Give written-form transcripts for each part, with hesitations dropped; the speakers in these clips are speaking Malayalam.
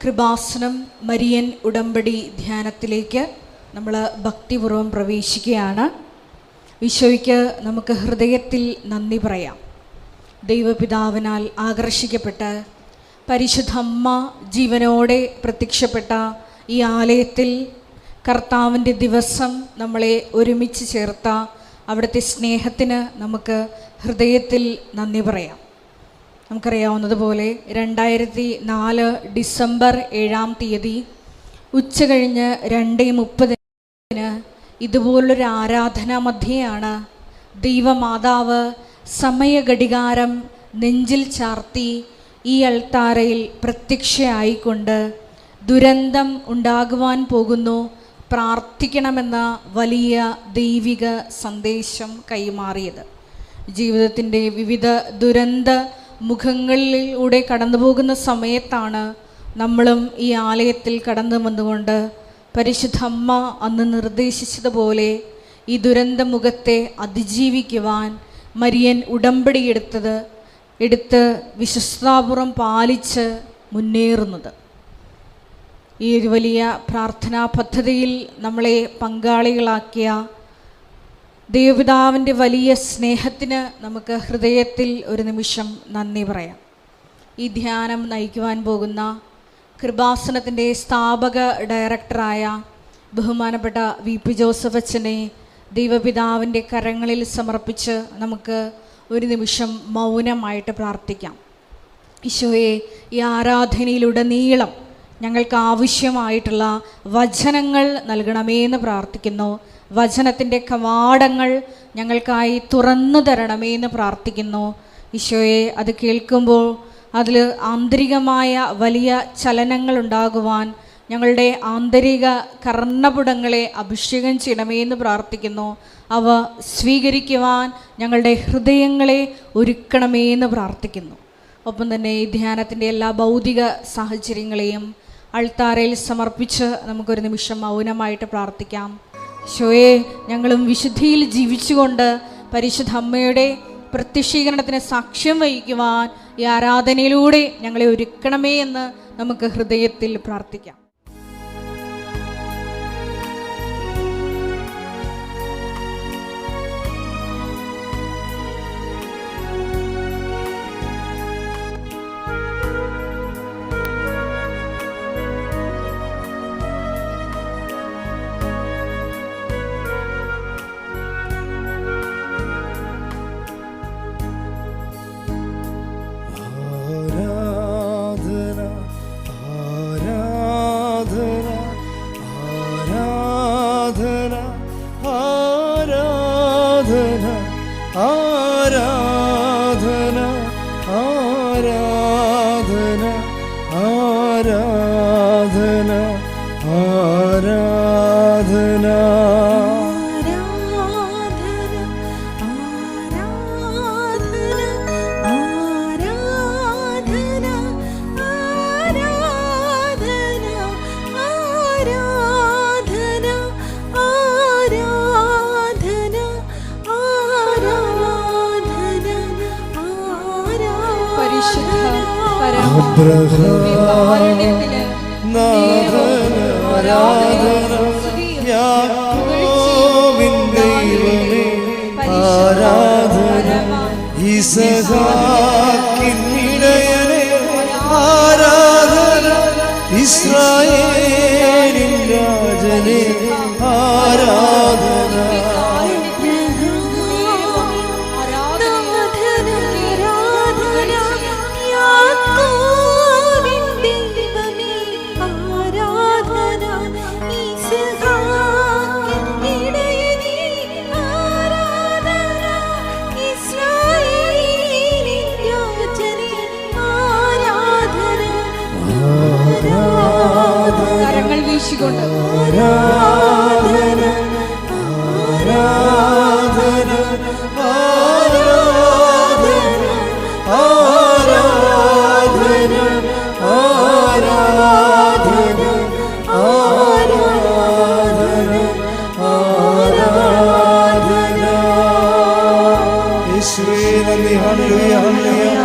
കൃപാസനം മരിയൻ ഉടമ്പടി ധ്യാനത്തിലേക്ക് നമ്മൾ ഭക്തിപൂർവ്വം പ്രവേശിക്കുകയാണ്. ഈശോയ്ക്ക് നമുക്ക് ഹൃദയത്തിൽ നന്ദി പറയാം. ദൈവപിതാവിനാൽ ആകർഷിക്കപ്പെട്ട് പരിശുദ്ധ അമ്മ ജീവനോടെ പ്രത്യക്ഷപ്പെട്ട ഈ ആലയത്തിൽ കർത്താവിൻ്റെ ദിവസം നമ്മളെ ഒരുമിച്ച് ചേർത്ത അവിടുത്തെ സ്നേഹത്തിന് നമുക്ക് ഹൃദയത്തിൽ നന്ദി പറയാം. നമുക്കറിയാവുന്നതുപോലെ 2004 ഡിസംബർ 7-ാം തീയതി ഉച്ചകഴിഞ്ഞ് 2:30 ഇതുപോലൊരു ആരാധനാ മധ്യയാണ് ദൈവമാതാവ് സമയഘടികാരം നെഞ്ചിൽ ചാർത്തി ഈ അൾത്താരയിൽ പ്രത്യക്ഷയായിക്കൊണ്ട് ദുരന്തം ഉണ്ടാകുവാൻ പോകുന്നു, പ്രാർത്ഥിക്കണമെന്ന വലിയ ദൈവിക സന്ദേശം കൈമാറിയത്. ജീവിതത്തിൻ്റെ വിവിധ ദുരന്ത മുഖങ്ങളിലൂടെ കടന്നു പോകുന്ന സമയത്താണ് നമ്മളും ഈ ആലയത്തിൽ കടന്നു വന്നുകൊണ്ട് പരിശുദ്ധ അമ്മ അന്ന് നിർദ്ദേശിച്ചതുപോലെ ഈ ദുരന്ത മുഖത്തെ അതിജീവിക്കുവാൻ മരിയൻ ഉടമ്പടി എടുത്ത് വിശ്വസ്താപൂർവം പാലിച്ച് മുന്നേറുന്നത്. ഈ ഒരു വലിയ പ്രാർത്ഥനാ പദ്ധതിയിൽ നമ്മളെ പങ്കാളികളാക്കിയ ദൈവപിതാവിൻ്റെ വലിയ സ്നേഹത്തിന് നമുക്ക് ഹൃദയത്തിൽ ഒരു നിമിഷം നന്ദി പറയാം. ഈ ധ്യാനം നയിക്കുവാൻ പോകുന്ന കൃപാസനത്തിൻ്റെ സ്ഥാപക ഡയറക്ടറായ ബഹുമാനപ്പെട്ട VP ജോസഫ് അച്ഛനെ ദൈവപിതാവിൻ്റെ കരങ്ങളിൽ സമർപ്പിച്ച് നമുക്ക് ഒരു നിമിഷം മൗനമായിട്ട് പ്രാർത്ഥിക്കാം. ഈശോയെ, ഈ ആരാധനയിലുടനീളം ഞങ്ങൾക്ക് ആവശ്യമായിട്ടുള്ള വചനങ്ങൾ നൽകണമേ എന്ന് പ്രാർത്ഥിക്കുന്നു. വചനത്തിൻ്റെ കവാടങ്ങൾ ഞങ്ങൾക്കായി തുറന്നു തരണമേ എന്ന് പ്രാർത്ഥിക്കുന്നു. ഈശോയെ, അത് കേൾക്കുമ്പോൾ അതിൽ ആന്തരികമായ വലിയ ചലനങ്ങൾ ഉണ്ടാകുവാൻ ഞങ്ങളുടെ ആന്തരിക കർണപുടങ്ങളെ അഭിഷേകം ചെയ്യണമേ എന്ന് പ്രാർത്ഥിക്കുന്നു. അവ സ്വീകരിക്കുവാൻ ഞങ്ങളുടെ ഹൃദയങ്ങളെ ഒരുക്കണമേ എന്ന് പ്രാർത്ഥിക്കുന്നു. ഒപ്പം തന്നെ ഈ ധ്യാനത്തിൻ്റെ എല്ലാ ഭൗതിക സാഹചര്യങ്ങളെയും അൾത്താരയിൽ സമർപ്പിച്ച് നമുക്കൊരു നിമിഷം മൗനമായിട്ട് പ്രാർത്ഥിക്കാം. ഈശോയെ, ഞങ്ങളും വിശുദ്ധിയിൽ ജീവിച്ചുകൊണ്ട് പരിശുദ്ധ അമ്മയുടെ പ്രത്യക്ഷീകരണത്തിന് സാക്ഷ്യം വഹിക്കുവാൻ ഈ ആരാധനയിലൂടെ ഞങ്ങളെ ഒരുക്കണമേ എന്ന് നമുക്ക് ഹൃദയത്തിൽ പ്രാർത്ഥിക്കാം. ഇസ്രായേലിൻ രാജനെ ആരാധന. കരങ്ങൾ വീശിക്കൊണ്ട് ആരാധന ആരാധന ആരാധന ആരാധന ആരാധന ആരാധന ആരാധന. യേശുവേ നന്ദി. Hallelujah hallelujah.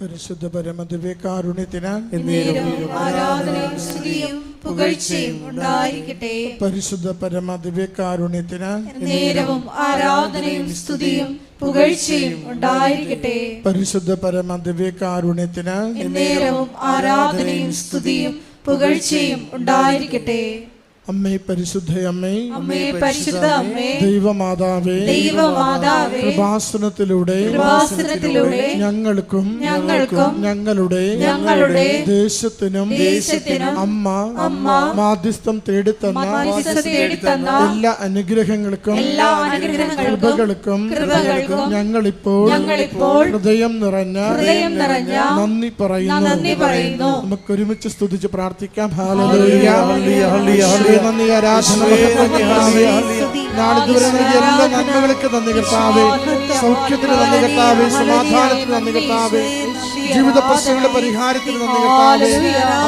പരിശുദ്ധ പരമദിവ്യകാരുണ്യത്തിന് എന്നേരവും ആരാധനയും സ്തുതിയും പുകഴ്ചയും ഉണ്ടായിരിക്കട്ടെ. പരിശുദ്ധ പരമദിവ്യകാരുണ്യത്തിന് എന്നേരവും ആരാധനയും സ്തുതിയും പുകഴ്ചയും ഉണ്ടായിരിക്കട്ടെ. പരിശുദ്ധ പരമദിവ്യകാരുണ്യത്തിന് എന്നേരവും ആരാധനയും സ്തുതിയും പുകഴ്ചയും ഉണ്ടായിരിക്കട്ടെ. അമ്മേ പരിശുദ്ധയമ്മേ, അമ്മേ പരിശുദ്ധ അമ്മേ, ദൈവമാതാവേ, ദൈവമാതാവേ, കൃപാസനത്തിലൂടെ ഞങ്ങൾക്കും ഞങ്ങളുടെ ദേശത്തിനും അമ്മ മാധ്യസ്ഥം തേടിത്തന്ന എല്ലാ അനുഗ്രഹങ്ങൾക്കും കൃപകൾക്കും ഞങ്ങളിപ്പോൾ ഹൃദയം നിറഞ്ഞ നന്ദി പറയുന്നു. നമുക്ക് ഒരുമിച്ച് സ്തുതിച്ച് പ്രാർത്ഥിക്കാം. ഹല്ലേലൂയ, ഹല്ലേലൂയ, നന്ദി, ആരാധന, നാളിതുവരെ നൽകിയ എല്ലാ നന്മകൾക്ക് നന്ദി കർത്താവേ, സൗഖ്യത്തിന് നന്ദി കർത്താവേ, സമാധാനത്തിന് നന്ദി കർത്താവേ, ജീവിത പ്രശ്നങ്ങളുടെ പരിഹാരത്തിന് നന്ദി കർത്താവേ,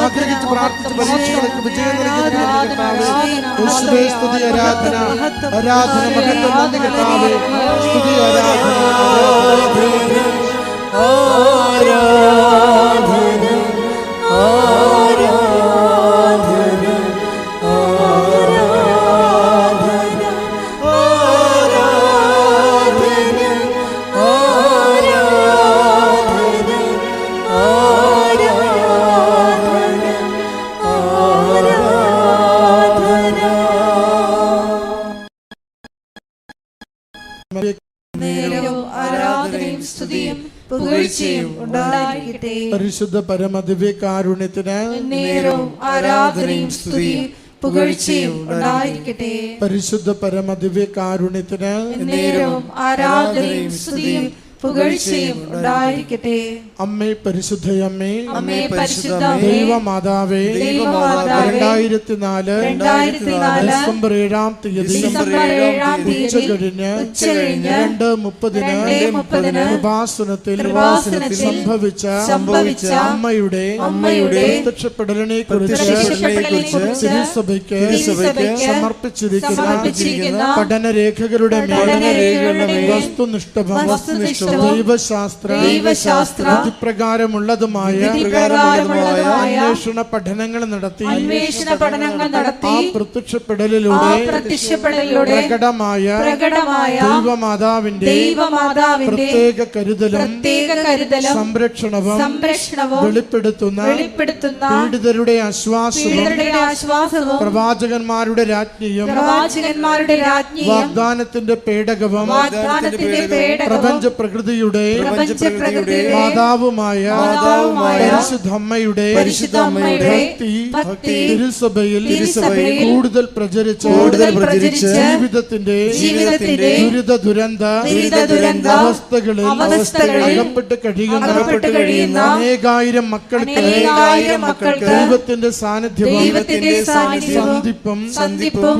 ആഗ്രഹിച്ച് പ്രാർത്ഥിച്ച് പരീക്ഷകൾക്ക് വിജയം നൽകിയതിന് നന്ദി കർത്താവേ. യേശുവേ സ്തുതി, ആരാധന, ആരാധന, മഹത്വം, നന്ദി കർത്താവേ, സ്തുതി, ആരാധന, ആരാധനയും സ്തുതിയും പുകഴ്ചയും ഉണ്ടായിരിക്കട്ടെ. പരിശുദ്ധ പരമദിവ്യകാരുണ്യത്തിന് എന്നേരവും ആരാധനയും സ്തുതിയും പുകഴ്ചയും ഉണ്ടായിരിക്കട്ടെ. പരിശുദ്ധ പരമദിവ്യകാരുണ്യത്തിന് എന്നേരവും ആരാധനയും സ്തുതിയും പുകഴ്ചയും ഉണ്ടായിരിക്കട്ടെ. അമ്മേ പരിശുദ്ധയമ്മേ, അമ്മേ പരിശുദ്ധ ദൈവമാതാവേ, 2004 ഡിസംബർ 7-ാം തീയതി ഉച്ചകഴിഞ്ഞ് 2:30 കൃപാസനത്തിൽ സംഭവിച്ച അമ്മയുടെ പ്രത്യക്ഷപ്പെടലിനെ കുറിച്ച് തിരുസഭയ്ക്ക് സമർപ്പിച്ചിരിക്കുന്ന പഠനരേഖകളുടെ വസ്തുനിഷ്ഠവും ദൈവശാസ്ത്ര വിധിപ്രകാരമുള്ളതുമായ അന്വേഷണ പഠനങ്ങൾ നടത്തി ആ പ്രത്യക്ഷപ്പെടലിലൂടെ പ്രകടമായ ദൈവമാതാവിന്റെ പ്രത്യേക കരുതലും സംരക്ഷണവും വെളിപ്പെടുത്തുന്ന പീഡിതരുടെ ആശ്വാസവും പ്രവാചകന്മാരുടെ രാജ്ഞിയും വാഗ്ദാനത്തിന്റെ പേടകവും പ്രപഞ്ച പ്രകൃതിയുടെ മാതാവുമായ പരിശുദ്ധമ്മയുടെ ഭക്തി തിരുസഭയിൽ കൂടുതൽ പ്രചരിച്ച് ജീവിതത്തിന്റെ ദുരിത ദുരന്ത അവസ്ഥകളിൽ അകപ്പെട്ട് കഴിയുന്ന അനേകായിരം മക്കൾക്ക് ദൈവത്തിന്റെ സാന്നിധ്യവും സന്ധിപ്പും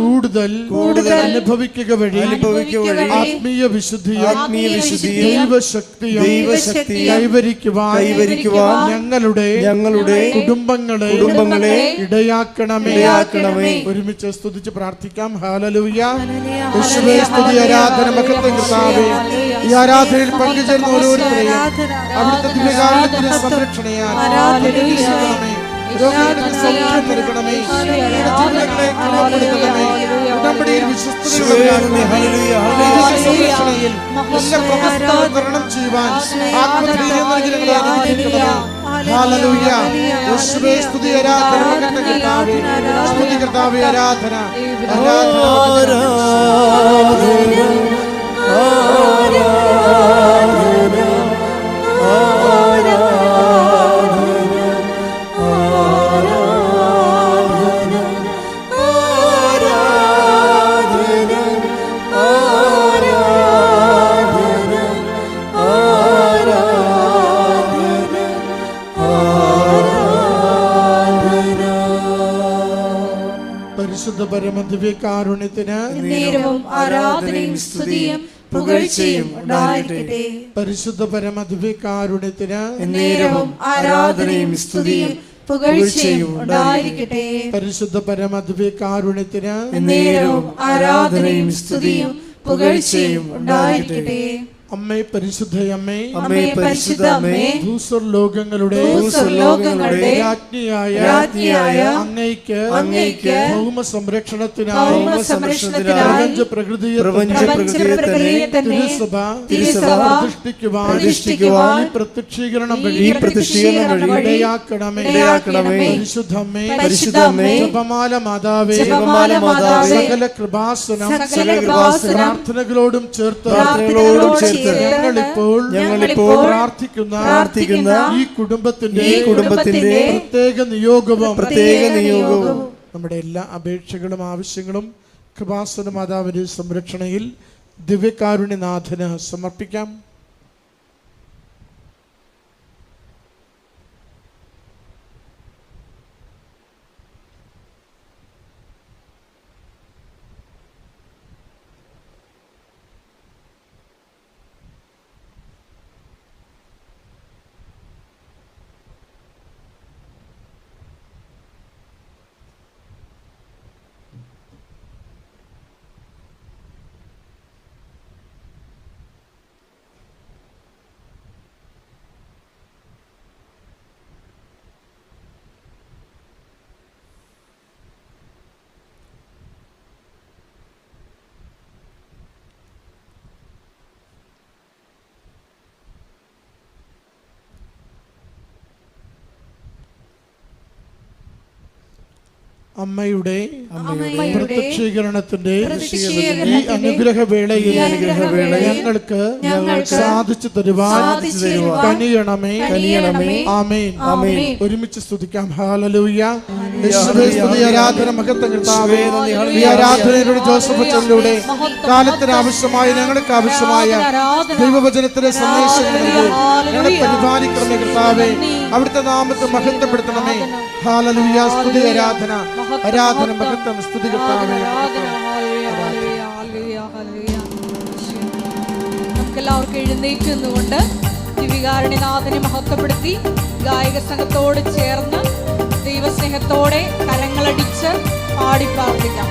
കൂടുതൽ അനുഭവിക്കുക വഴി ആത്മീയ വിശുദ്ധിയും ദൈവശക്തി കൈവരിക്കുവാൻ ഞങ്ങളുടെ കുടുംബങ്ങളെ ഇടയാക്കണമേ. ഒരുമിച്ച് സ്തുതിച്ച് പ്രാർത്ഥിക്കാം. ഹല്ലേലൂയ, യേശുവേ സ്തുതി, ആരാധന, മഹത്വം കർത്താവേ. ഈ ആരാധനയിൽ പങ്കുചേർന്ന ഓരോരുത്തരെയും അവിടുത്തെ ദിവ്യകാരുണ്യത്തിന്റെ സംരക്ഷണയാൽ അനുഗ്രഹിക്കണമേ. രോഗികൾക്ക് സൗഖ്യം നൽകണമേ. ജീവിതങ്ങളെ ക്രമപ്പെടുത്തണമേ. ഉടമ്പടിയിൽ വിശ്വസ്തതയോടെ സംരക്ഷണയിൽ എല്ലാ പ്രവസ്ഥകളും തരണം ചെയ്യുവാൻ ആത്മധൈര്യം നൽകി ഞങ്ങളെ അനുഗ്രഹിക്കണമേ. ഹല്ലേലൂയ, യേശുവേ സ്തുതി, ആരാധന, മഹത്വം കർത്താവേ. സ്തുതി കർത്താവേ, ആരാധന, ആരാധന, പരിശുദ്ധ പരമദിവ്യകാരുണ്യത്തിന് എന്നേരവും ആരാധനയും സ്തുതിയും പുകഴ്ചയും ഉണ്ടായിരിക്കട്ടെ. പരിശുദ്ധ പരമദിവ്യകാരുണ്യത്തിന് എന്നേരവും ആരാധനയും സ്തുതിയും പുകഴ്ചയും ഉണ്ടായിരിക്കട്ടെ. പരിശുദ്ധ പരമദിവ്യകാരുണ്യത്തിന് എന്നേരവും ആരാധനയും സ്തുതിയും പുകഴ്ചയും ഉണ്ടായിരിക്കട്ടെ. അമ്മേ പരിശുദ്ധയമ്മേ, അമ്മേ പരിശുദ്ധ അമ്മേ, ഭൂസ്വർലോകങ്ങളുടെ രാജ്ഞിയായ അങ്ങയ്ക്ക് ഭൗമ സംരക്ഷണത്തിനായി പ്രകൃതിയെ തിരുസഭ പ്രതിഷ്ഠിക്കുവാൻ പ്രത്യക്ഷീകരണം വഴി ഇടയാക്കണമേ. പരിശുദ്ധമ്മേ, ജപമാല മാതാവേ, സകല കൃപാസനം പ്രാർത്ഥനകളോടും ചേർത്ത് ഞങ്ങളിപ്പോൾ പ്രാർത്ഥിക്കുന്ന ഈ കുടുംബത്തിന്റെ പ്രത്യേക നിയോഗവും നമ്മുടെ എല്ലാ അപേക്ഷകളും ആവശ്യങ്ങളും കൃപാസന മാതാവിന്റെ സംരക്ഷണയിൽ ദിവ്യകാരുണ്യനാഥന് സമർപ്പിക്കാം. അമ്മയുടെ പ്രത്യക്ഷീകരണത്തിന്റെ ഈ അനുഗ്രഹവേളയിൽ ഞങ്ങൾക്ക് സാധിച്ചു തരുവാൻ കനിയണമേ. ആമേൻ. ഒരുമിച്ച് സ്തുതിക്കാം. ഹല്ലേലൂയ. യേശുവേ സ്തുതി, ആരാധന, മഹത്വം കർത്താവേ. ഈ ആരാധനയിലൂടെ ജോസഫ് അച്ഛനിലൂടെ കാലത്തിന് ആവശ്യമായ ഞങ്ങൾക്ക് ആവശ്യമായ ദൈവവചനത്തിന്റെ സന്ദേശങ്ങൾ ഞങ്ങളെ പരിപാലിക്കണമേ കർത്താവേ. അവിടുത്തെ നാമത്തെ മഹത്വപ്പെടുത്തണമേ. ഹല്ലേലൂയ. സ്തുതി, ആരാധന, മഹത്വം, സ്തുതി കർത്താവേ. നമുക്കെല്ലാവർക്കും എഴുന്നേറ്റ് നിന്നുകൊണ്ട് ദിവ്യകാരുണ്യനാഥനെ മഹത്വപ്പെടുത്തി ഗായക സംഘത്തോട് ചേർന്ന് ദൈവസ്നേഹത്തോടെ കരങ്ങളടിച്ച് പാടി പ്രാർത്ഥിക്കാം.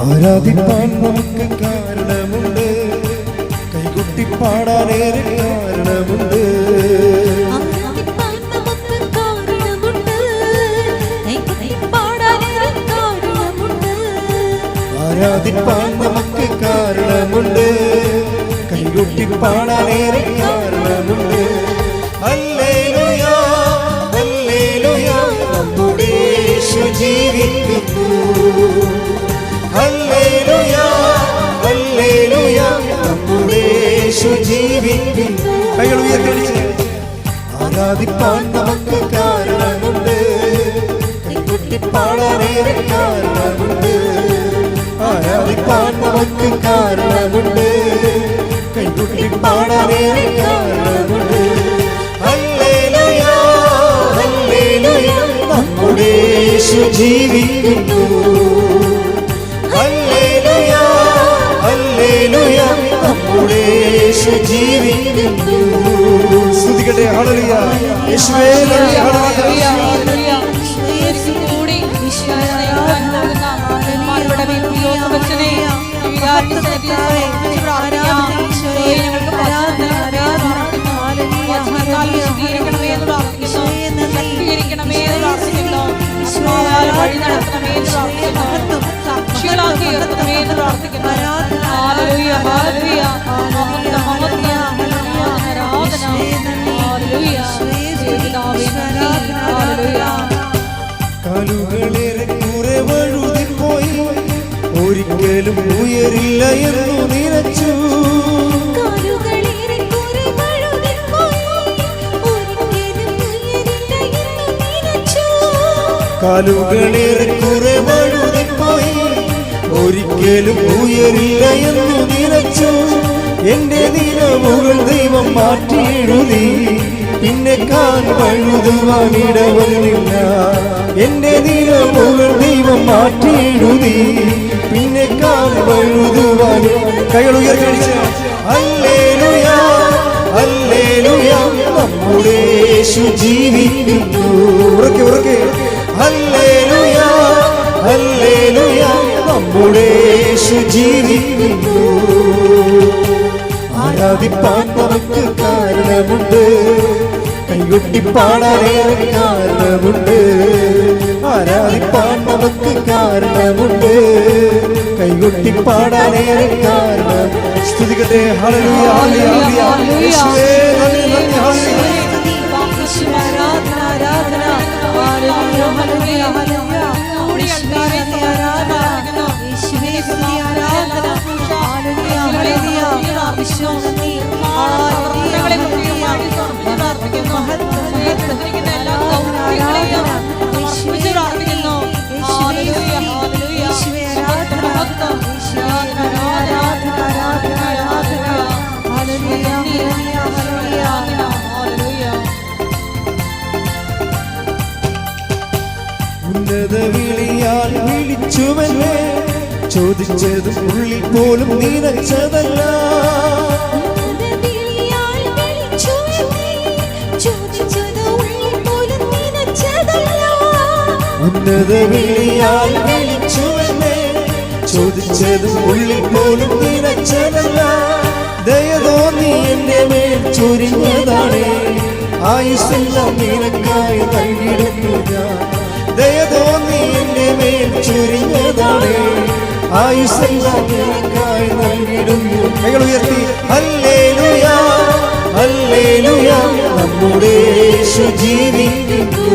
ആരാധിപ്പാൻ നമുക്ക് കാരണമുണ്ട്, കൈകൊട്ടി പാടാനേറെ കാരണമുണ്ട്. ആരാധിപ്പാൻ നമുക്ക് കാരണമുണ്ട്, കൈകൊട്ടി പാടാനേറെ കാരണമുണ്ട്. ഹല്ലേലൂയ, ഹല്ലേലൂയ, നമ്മുടെ യേശു ജീവിക്കുന്നു. ഹല്ലേലൂയ, ഹല്ലേലൂയ, നമ്മുടെ യേശു ജീവിക്കുന്നു. കൈകൾ ഉയർത്തി ആരാധിപ്പാൻ നമുക്ക് കാരണമുണ്ട്, കൈകൊട്ടി പാടാനേറെ കാരണമുണ്ട്. ആരാധിപ്പാൻ നമുക്ക് കാരണമുണ്ട്, കൈകൊട്ടി പാടാനേറെ കാരണമുണ്ട്. ഹല്ലേലൂയ, ഹല്ലേലൂയ, നമ്മുടെ യേശു ജീവിക്കുന്നു. ഹല്ലേലൂയ, ഹല്ലേലൂയ, നമ്മുടെ യേശു ജീവിക്കുന്നു. സ്തുതിക്കട്ടെ. ഹല്ലേലൂയ. യേശുവേ നന്ദി. ഹല്ലേലൂയ. കാലുകളേറെ കുറെ വഴുതിപ്പോയി, ഒരിക്കലും ഉയരില്ല എന്നു നിലച്ചു. കാലുകളേറെ കുറെ വഴുതിപ്പോയി, ഒരിക്കലും ഉയരില്ല എന്നു നിലച്ചു. എന്റെ നിലവുകൾ ദൈവം മാറ്റി എഴുതി, പിന്നെ കാൽ വഴുതുവാൻ ഇടവന്നില്ല. എന്റെ നിലവുകൾ ദൈവം മാറ്റി എഴുതി, പിന്നെ കാൽ വഴുതുവാൻ. കൈകൾ ഉയർത്തി. ഹല്ലേലൂയ, ഹല്ലേലൂയ നമ്മുടെ യേശു ജീവിക്കുന്നു. ഉറക്കെ ഉറക്കെ ഹല്ലേലൂയ ഹല്ലേലൂയ നമ്മുടെ യേശു ജീവിക്കുന്നു. ആരാധിപ്പാൻ നമുക്ക് കാരണമുണ്ട്, കൈകൊട്ടി പാടാനേറെ കാരണമുണ്ട്. ആരാധിപ്പാൻ നമുക്ക് കാരണമുണ്ട്, കൈകൊട്ടി പാടാനേറെ കാരണം. സ്തുതിക്കട്ടെ. ഹല്ലേലൂയ ഹല്ലേലൂയ യേശുവേ നന്ദി നന്ദി ഹല്ലേലൂയ. ഉന്നത വിളിയാൽ വിളിച്ചുവല്ലേ, ചോദിച്ചതും ഉള്ളിൽ പോലും നിറച്ചതല്ല. ഉന്നത വിളിയാൽ വിളിച്ചുവല്ലേ, ചോദിച്ചതും ഉള്ളിൽ പോലും നിറച്ചതല്ല. ദയ തോന്നി എന്റെ മേൽ ചൊരിഞ്ഞതാണ്, ആയുസ്സെല്ലാം നിനക്കായി നൽകിയിടുന്നു ഞാൻ. ദയ തോന്നി എന്റെ മേൽ ചൊരിഞ്ഞതാണ്, ആയുസ്സെല്ലാം നിനക്കായി നൽകിയിടുന്നു. കൈകൾ ഉയർത്തി ഹല്ലേലൂയ ഹല്ലേലൂയ നമ്മുടെ യേശു ജീവിക്കുന്നു.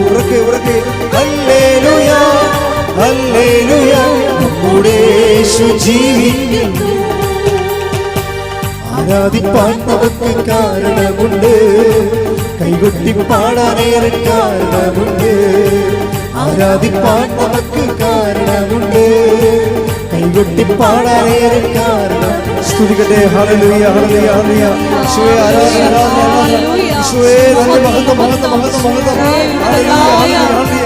ഉറക്കെ ഉറക്കെ ഹല്ലേലൂയ ഹല്ലേലൂയ നമ്മുടെ യേശു ജീവിക്കുന്നു. ആരാധിപ്പാൻ നമുക്ക് കാരണമുണ്ട്, കൈകൊട്ടി പാടാനേറെ കാരണമുണ്ട്. ആരാധിപ്പാൻ നമുക്ക് കാരണമുണ്ട്, കൈകൊട്ടി പാടാനേറെ കാരണം. സ്തുതിക്കട്ടെ. ഹല്ലേലൂയ ഹല്ലേലൂയ ഹല്ലേലൂയ യേശുവേ ആരാധന ആരാധന യേശുവേ നന്ദി മഹത്വം മഹത്വം മഹത്വം മഹത്വം. ഹല്ലേലൂയ ഹല്ലേലൂയ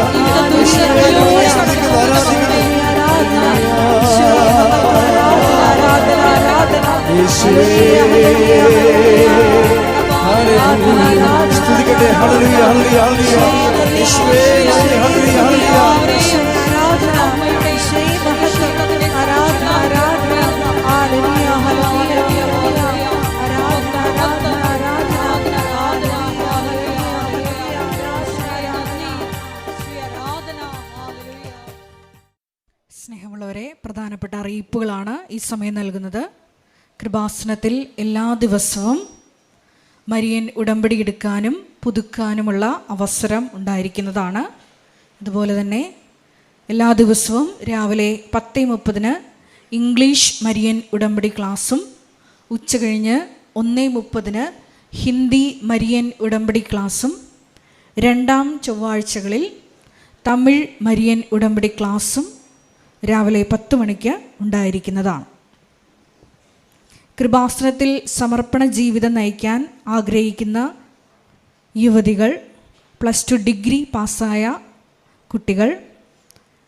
ഹല്ലേലൂയ യേശുവേ ആരാധിക്കുന്നു ആരാധിക്കുന്നു യേശുവേ ഹല്ലേലൂയ. സ്തുതിക്കട്ടെ. ഹല്ലേലൂയ ഹല്ലേലൂയ ഹല്ലേലൂയ യേശുവേ നന്ദി ഹല്ലേലൂയ ഹല്ലേലൂയ. സ്നേഹമുള്ളവരെ, പ്രധാനപ്പെട്ട അറിയിപ്പുകളാണ് ഈ സമയം നൽകുന്നത്. കൃപാസനത്തിൽ എല്ലാ ദിവസവും മരിയൻ ഉടമ്പടി എടുക്കാനും പുതുക്കാനുമുള്ള അവസരം ഉണ്ടായിരിക്കുന്നതാണ്. അതുപോലെ തന്നെ എല്ലാ ദിവസവും രാവിലെ 10:30 ഇംഗ്ലീഷ് മരിയൻ ഉടമ്പടി ക്ലാസ്സും ഉച്ചകഴിഞ്ഞ് 1:30 ഹിന്ദി മരിയൻ ഉടമ്പടി ക്ലാസ്സും രണ്ടാം ചൊവ്വാഴ്ചകളിൽ തമിഴ് മരിയൻ ഉടമ്പടി ക്ലാസ്സും രാവിലെ 10 മണിക്ക് ഉണ്ടായിരിക്കുന്നതാണ്. കൃപാസനത്തിൽ സമർപ്പണ ജീവിതം നയിക്കാൻ ആഗ്രഹിക്കുന്ന യുവതികൾ, +2 ഡിഗ്രി പാസ്സായ കുട്ടികൾ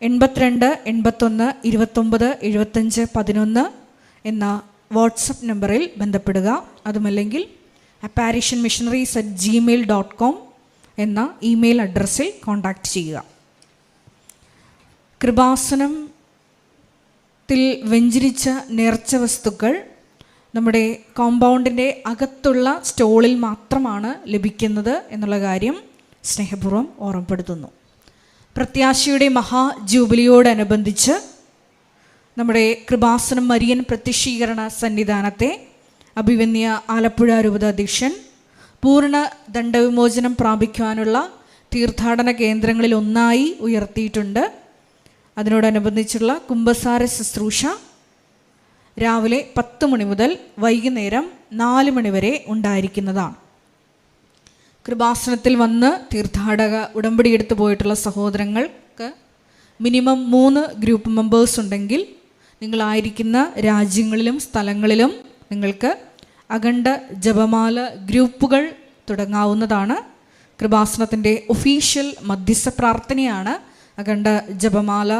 82 81 29 75 11 എന്ന വാട്സപ്പ് നമ്പറിൽ ബന്ധപ്പെടുക. അതുമല്ലെങ്കിൽ apparitionmissionaries@gmail.com എന്ന ഇമെയിൽ അഡ്രസ്സിൽ കോൺടാക്റ്റ് ചെയ്യുക. കൃപാസനത്തിൽ വെഞ്ചരിച്ച നേർച്ച വസ്തുക്കൾ നമ്മുടെ കോമ്പൗണ്ടിൻ്റെ അകത്തുള്ള സ്റ്റോളിൽ മാത്രമാണ് ലഭിക്കുന്നത് എന്നുള്ള കാര്യം സ്നേഹപൂർവ്വം ഓർമ്മപ്പെടുത്തുന്നു. പ്രത്യാശയുടെ മഹാജൂബിലിയോടനുബന്ധിച്ച് നമ്മുടെ കൃപാസനം മരിയൻ പ്രത്യക്ഷീകരണ സന്നിധാനത്തെ അഭിവന്യ ആലപ്പുഴ രൂപതാധ്യക്ഷൻ പൂർണ്ണ ദണ്ഡവിമോചനം പ്രാപിക്കുവാനുള്ള തീർത്ഥാടന കേന്ദ്രങ്ങളിൽ ഒന്നായി ഉയർത്തിയിട്ടുണ്ട്. അതിനോടനുബന്ധിച്ചുള്ള കുമ്പസാര ശുശ്രൂഷ രാവിലെ 10 മണി മുതൽ വൈകുന്നേരം 4 മണി വരെ ഉണ്ടായിരിക്കുന്നതാണ്. കൃപാസനത്തിൽ വന്ന് തീർത്ഥാടക ഉടമ്പടി എടുത്തു പോയിട്ടുള്ള സഹോദരങ്ങൾക്ക് മിനിമം 3 ഗ്രൂപ്പ് മെമ്പേഴ്സ് ഉണ്ടെങ്കിൽ നിങ്ങളായിരിക്കുന്ന രാജ്യങ്ങളിലും സ്ഥലങ്ങളിലും നിങ്ങൾക്ക് അഖണ്ഡ ജപമാല ഗ്രൂപ്പുകൾ തുടങ്ങാവുന്നതാണ്. കൃപാസനത്തിൻ്റെ ഒഫീഷ്യൽ മധ്യസ്ഥ പ്രാർത്ഥനയാണ് അഖണ്ഡ ജപമാല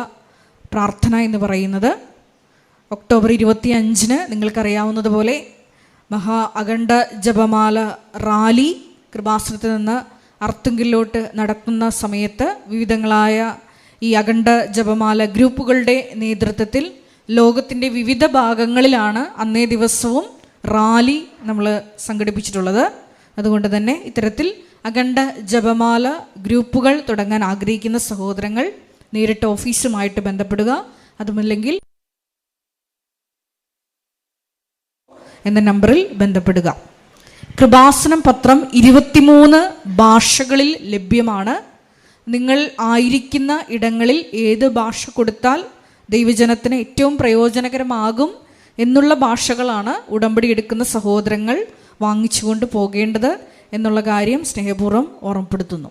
പ്രാർത്ഥന എന്ന് പറയുന്നത്. ഒക്ടോബർ 25 നിങ്ങൾക്കറിയാവുന്നതുപോലെ അഖണ്ഡ ജപമാല റാലി കൃപാസനത്തിൽ നിന്ന് അർത്തുങ്കിലോട്ട് നടക്കുന്ന സമയത്ത് വിവിധങ്ങളായ ഈ അഖണ്ഡ ജപമാല ഗ്രൂപ്പുകളുടെ നേതൃത്വത്തിൽ ലോകത്തിൻ്റെ വിവിധ ഭാഗങ്ങളിലാണ് അന്നേ ദിവസവും റാലി നമ്മൾ സംഘടിപ്പിച്ചിട്ടുള്ളത്. അതുകൊണ്ട് തന്നെ ഇത്തരത്തിൽ അഖണ്ഡ ജപമാല ഗ്രൂപ്പുകൾ തുടങ്ങാൻ ആഗ്രഹിക്കുന്ന സഹോദരങ്ങൾ നേരിട്ട് ഓഫീസുമായിട്ട് ബന്ധപ്പെടുക. അതുമല്ലെങ്കിൽ എന്ന നമ്പറിൽ ബന്ധപ്പെടുക. കൃപാസനം പത്രം 23 ഭാഷകളിൽ ലഭ്യമാണ്. നിങ്ങൾ ആയിരിക്കുന്ന ഇടങ്ങളിൽ ഏത് ഭാഷ കൊടുത്താൽ ദൈവജനത്തിന് ഏറ്റവും പ്രയോജനകരമാകും എന്നുള്ള ഭാഷകളാണ് ഉടമ്പടി എടുക്കുന്ന സഹോദരങ്ങൾ വാങ്ങിച്ചുകൊണ്ട് പോകേണ്ടത് എന്നുള്ള കാര്യം സ്നേഹപൂർവ്വം ഓർമ്മപ്പെടുത്തുന്നു.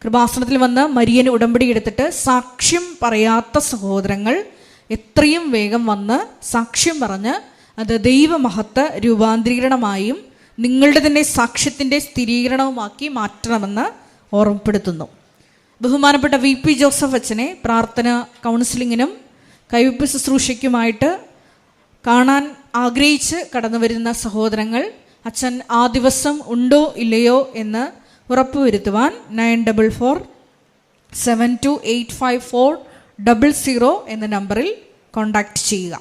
കൃപാസനത്തിൽ വന്ന് മരിയന് ഉടമ്പടി എടുത്തിട്ട് സാക്ഷ്യം പറയാത്ത സഹോദരങ്ങൾ എത്രയും വേഗം വന്ന് സാക്ഷ്യം പറഞ്ഞ് അത് ദൈവമഹത്വ രൂപാന്തരീകരണമായും നിങ്ങളുടെ തന്നെ സാക്ഷ്യത്തിൻ്റെ സ്ഥിരീകരണവുമാക്കി മാറ്റണമെന്ന് ഓർമ്മപ്പെടുത്തുന്നു. ബഹുമാനപ്പെട്ട VP ജോസഫ് അച്ഛനെ പ്രാർത്ഥന കൗൺസിലിങ്ങിനും കൈവയ്പ് ശുശ്രൂഷയ്ക്കുമായിട്ട് കാണാൻ ആഗ്രഹിച്ച് കടന്നു വരുന്ന സഹോദരങ്ങൾ അച്ഛൻ ആ ദിവസം ഉണ്ടോ ഇല്ലയോ എന്ന് ഉറപ്പുവരുത്തുവാൻ 9447285400 എന്ന നമ്പറിൽ കോൺടാക്റ്റ് ചെയ്യുക.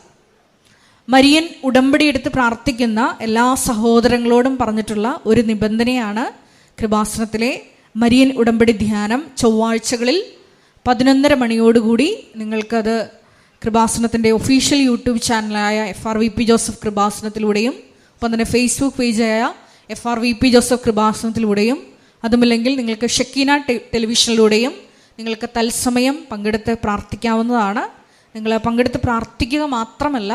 മരിയൻ ഉടമ്പടി എടുത്ത് പ്രാർത്ഥിക്കുന്ന എല്ലാ സഹോദരങ്ങളോടും പറഞ്ഞിട്ടുള്ള ഒരു നിബന്ധനയാണ് കൃപാസനത്തിലെ മരിയൻ ഉടമ്പടി ധ്യാനം ചൊവ്വാഴ്ചകളിൽ 11:30 മണിയോടുകൂടി നിങ്ങൾക്കത് കൃപാസനത്തിൻ്റെ ഒഫീഷ്യൽ യൂട്യൂബ് ചാനലായ FRVP ജോസഫ് കൃപാസനത്തിലൂടെയും ഒപ്പം തന്നെ ഫേസ്ബുക്ക് പേജായ FRVP ജോസഫ് കൃപാസനത്തിലൂടെയും അതുമല്ലെങ്കിൽ നിങ്ങൾക്ക് ഷക്കീന ടെലിവിഷനിലൂടെയും നിങ്ങൾക്ക് തത്സമയം പങ്കെടുത്ത് പ്രാർത്ഥിക്കാവുന്നതാണ്. നിങ്ങൾ പങ്കെടുത്ത് പ്രാർത്ഥിക്കുക മാത്രമല്ല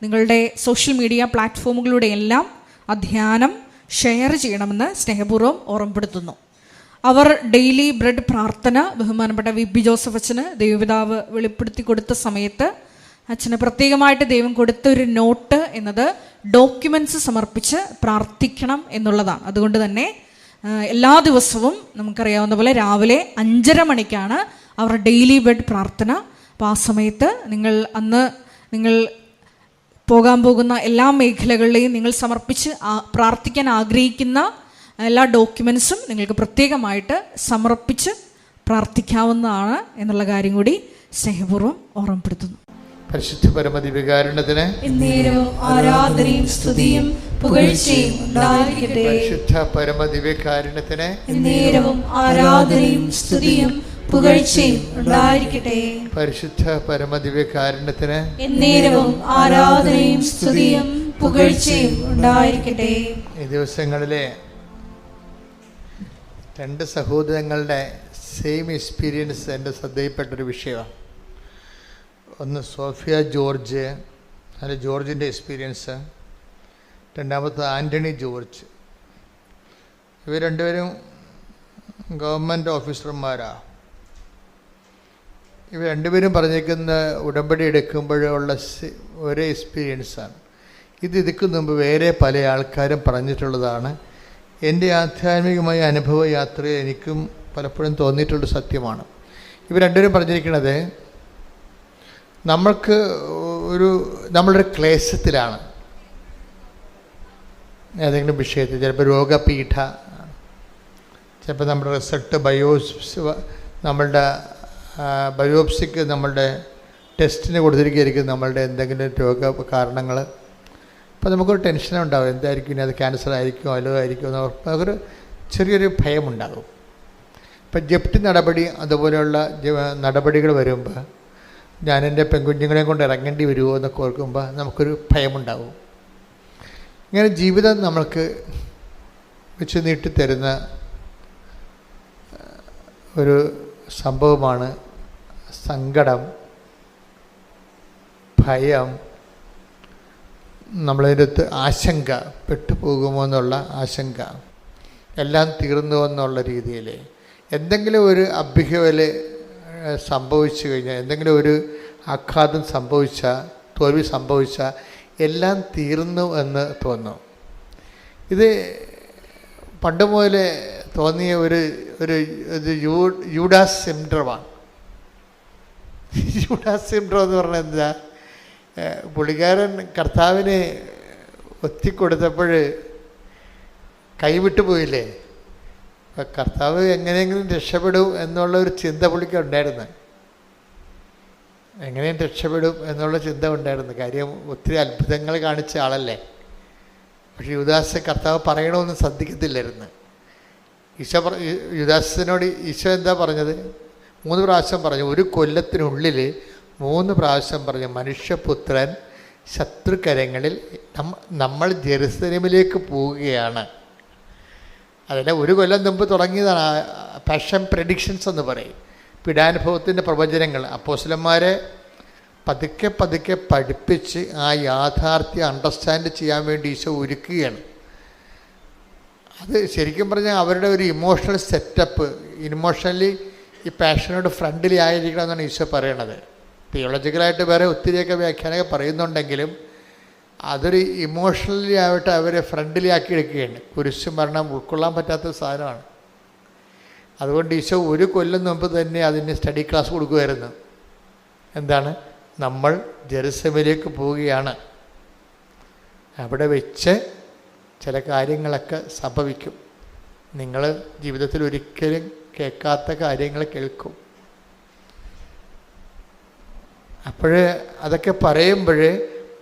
നിങ്ങളുടെ സോഷ്യൽ മീഡിയ പ്ലാറ്റ്ഫോമുകളിലൂടെയെല്ലാം ആ ധ്യാനം ഷെയർ ചെയ്യണമെന്ന് സ്നേഹപൂർവ്വം ഓർമ്മപ്പെടുത്തുന്നു. അവർ ഡെയിലി ബ്രെഡ് പ്രാർത്ഥന ബഹുമാനപ്പെട്ട VP ജോസഫ് അച്ഛന് ദൈവപിതാവ് വെളിപ്പെടുത്തി കൊടുത്ത സമയത്ത് അച്ഛന് പ്രത്യേകമായിട്ട് ദൈവം കൊടുത്ത ഒരു നോട്ട് എന്നത് ഡോക്യുമെൻറ്റ്സ് സമർപ്പിച്ച് പ്രാർത്ഥിക്കണം എന്നുള്ളതാണ്. അതുകൊണ്ട് തന്നെ എല്ലാ ദിവസവും നമുക്കറിയാവുന്ന പോലെ രാവിലെ 5:30 മണിക്കാണ് അവർ ഡെയിലി ബ്രെഡ് പ്രാർത്ഥന. അപ്പോൾ ആ സമയത്ത് നിങ്ങൾ പോകാൻ പോകുന്ന എല്ലാ മേഖലകളിലെയും നിങ്ങൾ സമർപ്പിച്ച് പ്രാർത്ഥിക്കാൻ ആഗ്രഹിക്കുന്ന എല്ലാ ഡോക്യുമെൻസും നിങ്ങൾക്ക് പ്രത്യേകമായിട്ട് സമർപ്പിച്ച് പ്രാർത്ഥിക്കാവുന്നതാണ് എന്നുള്ള കാര്യം കൂടി സ്നേഹപൂർവ്വം ഓർമ്മപ്പെടുത്തുന്നു. പരിശുദ്ധ പരമദിവ്യകാരുണ്യത്തിന് ആരാധനയും സ്തുതിയും പുകഴ്ചയും ഉണ്ടായിരിക്കട്ടെ. പരിശുദ്ധ പരമദിവ്യകാരുണ്യത്തിന് ആരാധനയും സ്തുതിയും പുകഴ്ചയും ഉണ്ടായിരിക്കട്ടെ. പരിശുദ്ധ പരമദിവ്യകാരുണ്യത്തിന് ആരാധനയും സ്തുതിയും പുകഴ്ചയും ഉണ്ടായിരിക്കട്ടെ. ഈ ദിവസങ്ങളിലെ 2 സഹോദരങ്ങളുടെ സെയിം എക്സ്പീരിയൻസ് എൻ്റെ ശ്രദ്ധയിൽപ്പെട്ടൊരു വിഷയമാണ്. ഒന്ന് സോഫിയ ജോർജ്, അതിൻ്റെ ജോർജിൻ്റെ എക്സ്പീരിയൻസ്. രണ്ടാമത്തെ ആൻ്റണി ജോർജ്. ഇവർ രണ്ടുപേരും ഗവൺമെൻറ് ഓഫീസർമാരാണ്. ഇവർ രണ്ടുപേരും പറഞ്ഞിരിക്കുന്ന ഉടമ്പടി എടുക്കുമ്പോഴുള്ള ഒരേ എക്സ്പീരിയൻസാണ്. ഇതിക്ക് മുമ്പ് വേറെ പല ആൾക്കാരും പറഞ്ഞിട്ടുള്ളതാണ്. എൻ്റെ ആധ്യാത്മികമായ അനുഭവ യാത്രയിൽ എനിക്കും പലപ്പോഴും തോന്നിയിട്ടുള്ള സത്യമാണ്. ഇവർ രണ്ടുപേരും പറഞ്ഞിരിക്കുന്നത് നമ്മളൊരു ക്ലേശത്തിലാണ് ഏതെങ്കിലും വിഷയത്തിൽ. ചിലപ്പോൾ രോഗപീഠ, ചിലപ്പോൾ നമ്മുടെ റിസൾട്ട് നമ്മളുടെ ബയോപ്സിക്ക് നമ്മളുടെ ടെസ്റ്റിന് കൊടുത്തിരിക്കുകയായിരിക്കും നമ്മളുടെ എന്തെങ്കിലും രോഗ കാരണങ്ങൾ. അപ്പോൾ നമുക്കൊരു ടെൻഷനുണ്ടാവും, എന്തായിരിക്കും ഇനി അത് ക്യാൻസർ ആയിരിക്കും അല്ലോ ആയിരിക്കും എന്ന് നമുക്കൊരു ചെറിയൊരു ഭയമുണ്ടാകും. ഇപ്പം ജപ്തി നടപടി അതുപോലെയുള്ള നടപടികൾ വരുമ്പോൾ ഞാൻ എൻ്റെ പെൺകുഞ്ഞുങ്ങളെ കൊണ്ട് ഇറങ്ങേണ്ടി വരുമോ എന്നൊക്കെ ഓർക്കുമ്പോൾ നമുക്കൊരു ഭയമുണ്ടാകും. ഇങ്ങനെ ജീവിതം നമ്മൾക്ക് വെച്ച് നീട്ടിത്തരുന്ന ഒരു സംഭവമാണ് സങ്കടം, ഭയം, നമ്മളതിൻ്റെ അടുത്ത് ആശങ്ക, പെട്ടുപോകുമോ എന്നുള്ള ആശങ്ക, എല്ലാം തീർന്നു എന്നുള്ള രീതിയിൽ എന്തെങ്കിലും ഒരു അഭ്യുഹവല് സംഭവിച്ചു കഴിഞ്ഞാൽ, എന്തെങ്കിലും ഒരു ആഘാതം സംഭവിച്ചാൽ, തോൽവി സംഭവിച്ചാൽ എല്ലാം തീർന്നു എന്ന് തോന്നും. ഇത് പണ്ട് മുതലേ തോന്നിയ ഒരു യൂഡാസ് സിൻഡ്രോമാണ്. യൂഡാസ് സിൻഡ്രോം എന്ന് പറഞ്ഞാൽ എന്താ? പുള്ളിക്കാരൻ കർത്താവിനെ ഒത്തിക്കൊടുത്തപ്പോൾ കൈവിട്ടു പോയില്ലേ. അപ്പം കർത്താവ് എങ്ങനെയെങ്കിലും രക്ഷപ്പെടും എന്നുള്ള ഒരു ചിന്ത പുള്ളിക്ക് ഉണ്ടായിരുന്നു. എങ്ങനെയും രക്ഷപ്പെടും എന്നുള്ള ചിന്ത ഉണ്ടായിരുന്നു. കാര്യം ഒത്തിരി അത്ഭുതങ്ങൾ കാണിച്ച ആളല്ലേ. പക്ഷെ യൂദാസ് കർത്താവ് പറയണമെന്ന് ശ്രദ്ധിക്കത്തില്ലായിരുന്നു. യൂദാസിനോട് ഈശോ എന്താ പറഞ്ഞത്? 3 പ്രാവശ്യം പറഞ്ഞു. ഒരു കൊല്ലത്തിനുള്ളിൽ 3 പ്രാവശ്യം പറഞ്ഞു, മനുഷ്യപുത്രൻ ശത്രുക്കരങ്ങളിൽ നമ്മൾ ജെറുസലേമിലേക്ക് പോവുകയാണ്. അതിൻ്റെ 1 കൊല്ലം മുമ്പ് തുടങ്ങിയതാണ് പാഷൻ പ്രെഡിക്ഷൻസ് എന്ന് പറയും. പീഡാനുഭവത്തിൻ്റെ പ്രവചനങ്ങൾ അപ്പോസ്തലന്മാരെ പതുക്കെ പതുക്കെ പഠിപ്പിച്ച് ആ യാഥാർത്ഥ്യം അണ്ടർസ്റ്റാൻഡ് ചെയ്യാൻ വേണ്ടി ഈശോ ഒരുക്കുകയാണ്. അത് ശരിക്കും പറഞ്ഞാൽ അവരുടെ ഒരു ഇമോഷണൽ സെറ്റപ്പ്, ഇമോഷണലി ഈ പാഷനോട് ഫ്രണ്ട്ലി ആയിരിക്കണം എന്നാണ് ഈശോ പറയണത്. തിയോളജിക്കലായിട്ട് വേറെ ഒത്തിരിയൊക്കെ വ്യാഖ്യാനമൊക്കെ പറയുന്നുണ്ടെങ്കിലും അതൊരു ഇമോഷണലി ആയിട്ട് അവരെ ഫ്രണ്ട്ലി ആക്കി എടുക്കുകയാണ്. കുരിശ് മരണം ഉൾക്കൊള്ളാൻ പറ്റാത്ത സാധനമാണ്. അതുകൊണ്ട് ഈശോ 1 കൊല്ലം മുമ്പ് തന്നെ അതിന് സ്റ്റഡി ക്ലാസ് കൊടുക്കുമായിരുന്നു. എന്താണ്? നമ്മൾ ജെറുസലേമിലേക്ക് പോവുകയാണ്, അവിടെ വെച്ച് ചില കാര്യങ്ങളൊക്കെ സംഭവിക്കും, നിങ്ങൾ ജീവിതത്തിൽ ഒരിക്കലും കേൾക്കാത്ത കാര്യങ്ങൾ കേൾക്കും. അപ്പോൾ അതൊക്കെ പറയുമ്പോൾ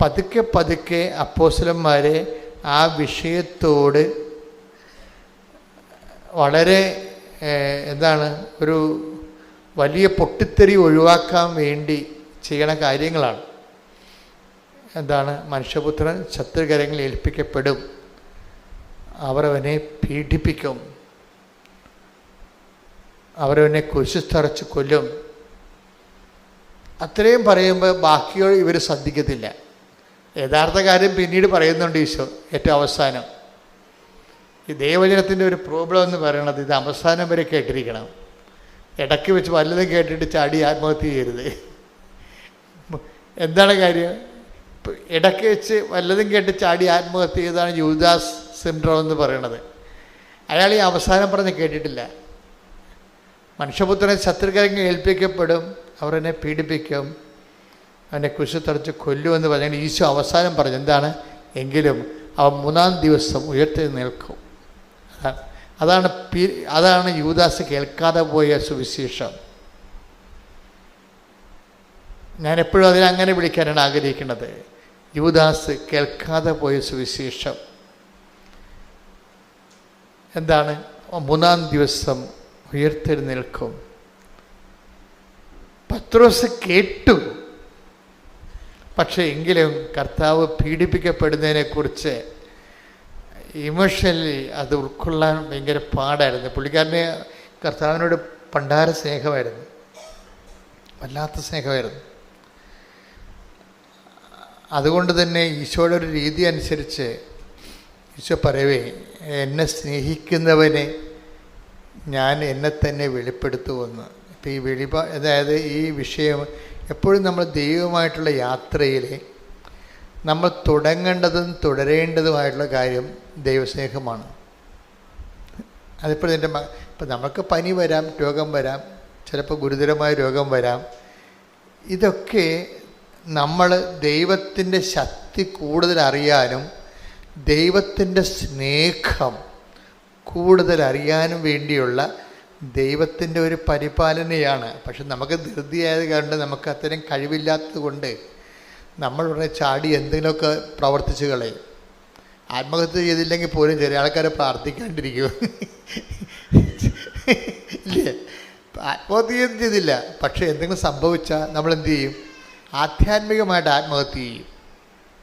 പതുക്കെ പതുക്കെ അപ്പോസ്തലന്മാരെ ആ വിഷയത്തോട് വളരെ ഒരു വലിയ പൊട്ടിത്തെറി ഒഴിവാക്കാൻ വേണ്ടി ചെയ്യണ കാര്യങ്ങളാണ്. എന്താണ്? മനുഷ്യപുത്രൻ ശത്രുകരങ്ങളിൽ ഏൽപ്പിക്കപ്പെടും, അവർ അവനെ പീഡിപ്പിക്കും, അവരവനെ കുരിശിൽ കൊല്ലും. അത്രയും പറയുമ്പോൾ ബാക്കിയോ ഇവർ ശ്രദ്ധിക്കത്തില്ല. യഥാർത്ഥ കാര്യം പിന്നീട് പറയുന്നുണ്ട് ഈശോ ഏറ്റവും അവസാനം. ഈ ദൈവവചനത്തിൻ്റെ ഒരു പ്രോബ്ലം എന്ന് പറയുന്നത് ഇത് അവസാനം വരെ കേട്ടിരിക്കണം. ഇടയ്ക്ക് വെച്ച് വല്ലതും കേട്ടിട്ട് ചാടി ആത്മഹത്യ ചെയ്യരുത്. എന്താണ് കാര്യം? ഇടയ്ക്ക് വെച്ച് വല്ലതും കേട്ട് ചാടി ആത്മഹത്യ ചെയ്താണ് യൂദാസ് സിൻഡ്രോം എന്ന് പറയണത്. അയാൾ ഈ അവസാനം പറഞ്ഞ് കേട്ടിട്ടില്ല. മനുഷ്യപുത്രനെ ശത്രുക്കരങ്ങൾ ഏൽപ്പിക്കപ്പെടും, അവരെന്നെ പീഡിപ്പിക്കും, അവനെ കുരിശിൽ കൊല്ലുമെന്ന് പറഞ്ഞാൽ ഈശോ അവസാനം പറഞ്ഞു എന്താണ്? എങ്കിലും അവൻ 3-ാം ദിവസം ഉയർത്തെഴുന്നേൽക്കും. അതാണ് യൂദാസ് കേൾക്കാതെ പോയ സുവിശേഷം. ഞാനെപ്പോഴും അതിനങ്ങനെ വിളിക്കാനാണ് ആഗ്രഹിക്കുന്നത്. യൂദാസ് കേൾക്കാതെ പോയ സുവിശേഷം എന്താണ്? 3-ാം ദിവസം ഉയർത്തെഴുന്നേൽക്കും. പത്രോസ് കേട്ടു, പക്ഷേ എങ്കിലും കർത്താവ് പീഡിപ്പിക്കപ്പെടുന്നതിനെക്കുറിച്ച് ഇമോഷണലി അത് ഉൾക്കൊള്ളാൻ ഭയങ്കര പാടായിരുന്നു. പുള്ളിക്കാരന് കർത്താവിനോട് പണ്ടാര സ്നേഹമായിരുന്നു, വല്ലാത്ത സ്നേഹമായിരുന്നു. അതുകൊണ്ട് തന്നെ ഈശോയുടെ ഒരു രീതി അനുസരിച്ച് ഈശോ പറയവേ, എന്നെ സ്നേഹിക്കുന്നവനെ ഞാൻ എന്നെ തന്നെ വെളിപ്പെടുത്തുമെന്ന്. ഇപ്പം ഈ അതായത് ഈ വിഷയം എപ്പോഴും നമ്മൾ ദൈവമായിട്ടുള്ള യാത്രയിൽ നമ്മൾ തുടങ്ങേണ്ടതും തുടരേണ്ടതുമായിട്ടുള്ള കാര്യം ദൈവസ്നേഹമാണ്. അതിപ്പോൾ ഇപ്പം നമുക്ക് പനി വരാം, രോഗം വരാം, ചിലപ്പോൾ ഗുരുതരമായ രോഗം വരാം. ഇതൊക്കെ നമ്മൾ ദൈവത്തിൻ്റെ ശക്തി കൂടുതൽ അറിയാനും ദൈവത്തിൻ്റെ സ്നേഹം കൂടുതൽ അറിയാനും വേണ്ടിയുള്ള ദൈവത്തിൻ്റെ ഒരു പരിപാലനയാണ്. പക്ഷെ നമുക്ക് ധൃതിയായത് കൊണ്ട്, നമുക്ക് അത്രയും കഴിവില്ലാത്തത് കൊണ്ട് നമ്മൾ ഉടനെ ചാടി എന്തെങ്കിലുമൊക്കെ പ്രവർത്തിച്ച് കളയും. ആത്മഹത്യ ചെയ്തില്ലെങ്കിൽ പോലും ചെറിയ ആൾക്കാരെ പ്രാർത്ഥിക്കാണ്ടിരിക്കും ഇല്ലേ? ആത്മഹത്യ ചെയ്തില്ല, പക്ഷേ എന്തെങ്കിലും സംഭവിച്ചാൽ നമ്മൾ എന്ത് ചെയ്യും? ആധ്യാത്മികമായിട്ട് ആത്മഹത്യ ചെയ്യും.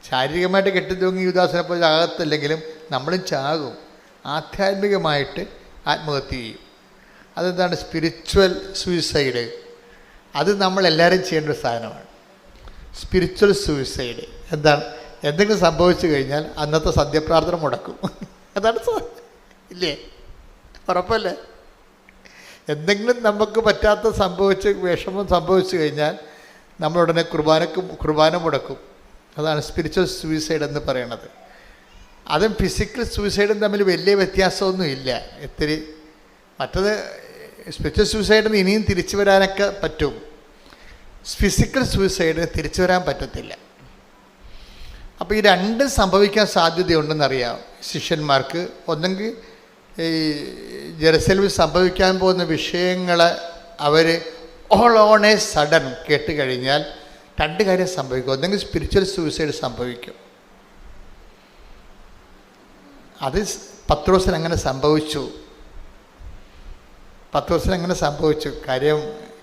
ശാരീരികമായിട്ട് കെട്ടിത്തൂങ്ങി യൂദാസിനെ പോലെ ചാകത്തില്ലെങ്കിലും നമ്മളും ചാകും. ആധ്യാത്മികമായിട്ട് ആത്മഹത്യ ചെയ്യും. അതെന്താണ്? Spiritual suicide. അത് നമ്മളെല്ലാവരും ചെയ്യേണ്ട ഒരു സാധനമാണ്. സ്പിരിച്വൽ സൂയിസൈഡ് എന്താണ്? എന്തെങ്കിലും സംഭവിച്ചു കഴിഞ്ഞാൽ അന്നത്തെ സന്ധ്യപ്രാർത്ഥന മുടക്കും. അതാണ് ഇല്ലേ? ഉറപ്പല്ലേ? എന്തെങ്കിലും നമുക്ക് പറ്റാത്ത വിഷമം സംഭവിച്ചു കഴിഞ്ഞാൽ നമ്മളുടനെ കുർബാന മുടക്കും. അതാണ് സ്പിരിച്വൽ സൂയിസൈഡ് എന്ന് പറയണത്. അതും ഫിസിക്കൽ സൂയിസൈഡും തമ്മിൽ വലിയ വ്യത്യാസമൊന്നും ഇല്ല. ഇത്തിരി മറ്റത് സ്പിരിച്വൽ സൂയിസൈഡിന് ഇനിയും തിരിച്ചു വരാനൊക്കെ പറ്റും, ഫിസിക്കൽ സൂയിസൈഡിന് തിരിച്ചു വരാൻ പറ്റത്തില്ല. അപ്പോൾ ഈ രണ്ടും സംഭവിക്കാൻ സാധ്യതയുണ്ടെന്നറിയാം ശിഷ്യന്മാർക്ക്. ഒന്നെങ്കിൽ ഈ ജെറുസലേമിൽ സംഭവിക്കാൻ പോകുന്ന വിഷയങ്ങൾ അവർ ഓൾ ഓൺ എ സഡൻ കേട്ട് കഴിഞ്ഞാൽ രണ്ട് കാര്യം സംഭവിക്കും. ഒന്നെങ്കിൽ സ്പിരിച്വൽ സൂയിസൈഡ് സംഭവിക്കും. അത് പത്രോസിന് അങ്ങനെ സംഭവിച്ചു. കാര്യം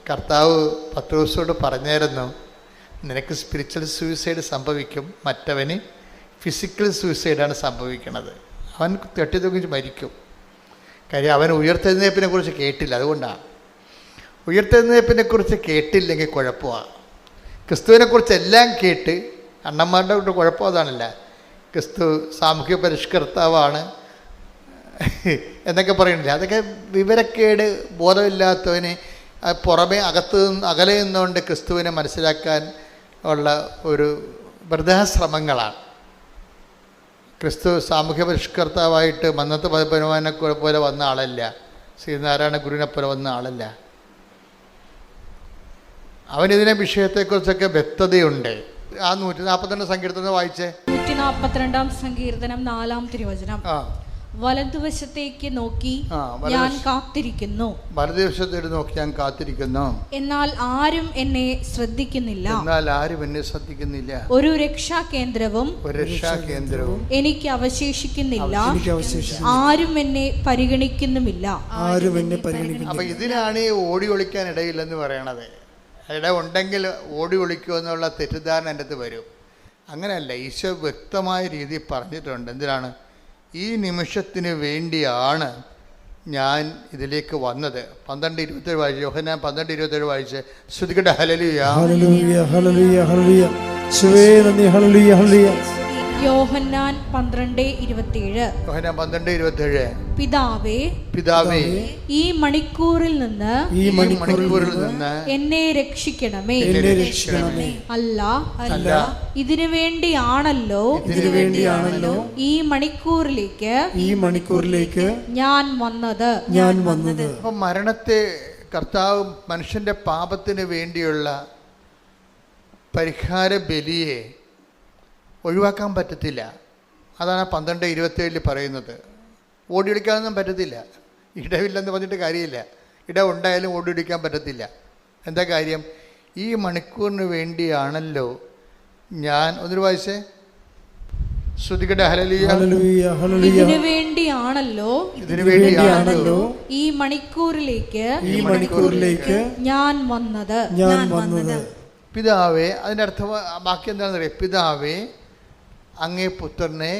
കർത്താവ് പത്രോസോട് പറഞ്ഞായിരുന്നു, നിനക്ക് സ്പിരിച്വൽ സൂയിസൈഡ് സംഭവിക്കും, മറ്റവന് ഫിസിക്കൽ സൂയിസൈഡാണ് സംഭവിക്കുന്നത്. അവൻ തട്ടിത്തൂക്കി മരിക്കും. കാര്യം അവൻ ഉയർത്തെഴുന്നേൽപ്പിനെ കുറിച്ച് കേട്ടില്ല. അതുകൊണ്ടാണ്. ഉയർത്തെഴുന്നേൽപ്പിനെക്കുറിച്ച് കേട്ടില്ലെങ്കിൽ കുഴപ്പമാണ്. ക്രിസ്തുവിനെക്കുറിച്ച് എല്ലാം കേട്ട് അണ്ണന്മാരുടെ കൊണ്ട് കുഴപ്പം അതാണല്ല, ക്രിസ്തു സാമൂഹ്യ പരിഷ്കർത്താവാണ് എന്നൊക്കെ പറയുന്നില്ല. അതൊക്കെ വിവരക്കേട്, ബോധമില്ലാത്തവന് പുറമെ അകലെ നിന്നുകൊണ്ട് ക്രിസ്തുവിനെ മനസ്സിലാക്കാൻ ഉള്ള ഒരു വൃദ്ധാശ്രമങ്ങളാണ്. ക്രിസ്തു സാമൂഹ്യ പരിഷ്കർത്താവായിട്ട് മന്നത്ത് പതിപ്പനുമാനെ പോലെ വന്ന ആളല്ല, ശ്രീനാരായണ ഗുരുവിനെ പോലെ വന്ന ആളല്ല. അവനിതിനെ വിഷയത്തെക്കുറിച്ചൊക്കെ വ്യക്തതയുണ്ട്. ആ 142 സങ്കീർത്തനം വായിച്ചേ. 142 സങ്കീർത്തനം 4-ാം തിരുവചനം. വലതുവശത്തേക്ക് നോക്കി ഞാൻ കാത്തിരിക്കുന്നു. വലതുവശത്തേക്ക് നോക്കി ഞാൻ കാത്തിരിക്കുന്നു. എന്നാൽ ആരും എന്നെ ശ്രദ്ധിക്കുന്നില്ല. ഒരു രക്ഷാകേന്ദ്രവും എനിക്ക് അവശേഷിക്കുന്നില്ല. ആരും എന്നെ പരിഗണിക്കുന്നുമില്ല. അപ്പൊ ഇതിനാണ് ഈ ഓടി ഒളിക്കാൻ ഇടയില്ലെന്ന് പറയണത്. ഇട ഉണ്ടെങ്കിൽ ഓടി ഒളിക്കുമെന്നുള്ള തെറ്റിദ്ധാരണ എൻ്റെ അടുത്ത് വരും. അങ്ങനെയല്ല, ഈശോ വ്യക്തമായ രീതിയിൽ പറഞ്ഞിട്ടുണ്ട്. എന്തിനാണ്? ഈ നിമിഷത്തിന് വേണ്ടിയാണ് ഞാൻ ഇതിലേക്ക് വന്നത്. 12:27 വായിച്ച്, യോഹന്നാൻ 12:27 വായിച്ച് ശ്രുതികട്ടെ. Hallelujah, hallelujah, hallelujah, hallelujah. യേശുവേ നന്ദി. Hallelujah, hallelujah. യോഹന്നാൻ 12:27. യോഹന്നാൻ 12:27. പിതാവേ, ഈ മണിക്കൂറിൽ നിന്ന് എന്നെ രക്ഷിക്കണമേ. അല്ല, ഇതിനു വേണ്ടിയാണല്ലോ ഈ മണിക്കൂറിലേക്ക് ഞാൻ വന്നത്. അപ്പം മരണത്തെ കർത്താവ് മനുഷ്യന്റെ പാപത്തിന് വേണ്ടിയുള്ള പരിഹാര ബലിയെ ഒഴിവാക്കാൻ പറ്റത്തില്ല. അതാണ് 12:27 പറയുന്നത്. ഓടിയൊടിക്കാനൊന്നും പറ്റത്തില്ല. ഇടവില്ലെന്ന് പറഞ്ഞിട്ട് കാര്യമില്ല. ഇട ഉണ്ടായാലും ഓടിയൊടിക്കാൻ പറ്റത്തില്ല. എന്താ കാര്യം? ഈ മണിക്കൂറിന് വേണ്ടിയാണല്ലോ ഞാൻ. ഒന്നൊരു വായിച്ചേ. ശ്രുതികട്ടെ. Hallelujah, hallelujah. ഇതിനു വേണ്ടിയാണല്ലോ ഈ മണിക്കൂറിലേക്ക് ഞാൻ വന്നത്. പിതാവേ, അതിൻ്റെ അർത്ഥം ബാക്കി എന്താണെന്ന് അറിയാം. പിതാവേ, അങ്ങേ പുത്രനെ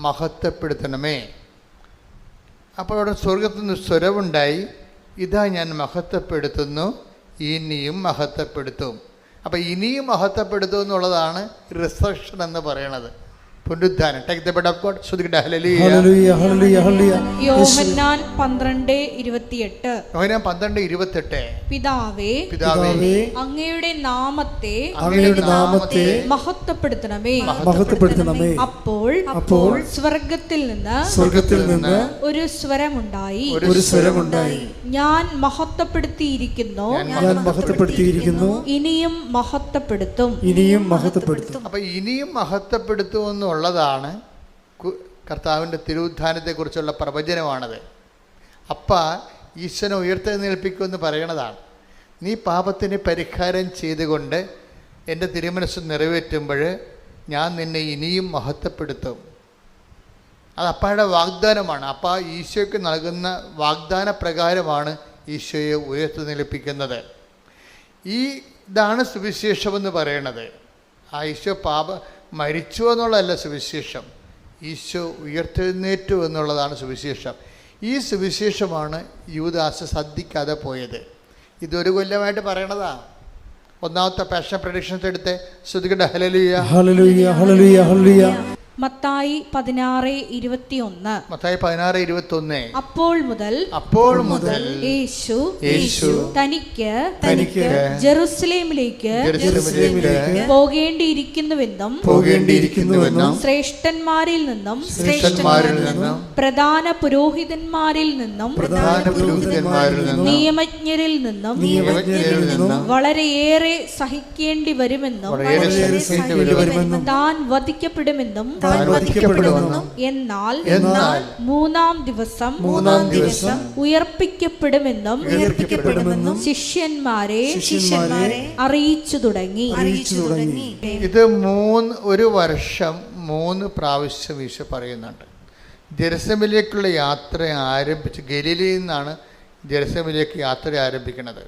മഹത്വപ്പെടുത്തണമേ. അപ്പോൾ അവിടെ സ്വർഗത്തിൽ നിന്ന് സ്വരവുണ്ടായി, ഇതാ ഞാൻ മഹത്വപ്പെടുത്തുന്നു, ഇനിയും മഹത്വപ്പെടുത്തും. അപ്പം ഇനിയും മഹത്വപ്പെടുത്തും എന്നുള്ളതാണ് റിസറക്ഷൻ എന്ന് പറയണത്, പുനരുദ്ധാനം. Take the word of God. ശ്രുതികട്ടെ. Hallelujah, hallelujah, hallelujah. Yohannan 12:28. Yohannan 12:28. പിതാവേ, അങ്ങയുടെ നാമത്തെ മഹത്വപ്പെടുത്തണമേ. അപ്പോൾ സ്വർഗത്തിൽ നിന്ന് ഒരു സ്വരമുണ്ടായി, ഞാൻ മഹത്വപ്പെടുത്തിയിരിക്കുന്നു, ഇനിയും മഹത്വപ്പെടുത്തും. അപ്പൊ ഇനിയും മഹത്വപ്പെടുത്തുമെന്ന് ഉള്ളതാണ് കർത്താവിൻ്റെ തിരുവുദ്ധാനത്തെക്കുറിച്ചുള്ള പ്രവചനമാണത്. അപ്പ ഈശ്വരനെ ഉയർത്തെഴുന്നേൽപ്പിക്കുമെന്ന് പറയണതാണ്. നീ പാപത്തിന് പരിഹാരം ചെയ്തുകൊണ്ട് എൻ്റെ തിരുമനസ്സ് നിറവേറ്റുമ്പോൾ ഞാൻ നിന്നെ ഇനിയും മഹത്വപ്പെടുത്തും. അത് അപ്പായുടെ വാഗ്ദാനമാണ്. അപ്പ ഈശോയ്ക്ക് നൽകുന്ന വാഗ്ദാന പ്രകാരമാണ് ഈശോയെ ഉയർത്തെഴുന്നേൽപ്പിക്കുന്നത്. ഇതാണ് സുവിശേഷമെന്ന് പറയണത്. ആ ഈശോ മരിച്ചു എന്നുള്ളതല്ല സുവിശേഷം, ഈശോ ഉയർത്തെഴുന്നേറ്റു എന്നുള്ളതാണ് സുവിശേഷം. ഈ സുവിശേഷമാണ് യൂദാസ് ശ്രദ്ധിക്കാതെ പോയത്. ഇതൊരു കൊല്ലമായിട്ട് പറയണതാ. ഒന്നാമത്തെ പാഷൻ പ്രഡിക്ഷൻസ് എടുത്ത് ശ്രുതികട്ടെ. Hallelujah, hallelujah, hallelujah, hallelujah. Mathai 16:21. Mathai 16:21. അപ്പോൾ മുതൽ യേശു തനിക്ക് ജെറുസലേമിലേക്ക് പോകേണ്ടിയിരിക്കുന്നുവെന്നും ശ്രേഷ്ഠന്മാരിൽ നിന്നും പ്രധാന പുരോഹിതന്മാരിൽ നിന്നും നിയമജ്ഞരിൽ നിന്നും വളരെയേറെ സഹിക്കേണ്ടി വരുമെന്നും താൻ വധിക്കപ്പെടുമെന്നും എന്നാൽ മൂന്നാം ദിവസം ഉയർപ്പിക്കപ്പെടുമെന്നും ശിഷ്യന്മാരെ അറിയിച്ചു തുടങ്ങി. ഇത് ഒരു വർഷം 3 പ്രാവശ്യം ഈശോ പറയുന്നുണ്ട്. ജെറുസലേമിലേക്കുള്ള യാത്ര ആരംഭിച്ച് ഗലീലയിൽ നിന്നാണ് ജെറുസലേമിലേക്ക് യാത്ര ആരംഭിക്കുന്നത്.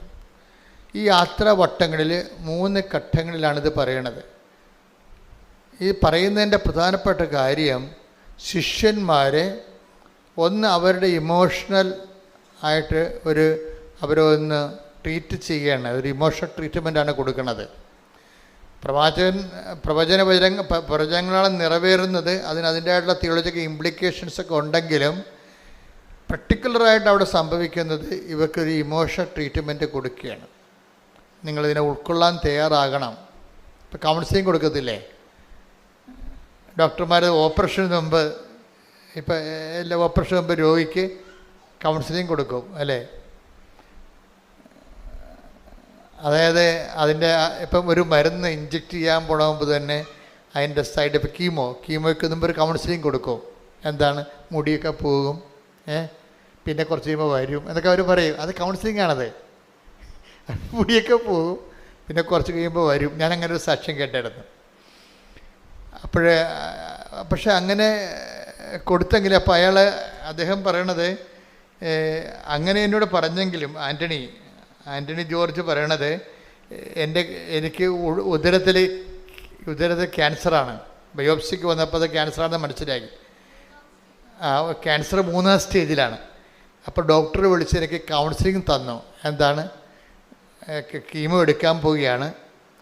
ഈ യാത്രാ വട്ടങ്ങളിൽ 3 ഘട്ടങ്ങളിലാണിത് പറയണത്. ഈ പറയുന്നതിൻ്റെ പ്രധാനപ്പെട്ട കാര്യം ശിഷ്യന്മാരെ അവരുടെ ഇമോഷണൽ ആയിട്ട് അവരെ ഒന്ന് ട്രീറ്റ് ചെയ്യുകയാണ്. ഒരു ഇമോഷണൽ ട്രീറ്റ്മെൻറ്റാണ് കൊടുക്കുന്നത്. പ്രവചനങ്ങളാണ് നിറവേറുന്നത്. അതിൻ്റെതായിട്ടുള്ള തിയോളജിക്കൽ ഇംപ്ലിക്കേഷൻസൊക്കെ ഉണ്ടെങ്കിലും പർട്ടിക്കുലറായിട്ട് അവിടെ സംഭവിക്കുന്നത് ഇവർക്കൊരു ഇമോഷണൽ ട്രീറ്റ്മെൻറ്റ് കൊടുക്കുകയാണ്. നിങ്ങളിതിനെ ഉൾക്കൊള്ളാൻ തയ്യാറാകണം. ഇപ്പോൾ കൗൺസിലിംഗ് കൊടുക്കത്തില്ലേ ഡോക്ടർമാർ? ഓപ്പറേഷന് മുമ്പ് എല്ലാ ഓപ്പറേഷന് മുമ്പ് രോഗിക്ക് കൗൺസിലിംഗ് കൊടുക്കും അല്ലേ? അതായത് ഇപ്പം ഒരു മരുന്ന് ഇഞ്ചെക്റ്റ് ചെയ്യാൻ പോണ മുമ്പ് തന്നെ അതിൻ്റെ സൈഡ് ഇപ്പം കീമോയ്ക്ക് മുമ്പ് ഒരു കൗൺസിലിംഗ് കൊടുക്കും. എന്താണ്? മുടിയൊക്കെ പോകും, പിന്നെ കുറച്ച് കഴിയുമ്പോൾ വരും എന്നൊക്കെ അവർ പറയും. അത് കൗൺസിലിംഗ് ആണത്. മുടിയൊക്കെ പോകും, പിന്നെ കുറച്ച് കഴിയുമ്പോൾ വരും. ഞാനങ്ങനെ ഒരു സാക്ഷ്യം കേട്ടായിരുന്നു. പക്ഷെ അങ്ങനെ കൊടുത്തെങ്കിലും അപ്പോൾ അദ്ദേഹം പറയണത് അങ്ങനെ എന്നോട് പറഞ്ഞെങ്കിലും ആൻ്റണി ജോർജ് പറയണത് എനിക്ക് ഉദരത്തിൽ ക്യാൻസറാണ്. ബയോപ്സിക്ക് വന്നപ്പോൾ അത് ക്യാൻസറാണെന്ന് മനസ്സിലാക്കി. ക്യാൻസർ 3ാം സ്റ്റേജിലാണ്. അപ്പോൾ ഡോക്ടർ വിളിച്ച് എനിക്ക് കൗൺസിലിംഗ് തന്നു. എന്താണ്? കീമോ എടുക്കാൻ പോവുകയാണ്,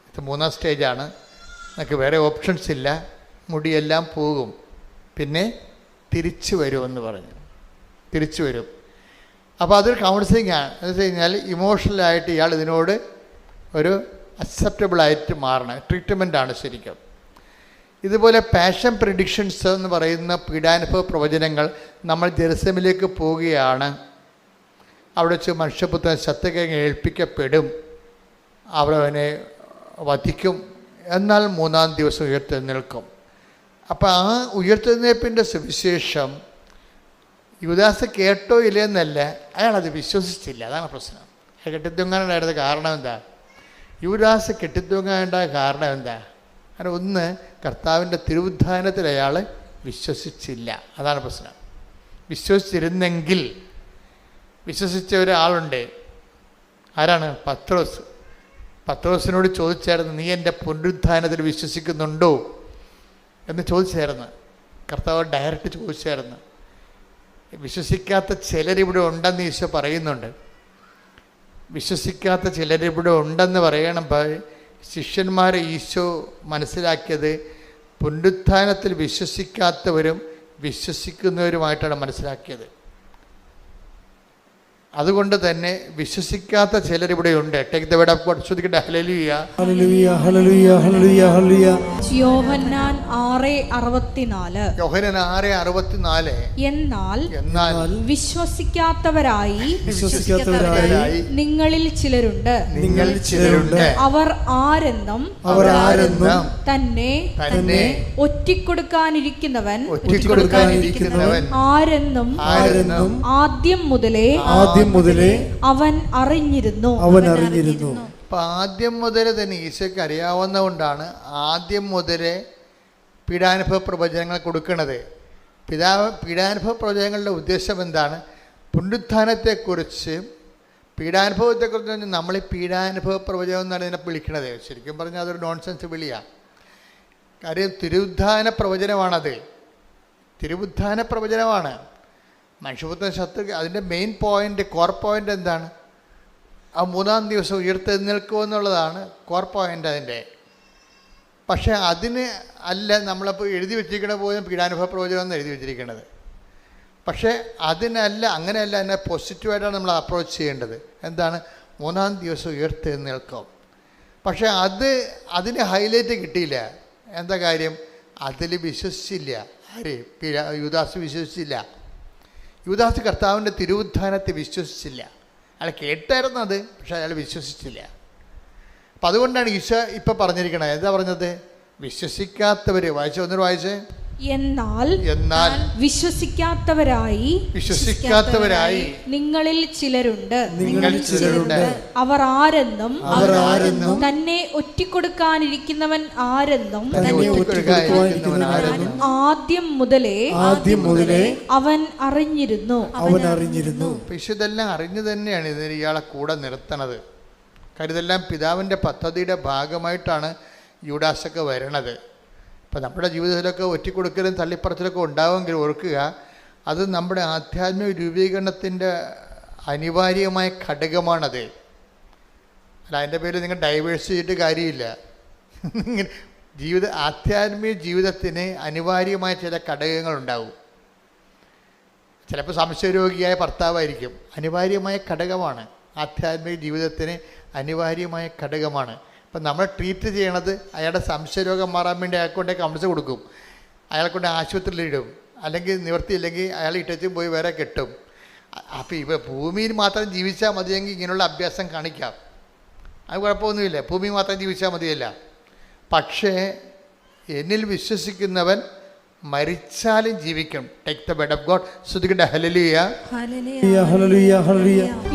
ഇത് 3ാം സ്റ്റേജാണ്, എനിക്ക് വേറെ ഓപ്ഷൻസ് ഇല്ല, മുടിയെല്ലാം പോകും, പിന്നെ തിരിച്ചു വരുമെന്ന് പറഞ്ഞു. തിരിച്ചു വരും. അപ്പോൾ അതൊരു കൗൺസിലിംഗ് ആണ്. എന്ന് വെച്ച് കഴിഞ്ഞാൽ ഇമോഷണലായിട്ട് ഇയാൾ ഇതിനോട് ഒരു അക്സെപ്റ്റബിളായിട്ട് മാറണം. ട്രീറ്റ്മെൻറ്റാണ് ശരിക്കും. ഇതുപോലെ പാഷൻ പ്രിഡിക്ഷൻസ് എന്ന് പറയുന്ന പീഡാനുഭവ പ്രവചനങ്ങൾ നമ്മൾ ജെറുസലേമിലേക്ക് പോവുകയാണ്. അവിടെ വെച്ച് മനുഷ്യപുത്രൻ സത്യകേങ്ങ ഏൽപ്പിക്കപ്പെടും, അവനെ വധിക്കും, എന്നാൽ 3ാം ദിവസം ഉയർത്തെഴുന്നേൽക്കും. അപ്പോൾ ആ ഉയർത്തെഴുന്നേൽപ്പിൻ്റെ സുവിശേഷം യൂദാസ് കേട്ടോ ഇല്ലെന്നല്ല, അയാളത് വിശ്വസിച്ചില്ല. അതാണ് പ്രശ്നം. അയാൾ കെട്ടിത്തൂങ്ങാനുണ്ടായിരുന്ന കാരണം എന്താ? യൂദാസ് കെട്ടിത്തൂങ്ങാനുണ്ടായ കാരണം എന്താ? അങ്ങനെ ഒന്ന്, കർത്താവിൻ്റെ തിരുവുദ്ധാനത്തിൽ അയാൾ വിശ്വസിച്ചില്ല. അതാണ് പ്രശ്നം. വിശ്വസിച്ചിരുന്നെങ്കിൽ, വിശ്വസിച്ച ഒരാളുണ്ട്. ആരാണ്? പത്രോസിനോട് ചോദിച്ചായിരുന്നു, നീ എൻ്റെ പുനരുദ്ധാനത്തിൽ വിശ്വസിക്കുന്നുണ്ടോ എന്ന് ചോദിച്ചായിരുന്നു. കർത്താവ് ഡയറക്റ്റ് ചോദിച്ചായിരുന്നു. വിശ്വസിക്കാത്ത ചിലരിവിടെ ഉണ്ടെന്ന് ഈശോ പറയുന്നുണ്ട്. വിശ്വസിക്കാത്ത ചിലരിവിടെ ഉണ്ടെന്ന് പറയണപ്പോൾ ശിഷ്യന്മാരെ ഈശോ മനസ്സിലാക്കിയത് പുനരുത്ഥാനത്തിൽ വിശ്വസിക്കാത്തവരും വിശ്വസിക്കുന്നവരുമായിട്ടാണ് മനസ്സിലാക്കിയത്. അതുകൊണ്ട് തന്നെ വിശ്വസിക്കാത്ത ചിലരിവിടെയുണ്ട്. Take the word of God. ശ്രദ്ധിക്കട്ടെ. Hallelujah, hallelujah, hallelujah, hallelujah, hallelujah. Yohannan 6:64. Yohannan 6:64. എന്നാൽ വിശ്വസിക്കാത്തവരായി നിങ്ങളിൽ ചിലരുണ്ട്. അവർ ആരെന്നും തന്നെ ഒറ്റിക്കൊടുക്കാനിരിക്കുന്നവൻ ആരെന്നും ആദ്യം മുതലേ അവൻ അറിഞ്ഞിരുന്നു. അപ്പം ആദ്യം മുതലേ തന്നെ ഈശോയ്ക്ക് അറിയാവുന്നതുകൊണ്ടാണ് ആദ്യം മുതലേ പീഡാനുഭവ പ്രവചനങ്ങൾ കൊടുക്കുന്നത്. പീഡാനുഭവ പ്രവചനങ്ങളുടെ ഉദ്ദേശം എന്താണ്? പുനരുത്ഥാനത്തെക്കുറിച്ച്, പീഡാനുഭവത്തെക്കുറിച്ച് നമ്മൾ ഈ പീഡാനുഭവ പ്രവചനം എന്നാണ് ഇതിനെ വിളിക്കുന്നത്. ശരിക്കും പറഞ്ഞാൽ അതൊരു നോൺസെൻസ് വിളിയാണ്. കാര്യം തിരുവുദ്ധാന പ്രവചനമാണത്. തിരുവുദ്ധാന പ്രവചനമാണ്. മനുഷ്യപുത്രൻ അതിൻ്റെ മെയിൻ പോയിൻ്റ്, കോർ പോയിൻ്റ് എന്താണ്? ആ 3ാം ദിവസം ഉയർത്തെഴുന്നേൽക്കുമെന്നുള്ളതാണ് കോർ പോയിൻ്റ് അതിൻ്റെ. പക്ഷേ അതിന് അല്ല നമ്മളപ്പോൾ എഴുതി വെച്ചിരിക്കണ പോലും പീഡാനുഭവ പ്രവചനം എന്ന് എഴുതി വെച്ചിരിക്കുന്നത്. പക്ഷേ അതിനല്ല, അങ്ങനെയല്ല, അതിനെ പോസിറ്റീവായിട്ടാണ് നമ്മൾ അപ്രോച്ച് ചെയ്യേണ്ടത്. എന്താണ്? 3-ാം ദിവസം ഉയർത്തെഴുന്നേൽക്കും. പക്ഷേ അതിന് ഹൈലൈറ്റ് കിട്ടിയില്ല. എന്താ കാര്യം? അതിൽ വിശ്വസിച്ചില്ല. ആര്? യൂദാസ് വിശ്വസിച്ചില്ല. യൂദാസ് കർത്താവിൻ്റെ തിരുവുദ്ധാനത്തെ വിശ്വസിച്ചില്ല. അയാൾ കേട്ടായിരുന്നു അത്, പക്ഷെ അയാൾ വിശ്വസിച്ചില്ല. അപ്പം അതുകൊണ്ടാണ് ഈശോ ഇപ്പം പറഞ്ഞിരിക്കണത്. എന്താ പറഞ്ഞത്? വിശ്വസിക്കാത്തവർ, ഒന്നൊരു വായിച്ചേ. എന്നാൽ വിശ്വസിക്കാത്തവരായി നിങ്ങളിൽ ചിലരുണ്ട്. അവർ ആരെന്നും തന്നെ ഒറ്റിക്കൊടുക്കാനിരിക്കുന്നവൻ ആരെന്നും ആദ്യം മുതലേ അവൻ അറിഞ്ഞിരുന്നു. ഇതെല്ലാം അറിഞ്ഞു തന്നെയാണ് ഇതിന് ഇയാളെ കൂടെ നിർത്തണത്. കാര്യം ഇതെല്ലാം പിതാവിൻ്റെ പദ്ധതിയുടെ ഭാഗമായിട്ടാണ് യൂദാസൊക്കെ വരണത്. ഇപ്പം നമ്മുടെ ജീവിതത്തിലൊക്കെ ഒറ്റിക്കൊടുക്കലും തള്ളിപ്പറച്ചിലൊക്കെ ഉണ്ടാവുമെങ്കിൽ ഓർക്കുക, അത് നമ്മുടെ ആധ്യാത്മിക രൂപീകരണത്തിൻ്റെ അനിവാര്യമായ ഘടകമാണത്. അല്ല, അതിൻ്റെ പേരിൽ നിങ്ങൾ ഡൈവേഴ്സ് ചെയ്തിട്ട് കാര്യമില്ല. ആധ്യാത്മിക ജീവിതത്തിന് അനിവാര്യമായ ചില ഘടകങ്ങളുണ്ടാവും. ചിലപ്പോൾ സംശയരോഗിയായ ഭർത്താവായിരിക്കും. അനിവാര്യമായ ഘടകമാണ്. ആധ്യാത്മിക ജീവിതത്തിന് അനിവാര്യമായ ഘടകമാണ്. അപ്പം നമ്മൾ ട്രീറ്റ് ചെയ്യണത് അയാളുടെ സംശയരോഗം മാറാൻ വേണ്ടി അയാൾക്കൊണ്ട് കമ്പിൾസ് കൊടുക്കും, അയാളെ കൊണ്ട് ആശുപത്രിയിലിടും, അല്ലെങ്കിൽ നിവർത്തിയില്ലെങ്കിൽ അയാൾ ഇട്ടച്ചും പോയി വേറെ കെട്ടും. അപ്പോൾ ഭൂമിയിൽ മാത്രം ജീവിച്ചാൽ മതിയെങ്കിൽ ഇങ്ങനെയുള്ള അഭ്യാസം കാണിക്കാം, അത് കുഴപ്പമൊന്നുമില്ല. ഭൂമി മാത്രം ജീവിച്ചാൽ മതിയല്ല. പക്ഷേ എന്നിൽ വിശ്വസിക്കുന്നവൻ മരിച്ചാലും ജീവിക്കും. Take the word of God. ശ്രുതിക്കട്ടെ ഹല്ലേലൂയ.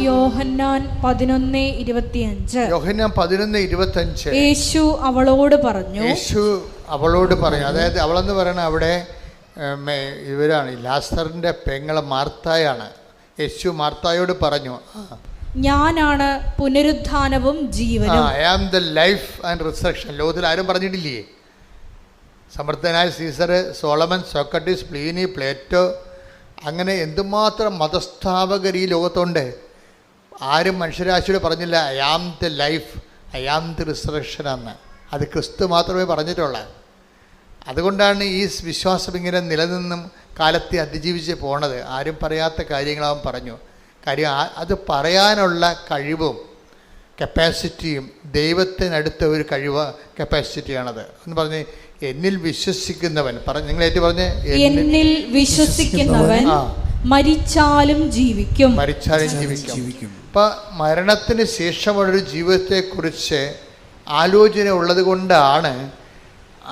യോഹന്നാൻ 11:25. യോഹന്നാൻ 11:25. യേശു അവളോട് പറഞ്ഞു. അതായത് അവളെന്ന് പറയണ അവിടെ ഇവരാണ്, ലാസറിന്റെ പെങ്ങളെ മാർത്തായാണ്. യേശു മാർത്തായോട് പറഞ്ഞു, ഞാനാണ് പുനരുത്ഥാനവും ജീവനും. I am the life and resurrection. ലോകത്തിൽ ആരും പറഞ്ഞിട്ടില്ലേ? സമർത്ഥനായ Caesar, Solomon, Socrates, Pliny, Plato, അങ്ങനെ എന്തുമാത്രം മതസ്ഥാപകർ ഈ ലോകത്തുണ്ട്. ആരും മനുഷ്യരാശിയോട് പറഞ്ഞില്ല I am the life, I am the resurrection എന്ന്. അത് ക്രിസ്തു മാത്രമേ പറഞ്ഞിട്ടുള്ളൂ. അതുകൊണ്ടാണ് ഈ വിശ്വാസം ഇങ്ങനെ നിലനിന്നും കാലത്തെ അതിജീവിച്ച് പോണത്. ആരും പറയാത്ത കാര്യങ്ങളാവും പറഞ്ഞു. കാര്യം അത് പറയാനുള്ള കഴിവും കപ്പാസിറ്റിയും ദൈവത്തിനടുത്ത ഒരു കപ്പാസിറ്റിയാണത് എന്ന് പറഞ്ഞ് എന്നിൽ വിശ്വസിക്കുന്നവൻ നിങ്ങളേറ്റ് പറഞ്ഞ് എന്നിൽ വിശ്വസിക്കുന്നവൻ മരിച്ചാലും ജീവിക്കും. അപ്പം മരണത്തിന് ശേഷമുള്ളൊരു ജീവിതത്തെക്കുറിച്ച് ആലോചന ഉള്ളത് കൊണ്ടാണ്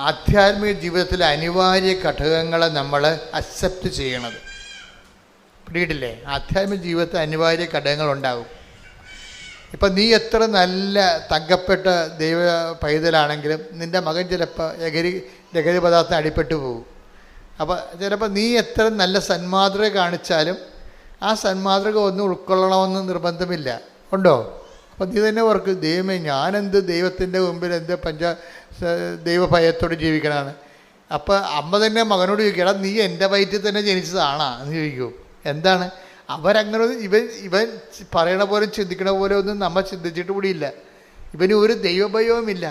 ആധ്യാത്മിക ജീവിതത്തിലെ അനിവാര്യ ഘടകങ്ങളെ നമ്മൾ അക്സെപ്റ്റ് ചെയ്യണത്. പിടിയിട്ടില്ലേ? ആധ്യാത്മിക ജീവിതത്തിൽ അനിവാര്യ ഘടകങ്ങളുണ്ടാകും. ഇപ്പം നീ എത്ര നല്ല തങ്കപ്പെട്ട ദൈവ പൈതലാണെങ്കിലും നിൻ്റെ മകൻ ചിലപ്പോൾ ലഹരി പദാർത്ഥം അടിപ്പെട്ടു പോകും. അപ്പോൾ ചിലപ്പോൾ നീ എത്ര നല്ല സന്മാതൃക കാണിച്ചാലും ആ സന്മാതൃക ഒന്നും ഉൾക്കൊള്ളണമെന്ന് നിർബന്ധമില്ല. ഉണ്ടോ? അപ്പം നീ തന്നെ ഓർക്ക്, ദൈവമേ ഞാനെന്ത് ദൈവത്തിൻ്റെ മുമ്പിൽ എന്ത് ദൈവഭയത്തോട് ജീവിക്കണമാണ്. അപ്പോൾ അമ്മ തന്നെ മകനോട് ചോദിക്കണം, നീ എൻ്റെ വയറ്റിൽ തന്നെ ജനിച്ചതാണാ എന്ന് ചോദിക്കും. എന്താണ് അവരങ്ങനെ ഇവൻ പറയണ പോലെ ചിന്തിക്കണ പോലെ ഒന്നും നമ്മൾ ചിന്തിച്ചിട്ട് കൂടിയില്ല. ഇവന് ഒരു ദൈവഭയവുമില്ല.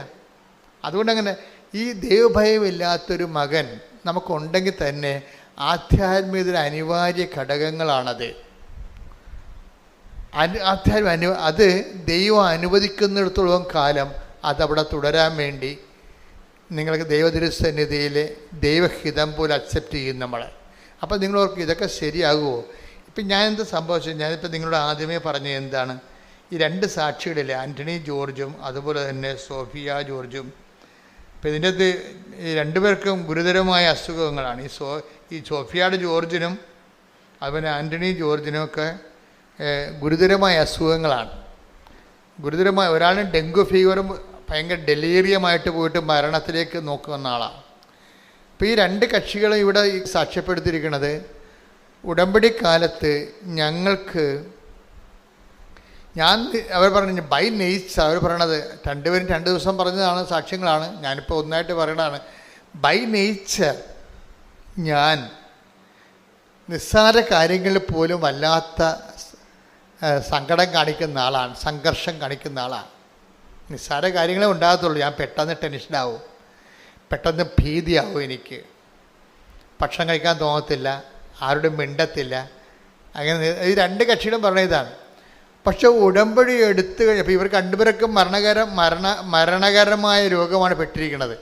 അതുകൊണ്ടങ്ങനെ ഈ ദൈവഭയമില്ലാത്തൊരു മകൻ നമുക്കുണ്ടെങ്കിൽ തന്നെ ആധ്യാത്മികതയുടെ അനിവാര്യ ഘടകങ്ങളാണത്. അത് ദൈവം അനുവദിക്കുന്നിടത്തോളം കാലം അതവിടെ തുടരാൻ വേണ്ടി നിങ്ങൾക്ക് ദൈവതിരുസന്നിധിയിൽ ദൈവഹിതം പോലെ അക്സെപ്റ്റ് ചെയ്യും നമ്മൾ. അപ്പം നിങ്ങളോർക്ക് ഇതൊക്കെ ശരിയാകുമോ? ഇപ്പം ഞാനെന്ത് സംഭവിച്ചു? ഞാനിപ്പോൾ നിങ്ങളോട് ആദ്യമേ പറഞ്ഞത് എന്താണ്? ഈ രണ്ട് സാക്ഷികളിലെ ആൻ്റണി ജോർജും അതുപോലെ തന്നെ സോഫിയ ജോർജും. ഇപ്പം ഇതിൻ്റെ അകത്ത് ഈ രണ്ടുപേർക്കും ഗുരുതരമായ അസുഖങ്ങളാണ്. ഈ സോഫിയയുടെ ജോർജിനും അതുപോലെ ആൻ്റണി ജോർജിനും ഒക്കെ ഗുരുതരമായ അസുഖങ്ങളാണ്. ഒരാളിന് ഡെങ്കു ഫീവറും ഭയങ്കര ഡെലീറിയമായിട്ട് പോയിട്ട് മരണത്തിലേക്ക് നോക്കുന്ന ആളാണ്. അപ്പോൾ ഈ രണ്ട് കക്ഷികളും ഇവിടെ സാക്ഷ്യപ്പെടുത്തിയിരിക്കുന്നത് ഉടമ്പടി കാലത്ത് അവർ പറഞ്ഞു ബൈ നേച്ചർ. അവർ പറയണത് രണ്ടുപേരും 2 ദിവസം പറഞ്ഞതാണ്, സാക്ഷ്യങ്ങളാണ്. ഞാനിപ്പോൾ ഒന്നായിട്ട് പറയണതാണ്. ബൈ നേച്ചർ ഞാൻ നിസ്സാര കാര്യങ്ങളിൽ പോലും വല്ലാത്ത സങ്കടം കാണിക്കുന്ന ആളാണ്, സംഘർഷം കാണിക്കുന്ന ആളാണ്. നിസ്സാര കാര്യങ്ങളെ ഉണ്ടാകത്തുള്ളൂ, ഞാൻ പെട്ടെന്ന് ടെൻഷനാവും. പെട്ടെന്ന് ഭീതിയാവും എനിക്ക്, ഭക്ഷണം കഴിക്കാൻ തോന്നത്തില്ല, ആരോടും മിണ്ടത്തില്ല. അങ്ങനെ ഈ രണ്ട് കക്ഷികളും പറഞ്ഞ ഇതാണ്. പക്ഷെ ഉടമ്പടി എടുത്തു കഴിഞ്ഞപ്പോൾ ഇവർ രണ്ടുപേർക്കും മരണകരമായ രോഗമാണ് പെട്ടിരിക്കുന്നത്.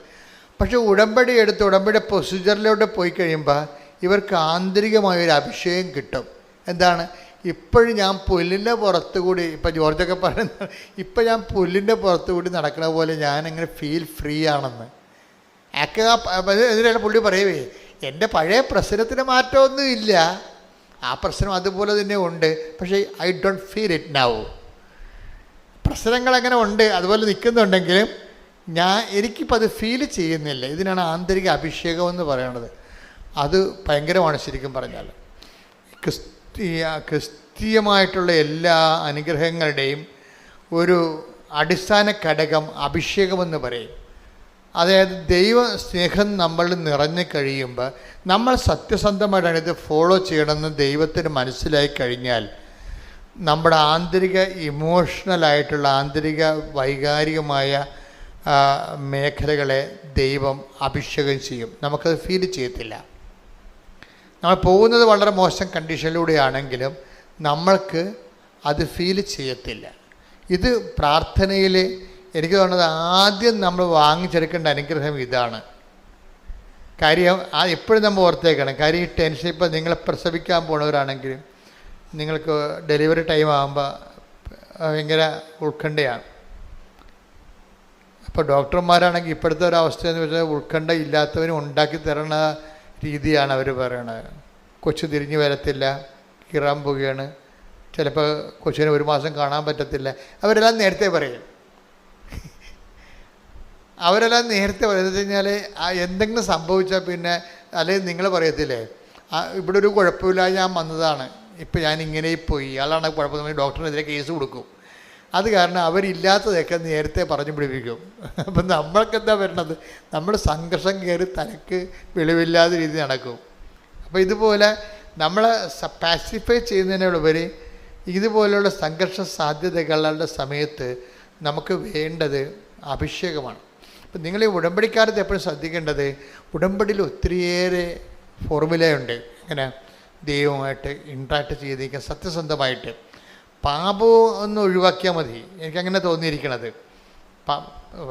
പക്ഷെ ഉടമ്പടി എടുത്ത് ഉടമ്പടി പ്രൊസീജിയറിലോട്ട് പോയി കഴിയുമ്പോൾ ഇവർക്ക് ആന്തരികമായൊരു അഭിഷേകം കിട്ടും. എന്താണ്? ഇപ്പോഴും ഞാൻ പുല്ലിൻ്റെ പുറത്തുകൂടി, ഇപ്പം ജോർജൊക്കെ പറയുന്നത്, ഇപ്പം ഞാൻ പുല്ലിൻ്റെ പുറത്തുകൂടി നടക്കണ പോലെ ഞാനങ്ങനെ ഫീൽ ഫ്രീ ആണെന്ന്. ഇതിനെല്ലാം പുള്ളി പറയുവേ, എൻ്റെ പഴയ പ്രശ്നത്തിന് മാറ്റമൊന്നും ഇല്ല, ആ പ്രശ്നം അതുപോലെ തന്നെ ഉണ്ട്, പക്ഷേ I don't feel it now. പ്രശ്നങ്ങളങ്ങനെ ഉണ്ട്, അതുപോലെ നിൽക്കുന്നുണ്ടെങ്കിലും എനിക്കിപ്പോൾ അത് ഫീൽ ചെയ്യുന്നില്ല. ഇതിനാണ് ആന്തരിക അഭിഷേകം എന്ന് പറയുന്നത്. അത് ഭയങ്കരമാണ് ശരിക്കും പറഞ്ഞാൽ. ക്രിസ്തീയമായിട്ടുള്ള എല്ലാ അനുഗ്രഹങ്ങളുടെയും ഒരു അടിസ്ഥാന ഘടകം അഭിഷേകമെന്ന് പറയും. അതായത് ദൈവ സ്നേഹം നമ്മളിൽ നിറഞ്ഞു കഴിയുമ്പോൾ നമ്മൾ സത്യസന്ധമായിട്ടാണ് ഇത് ഫോളോ ചെയ്യണമെന്ന് ദൈവത്തിന് മനസ്സിലായി കഴിഞ്ഞാൽ നമ്മുടെ ആന്തരിക ഇമോഷണലായിട്ടുള്ള ആന്തരിക വൈകാരികമായ മേഖലകളെ ദൈവം അഭിഷേകം ചെയ്യും. നമുക്കത് ഫീൽ ചെയ്യത്തില്ല. നമ്മൾ പോകുന്നത് വളരെ മോശം കണ്ടീഷനിലൂടെയാണെങ്കിലും നമ്മൾക്ക് അത് ഫീൽ ചെയ്യത്തില്ല. ഇത് പ്രാർത്ഥനയിൽ എനിക്ക് തോന്നുന്നത് ആദ്യം നമ്മൾ വാങ്ങിച്ചെടുക്കേണ്ട അനുഗ്രഹം ഇതാണ്. കാര്യം എപ്പോഴും നമ്മൾ ഓർത്തേക്കണം. കാര്യം ഈ ടെൻഷൻ, ഇപ്പോൾ നിങ്ങൾ പ്രസവിക്കാൻ പോണവരാണെങ്കിലും നിങ്ങൾക്ക് ഡെലിവറി ടൈം ആകുമ്പോൾ ഭയങ്കര ഉത്കണ്ഠയാണ്. അപ്പോൾ ഡോക്ടർമാരാണെങ്കിൽ ഇപ്പോഴത്തെ ഒരു അവസ്ഥയെന്ന് വെച്ചാൽ ഉത്കണ്ഠ ഇല്ലാത്തവനും ഉണ്ടാക്കി തരണ രീതിയാണ് അവർ പറയണത്. കൊച്ചു തിരിഞ്ഞു വരത്തില്ല, കീറാൻ പോവുകയാണ്, ചിലപ്പോൾ കൊച്ചിനെ 1 മാസം കാണാൻ പറ്റത്തില്ല. അവരെല്ലാം നേരത്തെ പറയും. അവരെല്ലാം നേരത്തെ പറയുന്നത് വെച്ച് കഴിഞ്ഞാൽ എന്തെങ്കിലും സംഭവിച്ചാൽ പിന്നെ, അല്ലെങ്കിൽ നിങ്ങൾ പറയത്തില്ലേ, ഇവിടെ ഒരു കുഴപ്പമില്ല, ഞാൻ വന്നതാണ്, ഇപ്പം ഞാൻ ഇങ്ങനെ പോയി, ഇയാളാണ് കുഴപ്പമെന്ന് ഡോക്ടറിനെതിരെ കേസ് കൊടുക്കും. അത് കാരണം അവരില്ലാത്തതൊക്കെ നേരത്തെ പറഞ്ഞു പിടിപ്പിക്കും. അപ്പം നമ്മൾക്കെന്താ വരണത്? നമ്മൾ സംഘർഷം കയറി തലക്ക് വെളിവില്ലാത്ത രീതി നടക്കും. അപ്പോൾ ഇതുപോലെ നമ്മളെ പാസിഫൈ ചെയ്യുന്നതിനുപരി ഇതുപോലെയുള്ള സംഘർഷ സാധ്യതകളുടെ സമയത്ത് നമുക്ക് വേണ്ടത് അഭിഷേകമാണ്. അപ്പം നിങ്ങൾ ഈ ഉടമ്പടിക്കാലത്ത് എപ്പോഴും ശ്രദ്ധിക്കേണ്ടത്, ഉടമ്പടിയിൽ ഒത്തിരിയേറെ ഫോർമുലയുണ്ട്. ഇങ്ങനെ ദൈവമായിട്ട് ഇൻട്രാക്ട് ചെയ്തിരിക്കാൻ സത്യസന്ധമായിട്ട്. പാപവും ഒന്ന് ഒഴിവാക്കിയാൽ മതി, എനിക്കങ്ങനെ തോന്നിയിരിക്കണത്.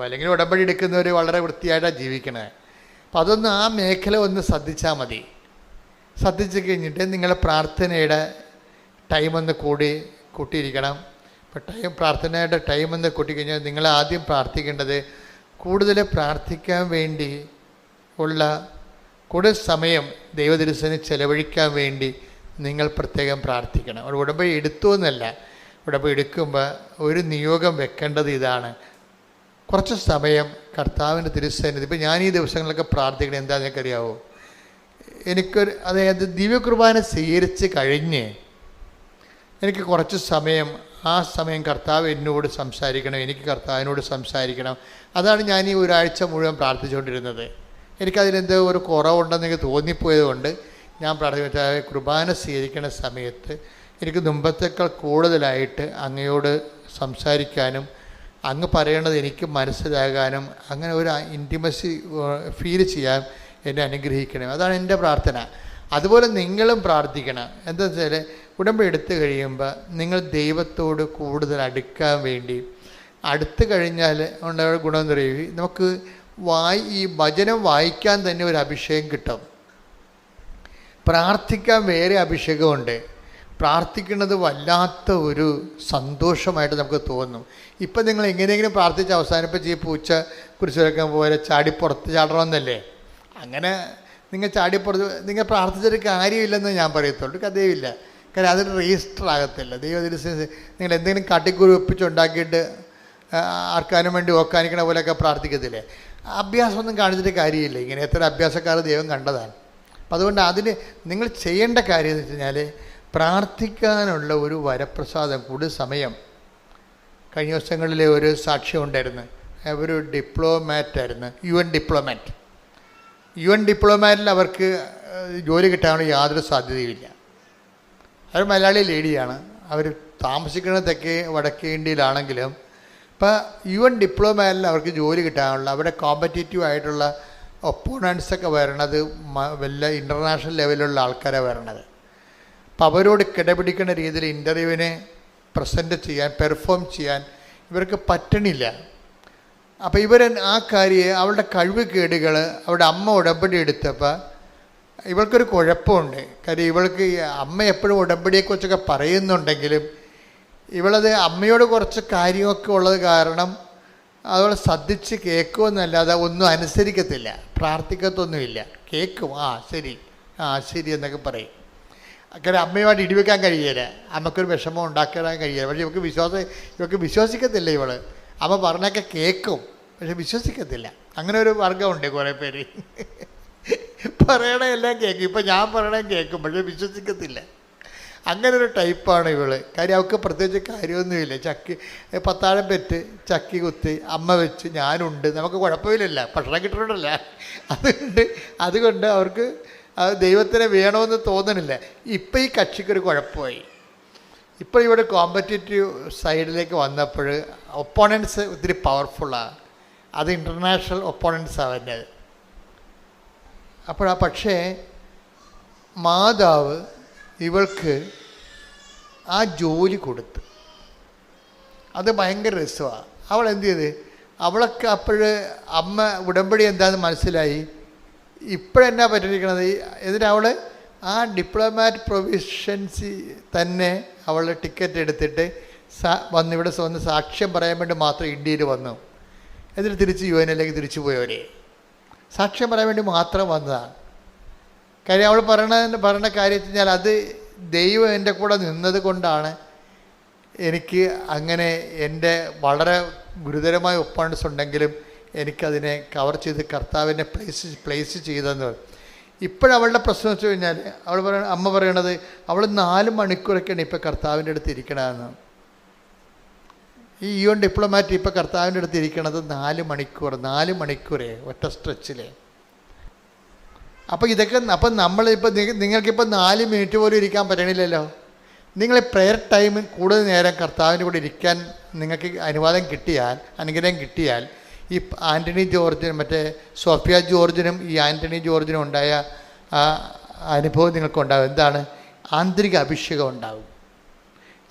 അല്ലെങ്കിൽ ഉടമ്പടി എടുക്കുന്നവർ വളരെ വൃത്തിയായിട്ടാണ് ജീവിക്കണത്. അപ്പം അതൊന്ന് ആ മേഖല ഒന്ന് ശ്രദ്ധിച്ചാൽ മതി. ശ്രദ്ധിച്ച് കഴിഞ്ഞിട്ട് നിങ്ങളുടെ പ്രാർത്ഥനയുടെ ടൈമൊന്ന് കൂട്ടിയിരിക്കണം. ഇപ്പം പ്രാർത്ഥനയുടെ ടൈമൊന്ന് കൂട്ടിക്കഴിഞ്ഞാൽ നിങ്ങൾ ആദ്യം പ്രാർത്ഥിക്കേണ്ടത് കൂടുതൽ പ്രാർത്ഥിക്കാൻ വേണ്ടി ഉള്ള കൂടുതൽ സമയം ദൈവദിവസത്തിന് ചെലവഴിക്കാൻ വേണ്ടി നിങ്ങൾ പ്രത്യേകം പ്രാർത്ഥിക്കണം. അവിടെ ഉടമ്പടി എടുത്തു എന്നല്ല, ഉടമ്പടി എടുക്കുമ്പോൾ ഒരു നിയോഗം വെക്കേണ്ടത് ഇതാണ്: കുറച്ച് സമയം കർത്താവിൻ്റെ തിരുസന്നിധി. ഇപ്പം ഞാൻ ഈ ദിവസങ്ങളിലൊക്കെ പ്രാർത്ഥിക്കണം എന്താണെന്ന് എനിക്കറിയാവോ? അതായത് ദിവ്യകുർബാന സ്വീകരിച്ച് കഴിഞ്ഞ് എനിക്ക് കുറച്ച് സമയം, ആ സമയം കർത്താവ് എന്നോട് സംസാരിക്കണം, എനിക്ക് കർത്താവിനോട് സംസാരിക്കണം. അതാണ് ഞാൻ ഈ ഒരാഴ്ച മുഴുവൻ പ്രാർത്ഥിച്ചുകൊണ്ടിരുന്നത്. എനിക്കതിലെന്തോ ഒരു കുറവുണ്ടെന്ന് എനിക്ക് തോന്നിപ്പോയത് കൊണ്ട് ഞാൻ പ്രാർത്ഥിച്ചാൽ കുർബാന സ്വീകരിക്കുന്ന സമയത്ത് എനിക്ക് മുമ്പത്തേക്കാൾ കൂടുതലായിട്ട് അങ്ങയോട് സംസാരിക്കാനും അങ്ങ് പറയണത് എനിക്ക് മനസ്സിലാകാനും അങ്ങനെ ഒരു ഇൻറ്റിമസി ഫീൽ ചെയ്യാൻ എന്നെ അനുഗ്രഹിക്കണം. അതാണ് എൻ്റെ പ്രാർത്ഥന. അതുപോലെ നിങ്ങളും പ്രാർത്ഥിക്കണം. എന്താ വെച്ചാൽ ഉടമ്പടി എടുത്തു കഴിയുമ്പോൾ നിങ്ങൾ ദൈവത്തോട് കൂടുതൽ അടുക്കാൻ വേണ്ടി, അടുത്ത് കഴിഞ്ഞാൽ ഉണ്ടായ ഗുണം എന്ന് പറയുക, നമുക്ക് ഈ വചനം വായിക്കാൻ തന്നെ ഒരു അഭിഷേകം കിട്ടും. പ്രാർത്ഥിക്കാൻ വേറെ അഭിഷേകമുണ്ട്. പ്രാർത്ഥിക്കുന്നത് വല്ലാത്ത ഒരു സന്തോഷമായിട്ട് നമുക്ക് തോന്നും. ഇപ്പം നിങ്ങൾ എങ്ങനെയെങ്കിലും പ്രാർത്ഥിച്ച് അവസാനിപ്പിച്ച് ഈ പൂച്ച കുരിശ് വരയ്ക്കാൻ പോലെ ചാടിപ്പുറത്ത് ചാടണമെന്നല്ലേ? അങ്ങനെ നിങ്ങൾ നിങ്ങൾ പ്രാർത്ഥിച്ചൊരു കാര്യമില്ലെന്ന് ഞാൻ പറയത്തുള്ളൂ. കഥയുമില്ല. കാര്യം അതൊരു രജിസ്റ്റർ ആകത്തില്ല. നിങ്ങൾ എന്തെങ്കിലും കാട്ടിക്കുറിപ്പിച്ചുണ്ടാക്കിയിട്ട് ആർക്കാനും വേണ്ടി ഓക്കാനിക്കണ പോലെയൊക്കെ പ്രാർത്ഥിക്കത്തില്ലേ? അഭ്യാസമൊന്നും കാണിച്ചിട്ട് കാര്യമില്ല. ഇങ്ങനെ എത്ര അഭ്യാസക്കാർ ദൈവം കണ്ടതാണ്. അപ്പം അതുകൊണ്ട് അതിന് നിങ്ങൾ ചെയ്യേണ്ട കാര്യം എന്ന് വെച്ച് കഴിഞ്ഞാൽ പ്രാർത്ഥിക്കാനുള്ള ഒരു വരപ്രസാദം, കൂടുതൽ സമയം. കഴിഞ്ഞ ദിവസങ്ങളിലെ ഒരു സാക്ഷ്യം ഉണ്ടായിരുന്നു. ഒരു ഡിപ്ലോമാറ്റായിരുന്നു, UN ഡിപ്ലോമാറ്റിൽ അവർക്ക് ജോലി കിട്ടാനുള്ള യാതൊരു സാധ്യതയുമില്ല. അവർ മലയാളി ലേഡിയാണ്. അവർ താമസിക്കുന്നത് വടക്കേ ഇന്ത്യയിലാണെങ്കിലും ഇപ്പം UN ഡിപ്ലോമാറ്റിൽ അവർക്ക് ജോലി കിട്ടാനുള്ള, അവിടെ കോമ്പറ്റേറ്റീവ് ആയിട്ടുള്ള ഒപ്പോണൻസൊക്കെ വരണത് വല്ല ഇൻ്റർനാഷണൽ ലെവലിലുള്ള ആൾക്കാരാണ് വരണത്. അപ്പം അവരോട് കിടപിടിക്കുന്ന രീതിയിൽ ഇൻ്റർവ്യൂവിനെ പ്രസൻറ്റ് ചെയ്യാൻ, പെർഫോം ചെയ്യാൻ ഇവർക്ക് പറ്റണില്ല. അപ്പോൾ ഇവർ ആ കാര്യം, അവളുടെ കഴിവ് കേടുകൾ അവളുടെ അമ്മ ഉടമ്പടി എടുത്തപ്പോൾ ഇവൾക്കൊരു കുഴപ്പമുണ്ട്. കാര്യം ഇവൾക്ക് അമ്മ എപ്പോഴും ഉടമ്പടിയെക്കുറിച്ചൊക്കെ പറയുന്നുണ്ടെങ്കിലും ഇവളത് അമ്മയോട് കുറച്ച് കാര്യമൊക്കെ ഉള്ളത് കാരണം അവൾ ശ്രദ്ധിച്ച് കേൾക്കുമെന്നല്ലാതെ ഒന്നും അനുസരിക്കത്തില്ല, പ്രാർത്ഥിക്കത്തൊന്നുമില്ല. കേൾക്കും, ശരി എന്നൊക്കെ പറയും. കാരണം അമ്മയുമായിട്ട് ഇടിവെക്കാൻ കഴിയില്ല, അമ്മക്കൊരു വിഷമം ഉണ്ടാക്കാൻ കഴിയില്ല. പക്ഷേ ഇവൾക്ക് വിശ്വസിക്കത്തില്ല. അമ്മ പറഞ്ഞൊക്കെ കേൾക്കും, പക്ഷെ വിശ്വസിക്കത്തില്ല. അങ്ങനെ ഒരു വർഗമുണ്ട് കുറേ പേര്. പറയണ എല്ലാം കേൾക്കും, ഇപ്പം ഞാൻ പറയണേ കേൾക്കും, പക്ഷെ വിശ്വസിക്കത്തില്ല. അങ്ങനെ ഒരു ടൈപ്പാണ് ഇവള്. കാര്യം അവൾക്ക് പ്രത്യേകിച്ച് കാര്യമൊന്നുമില്ല. പത്താഴം പെറ്റ് ചക്കി കുത്തി അമ്മ വെച്ച് ഞാനുണ്ട്, നമുക്ക് കുഴപ്പമില്ലല്ല, ഭക്ഷണം കിട്ടുന്നുണ്ടല്ല. അതുകൊണ്ട് അവർക്ക് ദൈവത്തിനെ വേണമെന്ന് തോന്നണില്ല. ഇപ്പം ഈ കക്ഷിക്കൊരു കുഴപ്പമായി. ഇപ്പോൾ ഇവിടെ കോമ്പറ്റേറ്റീവ് സൈഡിലേക്ക് വന്നപ്പോൾ ഒപ്പോണൻസ് ഒത്തിരി പവർഫുള്ളാണ്. അത് ഇൻ്റർനാഷണൽ ഒപ്പോണൻസാണ് വരുന്നത്. പക്ഷേ മാതാവ് ഇവൾക്ക് ആ ജോലി കൊടുത്ത്, അത് ഭയങ്കര രസമാണ്. അവൾ എന്ത് ചെയ്ത്, അവളൊക്കെ അപ്പോൾ അമ്മ ഉടമ്പടി എന്താണെന്ന് മനസ്സിലായി. ഇപ്പോഴെന്നാ പറ്റിയിരിക്കണത്, എന്നിട്ട് അവൾ ആ ഡിപ്ലോമാറ്റ് പ്രൊവിഷൻസി തന്നെ അവൾ ടിക്കറ്റ് എടുത്തിട്ട് ഇവിടെ വന്ന് സാക്ഷ്യം പറയാൻ വേണ്ടി മാത്രം ഇന്ത്യയിൽ വന്നു. എന്നിട്ട് തിരിച്ച് UN-ലേക്ക് തിരിച്ചു പോയവരെ സാക്ഷ്യം പറയാൻ വേണ്ടി മാത്രം വന്നതാണ്. കാര്യം അവൾ പറയണ കാര്യം വെച്ച് കഴിഞ്ഞാൽ അത് ദൈവം എൻ്റെ കൂടെ നിന്നത് കൊണ്ടാണ് എനിക്ക് അങ്ങനെ എൻ്റെ വളരെ ഗുരുതരമായ ഒപ്പോണൻസ് ഉണ്ടെങ്കിലും എനിക്കതിനെ കവർ ചെയ്ത് കർത്താവിനെ പ്ലേസ് ചെയ്തെന്ന്. ഇപ്പോഴവളുടെ പ്രശ്നം വെച്ച് കഴിഞ്ഞാൽ അമ്മ പറയണത് അവൾ 4 മണിക്കൂറൊക്കെയാണ് ഇപ്പോൾ കർത്താവിൻ്റെ അടുത്ത് ഇരിക്കണമെന്ന്. ഈ UN ഡിപ്ലോമാറ്റ് ഇപ്പോൾ കർത്താവിൻ്റെ അടുത്ത് ഇരിക്കണത് 4 മണിക്കൂറേ ഒറ്റ സ്ട്രെച്ചിൽ. അപ്പോൾ നമ്മളിപ്പോൾ നിങ്ങൾക്കിപ്പോൾ 4 മിനിറ്റ് പോലും ഇരിക്കാൻ പറ്റണില്ലല്ലോ. നിങ്ങൾ പ്രെയർ ടൈം കൂടുതൽ നേരം കർത്താവിൻ്റെ കൂടെ ഇരിക്കാൻ നിങ്ങൾക്ക് അനുഗ്രഹം കിട്ടിയാൽ ഈ ആൻ്റണി ജോർജിനും മറ്റേ സോഫിയ ജോർജിനും ഈ ആൻ്റണി ജോർജിനും ഉണ്ടായ ആ അനുഭവം നിങ്ങൾക്കുണ്ടാകും. എന്താണ്? ആന്തരിക അഭിഷേകം ഉണ്ടാകും.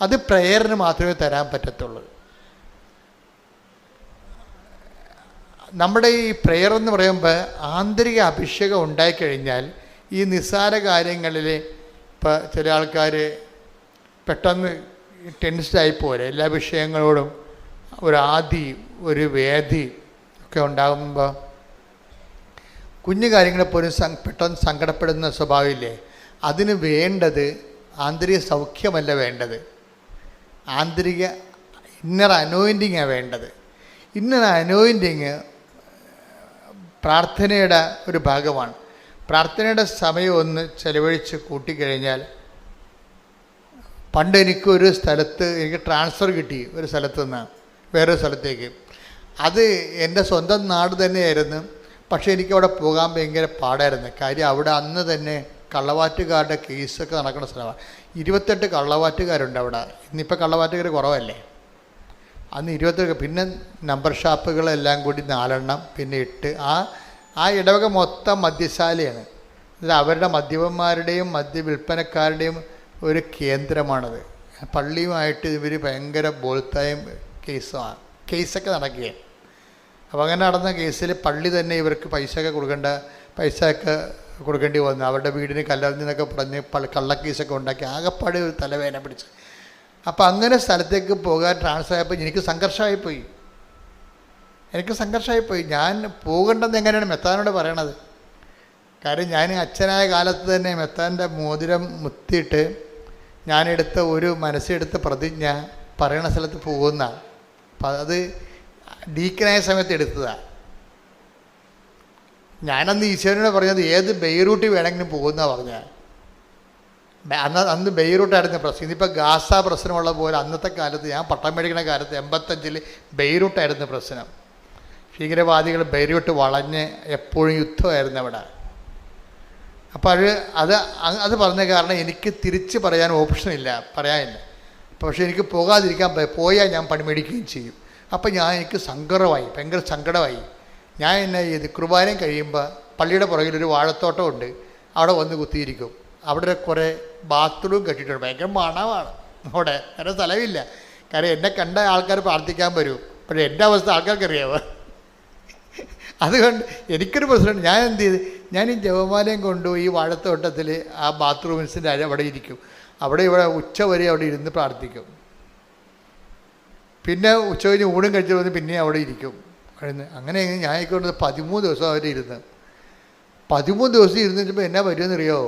അത് പ്രെയറിന് മാത്രമേ തരാൻ പറ്റത്തുള്ളൂ. നമ്മുടെ ഈ പ്രെയർ എന്ന് പറയുമ്പോൾ ആന്തരിക അഭിഷേകം ഉണ്ടായിക്കഴിഞ്ഞാൽ ഈ നിസ്സാര കാര്യങ്ങളിൽ ഇപ്പോൾ ചില ആൾക്കാർ പെട്ടെന്ന് ടെൻസ്ഡായി പോലെ എല്ലാ വിഷയങ്ങളോടും ഒരു വേദി ഒക്കെ ഉണ്ടാകുമ്പോൾ കുഞ്ഞു കാര്യങ്ങളെപ്പോലും പെട്ടെന്ന് സങ്കടപ്പെടുന്ന സ്വഭാവമില്ലേ? അതിന് വേണ്ടത് ആന്തരിക സൗഖ്യമല്ല വേണ്ടത്, ആന്തരിക ഇന്നർ അനോയിൻറ്റിങ്ങാണ് വേണ്ടത്. ഇന്നർ അനോയിൻറ്റിങ് പ്രാർത്ഥനയുടെ ഒരു ഭാഗമാണ്. പ്രാർത്ഥനയുടെ സമയം ഒന്ന് ചെലവഴിച്ച് കൂട്ടിക്കഴിഞ്ഞാൽ, പണ്ട് എനിക്കൊരു സ്ഥലത്ത് എനിക്ക് ട്രാൻസ്ഫർ കിട്ടി, ഒരു സ്ഥലത്ത് നിന്ന് വേറൊരു സ്ഥലത്തേക്ക്. അത് എൻ്റെ സ്വന്തം നാട് തന്നെയായിരുന്നു, പക്ഷേ എനിക്കവിടെ പോകാൻ ഭയങ്കര പാടായിരുന്നു. കാര്യം അവിടെ അന്ന് തന്നെ കള്ളവാറ്റുകാരുടെ കേസൊക്കെ നടക്കുന്ന സ്ഥലമാണ്. 28 കള്ളവാറ്റുകാരുണ്ട് അവിടെ. ഇന്നിപ്പോൾ കള്ളവാറ്റുകാർ കുറവല്ലേ, അന്ന് 28. പിന്നെ നമ്പർ ഷാപ്പുകളെല്ലാം കൂടി 4 പിന്നെ 8. ആ ഇടവക മൊത്തം മദ്യശാലയാണ്. ഇത് അവരുടെ മദ്യപന്മാരുടെയും മദ്യവിൽപ്പനക്കാരുടെയും ഒരു കേന്ദ്രമാണത്. പള്ളിയുമായിട്ട് ഇവർ ഭയങ്കര ബോൾത്തായും കേസൊക്കെ നടക്കുകയാണ്. അപ്പോൾ അങ്ങനെ നടന്ന കേസിൽ പള്ളി തന്നെ ഇവർക്ക് പൈസയൊക്കെ കൊടുക്കേണ്ടി വന്നു. അവരുടെ വീടിന് കല്ലെറിഞ്ഞെന്നൊക്കെ പറഞ്ഞ് കള്ളക്കേസൊക്കെ ഉണ്ടാക്കി ആകെപ്പാടെ ഒരു തലവേദന പിടിച്ച്. അപ്പം അങ്ങനെ സ്ഥലത്തേക്ക് പോകാൻ ട്രാൻസ്ഫർ ആയപ്പോൾ എനിക്ക് സംഘർഷമായിപ്പോയി. ഞാൻ പോകേണ്ടത് എങ്ങനെയാണ് മെത്താനോട് പറയണത്. കാര്യം ഞാൻ അച്ഛനായ കാലത്ത് തന്നെ മെത്താൻ്റെ മോതിരം മുത്തിയിട്ട് ഞാനെടുത്ത ഒരു മനസ്സെടുത്ത പ്രതിജ്ഞ പറയണ സ്ഥലത്ത് പോകുന്ന, അത് ഡീക്കനായ സമയത്ത് എടുത്തതാണ്. ഞാനന്ന് ഈശ്വരനോട് പറഞ്ഞത് ഏത് ബെയ്റൂട്ടിൽ വേണമെങ്കിലും പോകുന്നതാണ് പറഞ്ഞാൽ. അന്ന് ബെയ്റൂട്ടായിരുന്നു പ്രശ്നം. ഇതിപ്പോൾ ഗാസ പ്രശ്നമുള്ള പോലെ അന്നത്തെ കാലത്ത്, ഞാൻ പട്ടം മേടിക്കുന്ന കാലത്ത് 85 ബെയ്റൂട്ടായിരുന്നു പ്രശ്നം. ഭീകരവാദികൾ ബെയ്റൂട്ട് വളഞ്ഞ് എപ്പോഴും യുദ്ധമായിരുന്നു അവിടെ. അപ്പോൾ അത് പറഞ്ഞ കാരണം എനിക്ക് തിരിച്ച് പറയാൻ ഓപ്ഷനില്ല, പറയാനില്ല. പക്ഷേ എനിക്ക് പോകാതിരിക്കാൻ, പോയാൽ ഞാൻ പണി മേടിക്കുകയും ചെയ്യും. അപ്പോൾ എനിക്ക് ഭയങ്കര സങ്കടമായി. ഞാൻ എന്നെ ചെയ്ത് കുർബാനയും കഴിയുമ്പോൾ പള്ളിയുടെ പുറകിലൊരു വാഴത്തോട്ടമുണ്ട്, അവിടെ വന്ന് കുത്തിയിരിക്കും. അവിടെ കുറേ ബാത്റൂം കെട്ടിയിട്ടുണ്ട്. ഭയങ്കര മണമാണ് അവിടെ, വേറെ സ്ഥലമില്ല. കാരണം എന്നെ കണ്ട ആൾക്കാർ പ്രാർത്ഥിക്കാൻ വരും. പക്ഷേ എൻ്റെ അവസ്ഥ ആൾക്കാർക്കറിയാമോ? അതുകൊണ്ട് എനിക്കൊരു പ്രശ്നമുണ്ട്. ഞാൻ എന്ത് ചെയ്ത്, ഞാൻ ഈ ജപമാലയും കൊണ്ടുപോയി ഈ വാഴത്തോട്ടത്തിൽ ആ ബാത്റൂംസിൻ്റെ അവിടെ ഇരിക്കും. ഇവിടെ ഉച്ച വരെ അവിടെ ഇരുന്ന് പ്രാർത്ഥിക്കും. പിന്നെ ഉച്ച കഴിഞ്ഞ് ഊണും കഴിച്ചു വന്ന് പിന്നെ അവിടെ ഇരിക്കും. അങ്ങനെ ഞാൻ ആയിക്കൊണ്ട് 13 ദിവസം അവർ ഇരുന്ന് 13 ദിവസം ഇരുന്നിട്ടപ്പോൾ എന്നാ വരുമെന്നറിയോ?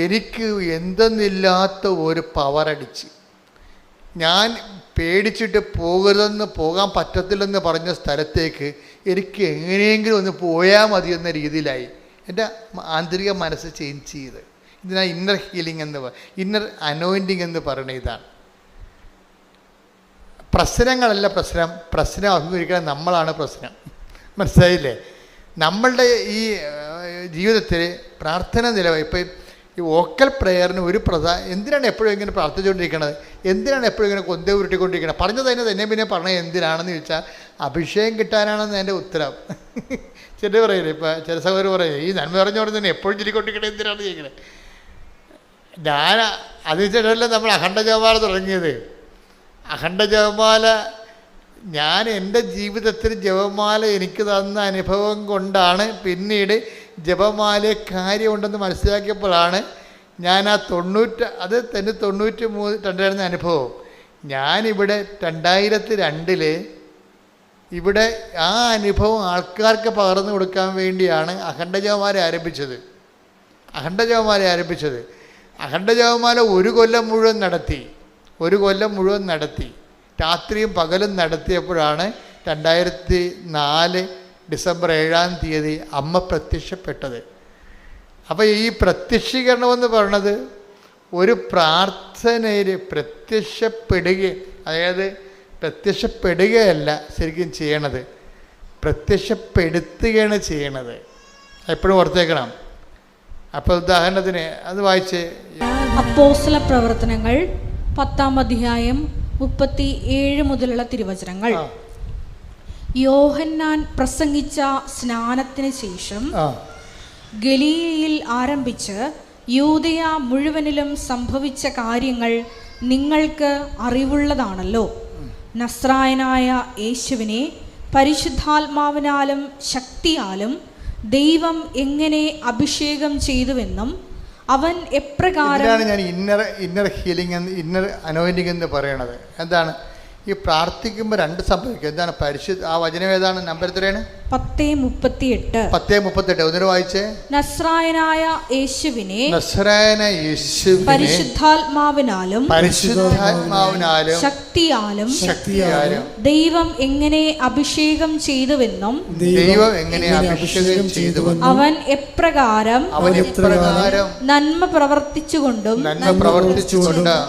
എനിക്ക് എന്തെന്നില്ലാത്ത ഒരു പവറടിച്ച്, ഞാൻ പേടിച്ചിട്ട് പോകാൻ പറ്റത്തില്ലെന്ന് പറഞ്ഞ സ്ഥലത്തേക്ക് എനിക്ക് എങ്ങനെയെങ്കിലും ഒന്ന് പോയാൽ മതി എന്ന രീതിയിലായി. എൻ്റെ ആന്തരിക മനസ്സ് ചേഞ്ച് ചെയ്ത്. ഇതിനാ ഇന്നർ ഹീലിംഗ് ഇന്നർ അനോയിൻറ്റിങ് എന്ന് പറയുന്നത് ഇതാണ്. പ്രശ്നങ്ങളല്ല പ്രശ്നം അഭിമുഖീകരിക്കാൻ നമ്മളാണ് പ്രശ്നം. മനസ്സിലായില്ലേ? നമ്മളുടെ ഈ ജീവിതത്തിൽ പ്രാർത്ഥന നിലവായി ഇപ്പം ഈ വോക്കൽ പ്രെയറിന് ഒരു എന്തിനാണ് എപ്പോഴും ഇങ്ങനെ പ്രാർത്ഥിച്ചുകൊണ്ടിരിക്കണത്? എന്തിനാണ് എപ്പോഴും ഇങ്ങനെ കൊന്തേ ഉരുട്ടിക്കൊണ്ടിരിക്കണത്? പറഞ്ഞത് തന്നെ പിന്നെ പറഞ്ഞത് എന്തിനാണെന്ന് ചോദിച്ചാൽ അഭിഷേകം കിട്ടാനാണെന്ന് എൻ്റെ ഉത്തരം. ചില പറയില്ലേ, ഇപ്പം ചില സഹോദരർ പറയും ഈ നന്മ പറഞ്ഞു തന്നെ എപ്പോഴും ചൊല്ലിക്കൊണ്ടിരിക്കണത് എന്തിനാണ് ചോദിക്കണത്? ഞാൻ അത് വെച്ചിട്ടല്ല നമ്മൾ അഖണ്ഡ ജപമാല തുടങ്ങിയത്. അഖണ്ഡ ജപമാല ഞാൻ എൻ്റെ ജീവിതത്തിൽ ജപമാല എനിക്ക് തന്ന അനുഭവം കൊണ്ടാണ് പിന്നീട് ജപമാല കാര്യമുണ്ടെന്ന് മനസ്സിലാക്കിയപ്പോഴാണ് ഞാൻ ആ 93 അനുഭവം. ഞാനിവിടെ 2002 ഇവിടെ ആ അനുഭവം ആൾക്കാർക്ക് പകർന്നു കൊടുക്കാൻ വേണ്ടിയാണ് അഖണ്ഡ ജപമാല ആരംഭിച്ചത്. അഖണ്ഡ ജപമാല ഒരു കൊല്ലം മുഴുവൻ നടത്തി രാത്രിയും പകലും നടത്തിയപ്പോഴാണ് 2004 ഡിസംബർ 7-ാം തീയതി അമ്മ പ്രത്യക്ഷപ്പെട്ടത്. അപ്പോൾ ഈ പ്രത്യക്ഷീകരണമെന്ന് പറയണത് ഒരു പ്രാർത്ഥനയിൽ പ്രത്യക്ഷപ്പെടുകയല്ല ശരിക്കും ചെയ്യണത്, പ്രത്യക്ഷപ്പെടുത്തുകയാണ് ചെയ്യണത്. എപ്പോഴും ഓർത്തേക്കണം. അപ്പോൾ ഉദാഹരണത്തിന് അത് വായിച്ച് അപ്പോസ്തല പ്രവർത്തനങ്ങൾ 10-ാം അധ്യായം 37 മുതലുള്ള തിരുവചനങ്ങൾ. യോഹന്നാൻ പ്രസംഗിച്ച സ്നാനത്തിന് ശേഷം ഗലീലയിൽ ആരംഭിച്ച് യൂദയ മുഴുവനിലും സംഭവിച്ച കാര്യങ്ങൾ നിങ്ങൾക്ക് അറിവുള്ളതാണല്ലോ. നസ്രായനായ യേശുവിനെ പരിശുദ്ധാത്മാവിനാലും ശക്തിയാലും ദൈവം എങ്ങനെ അഭിഷേകം ചെയ്തുവെന്നും അവൻ എപ്രകാരം. ഞാൻ ഇന്നർ ഹീലിംഗ് ഇന്നർ അനോയിന്റിംഗ് എന്ന് പറയണത് എന്താണ്? ഈ പ്രാർത്ഥിക്കുമ്പോൾ രണ്ട് സംഭവിക്കും. എന്താണ് ആ വചനം ഏതാണ്? നമ്പർ എത്രയാണ്? 10:38. ഒന്നിനു വായിച്ചേ. നസ്രായനായ യേശുവിനെ പരിശുദ്ധാത്മാവിനാലും ശക്തിയാലും ദൈവം എങ്ങനെ അഭിഷേകം ചെയ്തുവെന്നും അവൻ എപ്രകാരം നന്മ പ്രവർത്തിച്ചുകൊണ്ടും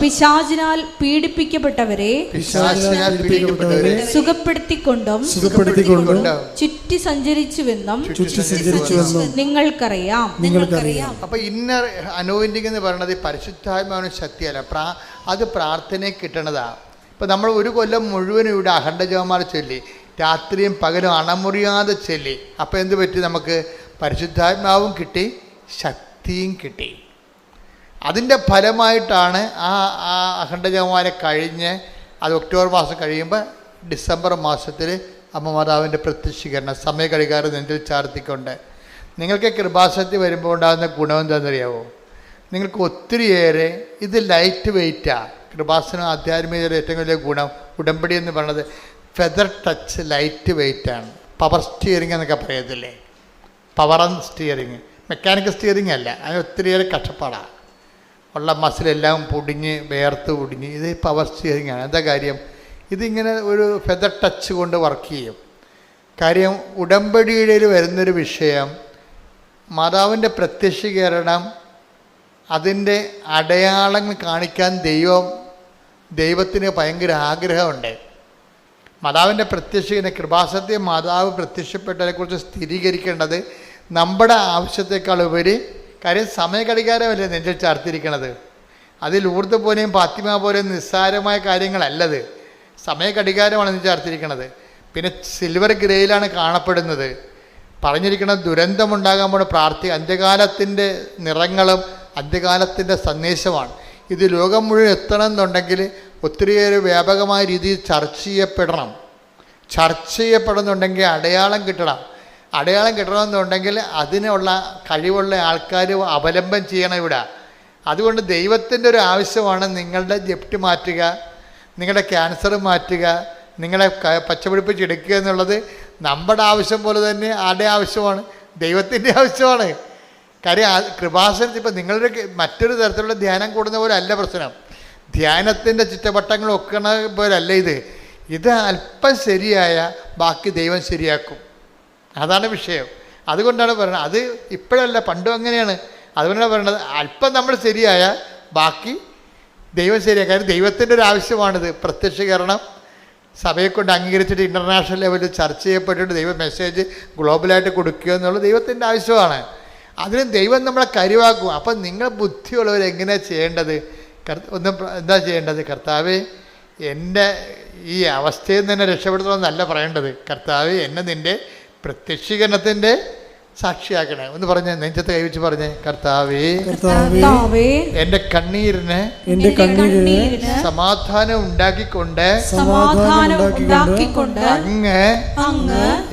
പിശാചിനാൽ പീഡിപ്പിക്കപ്പെട്ടവരെ സുഖപ്പെടുത്തിക്കൊണ്ടും ചുറ്റി സഞ്ചരിച്ചുവെന്നും നിങ്ങൾക്കറിയാം. അപ്പൊ ഇന്നർ അനോയിന്റിംഗ് എന്ന് പറയുന്നത് പരിശുദ്ധാത്മാവിന് ശക്തിയല്ല, അത് പ്രാർത്ഥനയെ കിട്ടണതാ. ഇപ്പൊ നമ്മൾ ഒരു കൊല്ലം മുഴുവനും ഇവിടെ അഖണ്ഡ ജപമാല ചൊല്ലി രാത്രിയും പകലും അണമുറിയാതെ ചൊല്ലി. അപ്പൊ എന്ത് പറ്റി? നമുക്ക് പരിശുദ്ധാത്മാവും കിട്ടി, ശക്തിയും കിട്ടി. അതിൻ്റെ ഫലമായിട്ടാണ് ആ അഖണ്ഡ ജപമാല കഴിഞ്ഞ് അത് ഒക്ടോബർ മാസം കഴിയുമ്പോൾ ഡിസംബർ മാസത്തിൽ അമ്മ മാതാവിൻ്റെ പ്രത്യക്ഷീകരണം സമയഘടികാരം നെഞ്ചിൽ ചാർത്തിക്കൊണ്ട്. നിങ്ങൾക്ക് കൃപാസനത്തിൽ വരുമ്പോൾ ഉണ്ടാകുന്ന ഗുണം എന്താണെന്നറിയാവോ? നിങ്ങൾക്ക് ഒത്തിരിയേറെ ഇത് ലൈറ്റ് വെയ്റ്റാണ്. കൃപാസനം ആധ്യാത്മികതയുടെ ഏറ്റവും വലിയ ഗുണം ഉടമ്പടി എന്ന് പറയുന്നത് ഫെദർ ടച്ച്, ലൈറ്റ് വെയ്റ്റാണ്. പവർ സ്റ്റിയറിംഗ് എന്നൊക്കെ പറയത്തില്ലേ? Power and steering, mechanical steering അല്ല. അതിന് ഒത്തിരിയേറെ കഷ്ടപ്പാടാണ്. ഉള്ള മസിലെല്ലാം പൊടിഞ്ഞ് വേർത്ത് പൊടിഞ്ഞ് ഇത് പവർ സ്റ്റിയറിംഗ് ആണ്. എന്താ കാര്യം? ഇതിങ്ങനെ ഒരു ഫെദർ ടച്ച് കൊണ്ട് വർക്ക് ചെയ്യും. കാര്യം ഉടമ്പടിയുടെ വരുന്നൊരു വിഷയം മാതാവിൻ്റെ പ്രത്യക്ഷീകരണം, അതിൻ്റെ അടയാളങ്ങൾ കാണിക്കാൻ ദൈവത്തിന് ഭയങ്കര ആഗ്രഹമുണ്ട്. മാതാവിൻ്റെ പ്രത്യക്ഷീകരണ കൃപാസനത്തെ മാതാവ് പ്രത്യക്ഷപ്പെട്ടതിനെക്കുറിച്ച് സ്ഥിരീകരിക്കേണ്ടത് നമ്മുടെ ആവശ്യത്തെക്കാൾ ഉപരി. കാര്യം സമയഘടികാരമല്ലേ നെഞ്ചിൽ ചാർത്തിരിക്കണത്. അതിൽ ലൂർദ് പോലെയും ഫാത്തിമ പോലെയും നിസ്സാരമായ കാര്യങ്ങളല്ലത്. സമയഘടികാരമാണ് നെഞ്ചിൽ ചാർത്തിരിക്കണത്. പിന്നെ സിൽവർ ഗ്രേയിലാണ് കാണപ്പെടുന്നത്. പറഞ്ഞിരിക്കുന്ന ദുരന്തമുണ്ടാകാൻ പോണ അന്ത്യകാലത്തിൻ്റെ നിറങ്ങളും അന്ത്യകാലത്തിൻ്റെ സന്ദേശമാണ്. ഇത് ലോകം മുഴുവൻ എത്തണം എന്നുണ്ടെങ്കിൽ ഒത്തിരിയേറെ വ്യാപകമായ രീതിയിൽ ചർച്ച ചെയ്യപ്പെടുന്നുണ്ടെങ്കിൽ അടയാളം കിട്ടണം. അടയാളം കിട്ടണമെന്നുണ്ടെങ്കിൽ അതിനുള്ള കഴിവുള്ള ആൾക്കാർ അവലംബം ചെയ്യണം ഇവിടെ. അതുകൊണ്ട് ദൈവത്തിൻ്റെ ഒരു ആവശ്യമാണ് നിങ്ങളുടെ ജപ്തി മാറ്റുക, നിങ്ങളുടെ ക്യാൻസർ മാറ്റുക, നിങ്ങളെ പച്ചപിടിപ്പിച്ചെടുക്കുക എന്നുള്ളത് നമ്മുടെ ആവശ്യം പോലെ തന്നെ ആരുടെ ആവശ്യമാണ്? ദൈവത്തിൻ്റെ ആവശ്യമാണ്. കാര്യം കൃപാസനത്തിൽ ഇപ്പം നിങ്ങളുടെ മറ്റൊരു തരത്തിലുള്ള ധ്യാനം കൂടുന്ന പോലെ അല്ല പ്രശ്നം. ധ്യാനത്തിൻ്റെ ചുറ്റവട്ടങ്ങൾ ഒക്കണ പോലല്ല ഇത് അല്പം ശരിയായ ബാക്കി ദൈവം ശരിയാക്കും. അതാണ് വിഷയം. അതുകൊണ്ടാണ് പറയുന്നത്. അത് ഇപ്പോഴല്ല, പണ്ടും അങ്ങനെയാണ്. അതുകൊണ്ടാണ് പറയുന്നത് അല്പം നമ്മൾ ശരിയായ ബാക്കി ദൈവം ശരിയാക്കുക. കാര്യം ദൈവത്തിൻ്റെ ഒരു ആവശ്യമാണിത്. പ്രത്യക്ഷീകരണം സഭയെ കൊണ്ട് അംഗീകരിച്ചിട്ട് ഇൻ്റർനാഷണൽ ലെവലിൽ ചർച്ച ചെയ്യപ്പെട്ടിട്ട് ദൈവ മെസ്സേജ് ഗ്ലോബലായിട്ട് കൊടുക്കുക എന്നുള്ളത് ദൈവത്തിൻ്റെ ആവശ്യമാണ്. അതിന് ദൈവം നമ്മളെ കരുവാക്കും. അപ്പം നിങ്ങൾ ബുദ്ധിയുള്ളവർ എങ്ങനെയാണ് ചെയ്യേണ്ടത്? എന്താ ചെയ്യേണ്ടത്? കർത്താവേ, എൻ്റെ ഈ അവസ്ഥയിൽ നിന്ന് തന്നെ രക്ഷപ്പെടുത്തണമെന്നല്ല പറയേണ്ടത്. കർത്താവേ, എന്നെ നിൻ്റെ പ്രത്യക്ഷീകരണത്തിൻ്റെ സാക്ഷിയാക്കണേ. ഒന്ന് പറഞ്ഞേ, നെഞ്ചത്ത് കൈവച്ച് പറഞ്ഞേ, കർത്താവേ, എൻ്റെ കണ്ണീരിന് സമാധാനം ഉണ്ടാക്കിക്കൊണ്ട് അങ്ങ്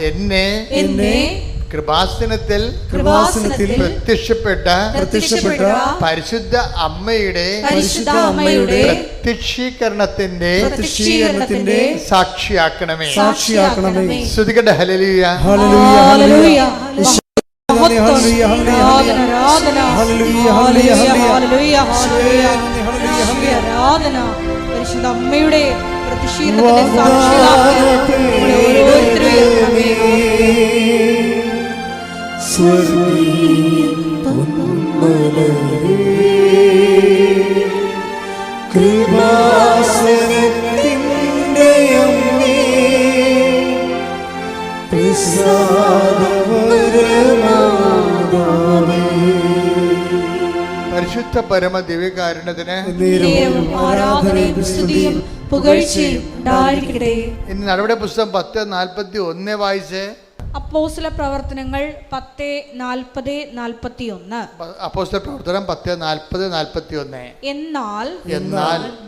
എന്നെ കൃപാസനത്തിൽ പ്രത്യക്ഷപ്പെട്ട പരിശുദ്ധ അമ്മയുടെ പ്രത്യക്ഷീകരണത്തിന്റെ സാക്ഷിയാക്കണമേ. ശ്രുതികട്ടെ ഹല്ലേലൂയ. പരിശുദ്ധ അമ്മയുടെ പ്രതിഷേധത്തിന്റെ സാക്ഷികളാക്കി കൃപാസനത്തിൻ്റെ അമ്മേ, പരിശുദ്ധ പരമ ദിവ്യകാരുണ്യത്തിന് ആരാധനയും സ്തുതിയും പുകഴ്ചയും ഉണ്ടായിരിക്കട്ടെ. ഇനി നടപടി പുസ്തകം 10:41 വായിച്ച്. അപ്പോസ്തല പ്രവർത്തനങ്ങൾ 10:40-41. അപ്പോസ്തല പ്രവർത്തനം 10:40-41. എന്നാൽ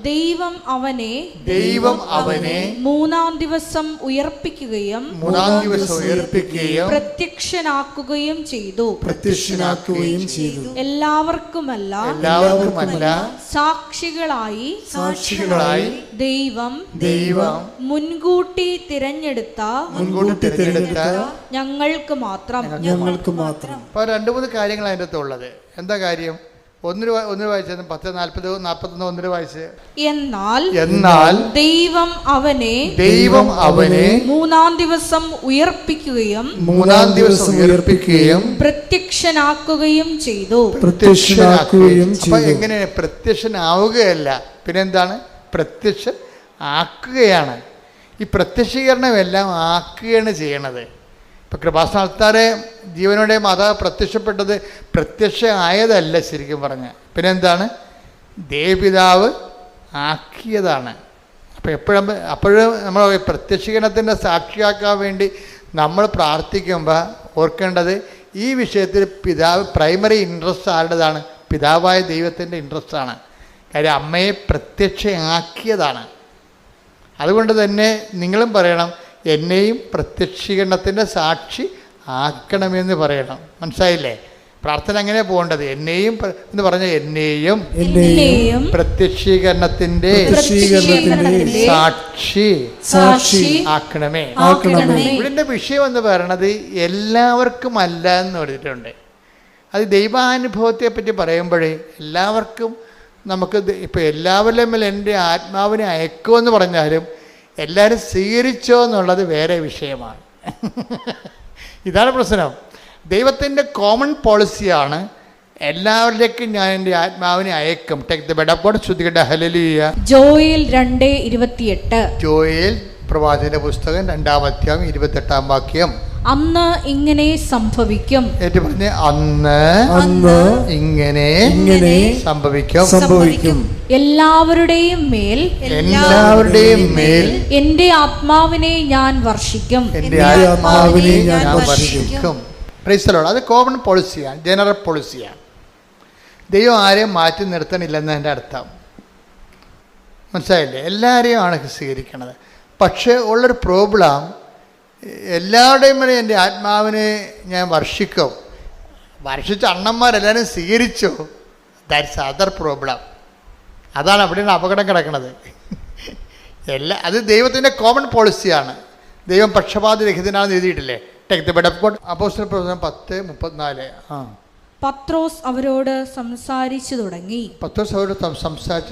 ദൈവം അവനെ മൂന്നാം ദിവസം ഉയർപ്പിക്കുകയും പ്രത്യക്ഷനാക്കുകയും ചെയ്തു. എല്ലാവർക്കുമല്ല സാക്ഷികളായി ദൈവം മുൻകൂട്ടി തിരഞ്ഞെടുത്ത ഞങ്ങൾക്ക് മാത്രം. അപ്പോൾ 2-3 കാര്യങ്ങൾ അതിൻ്റെ അകത്ത് ഉള്ളത്. എന്താ കാര്യം? ഒന്ന് വായിച്ചത് 10:40-41 വായിച്ച്. എന്നാൽ ദൈവം അവനെ മൂന്നാം ദിവസം ഉയർപ്പിക്കുകയും പ്രത്യക്ഷനാക്കുകയും ചെയ്തു. അപ്പൊ എങ്ങനെയാണ്? പ്രത്യക്ഷനാവുകയല്ല, പിന്നെന്താണ്? പ്രത്യക്ഷൻ ആക്കുകയാണ്. ഈ പ്രത്യക്ഷീകരണം എല്ലാം ആക്കുകയാണ് ചെയ്യണത്. ഇപ്പം കൃപാസന ആൾക്കാരെ ജീവനോടെ മാതാവ് പ്രത്യക്ഷപ്പെട്ടത് പ്രത്യക്ഷ ആയതല്ല ശരിക്കും പറഞ്ഞാൽ. പിന്നെന്താണ്? ദേവപിതാവ് ആക്കിയതാണ്. അപ്പോൾ അപ്പോഴും നമ്മൾ പ്രത്യക്ഷീകരണത്തിൻ്റെ സാക്ഷിയാക്കാൻ വേണ്ടി നമ്മൾ പ്രാർത്ഥിക്കുമ്പോൾ ഓർക്കേണ്ടത് ഈ വിഷയത്തിൽ പിതാവ് പ്രൈമറി ഇൻട്രസ്റ്റ് ആരുടേതാണ്? പിതാവായ ദൈവത്തിൻ്റെ ഇൻട്രസ്റ്റാണ്. കാര്യം അമ്മയെ പ്രത്യക്ഷയാക്കിയതാണ്. അതുകൊണ്ട് തന്നെ നിങ്ങളും പറയണം, എന്നെയും പ്രത്യക്ഷീകരണത്തിൻ്റെ സാക്ഷി ആക്കണമെന്ന് പറയണം. മനസ്സിലായില്ലേ? പ്രാർത്ഥന അങ്ങനെ പോകേണ്ടത്. എന്നെയും എന്ന് പറഞ്ഞ എന്നെയും പ്രത്യക്ഷീകരണത്തിൻ്റെ സാക്ഷി ആക്കണമേ. ഇവിടെ വിഷയം എന്ന് പറയണത് എല്ലാവർക്കും അല്ല എന്ന് പറഞ്ഞിട്ടുണ്ട്. അത് ദൈവാനുഭവത്തെ പറ്റി പറയുമ്പോഴേ എല്ലാവർക്കും നമുക്ക് ഇപ്പം എല്ലാവരുടെയും മേൽ എൻ്റെ ആത്മാവിനെ അയക്കുമെന്ന് പറഞ്ഞാലും എല്ലാവരും സ്വീകരിച്ചോ എന്നുള്ളത് വേറെ വിഷയമാണ്. ഇതാണ് പ്രശ്നം. ദൈവത്തിൻ്റെ കോമൺ പോളിസിയാണ് എല്ലാവരിലേക്കും ഞാൻ എൻ്റെ ആത്മാവിനെ അയക്കും. Take the word of God. ശ്രുതികട്ടെ ഹല്ലേലൂയ. ജോയേൽ 2:28. ജോയേൽ പ്രവാചകന്റെ പുസ്തകം 2-ാം അധ്യായം 28-ാം വാക്യം. അന്ന് ഇങ്ങനെ സംഭവിക്കും. ഏറ്റു പറഞ്ഞ്, അന്ന് ഇങ്ങനെ സംഭവിക്കും. എല്ലാവരുടെയും മേൽ എന്റെ ആത്മാവിനെ ഞാൻ വർഷിക്കും. Praise the Lord. അത് കോമൺ പോളിസിയാണ്, ജനറൽ പോളിസിയാണ്. ദൈവം ആരെയും മാറ്റി നിർത്തണില്ലെന്ന് എൻ്റെ അർത്ഥം. മനസ്സിലായില്ലേ? എല്ലാവരെയും ആണ് സ്വീകരിക്കണത്. പക്ഷേ ഉള്ളൊരു പ്രോബ്ലം, എല്ലാവരുടെയും മേലെ എൻ്റെ ആത്മാവിനെ ഞാൻ വർഷിക്കും. വർഷിച്ച അണ്ണന്മാരെല്ലാവരും സ്വീകരിച്ചോ? That's other problem. അതാണ് അവിടെയാണ് അപകടം കിടക്കുന്നത്. അത് ദൈവത്തിൻ്റെ കോമൺ പോളിസിയാണ്. ദൈവം പക്ഷപാതരഹിതനാണെന്ന് എഴുതിയിട്ടില്ലേ? Take the word of God. അപ്പോസ്തല പ്രവർത്തനം 10:34. പത്രോസ് അവരോട് സംസാരിച്ചു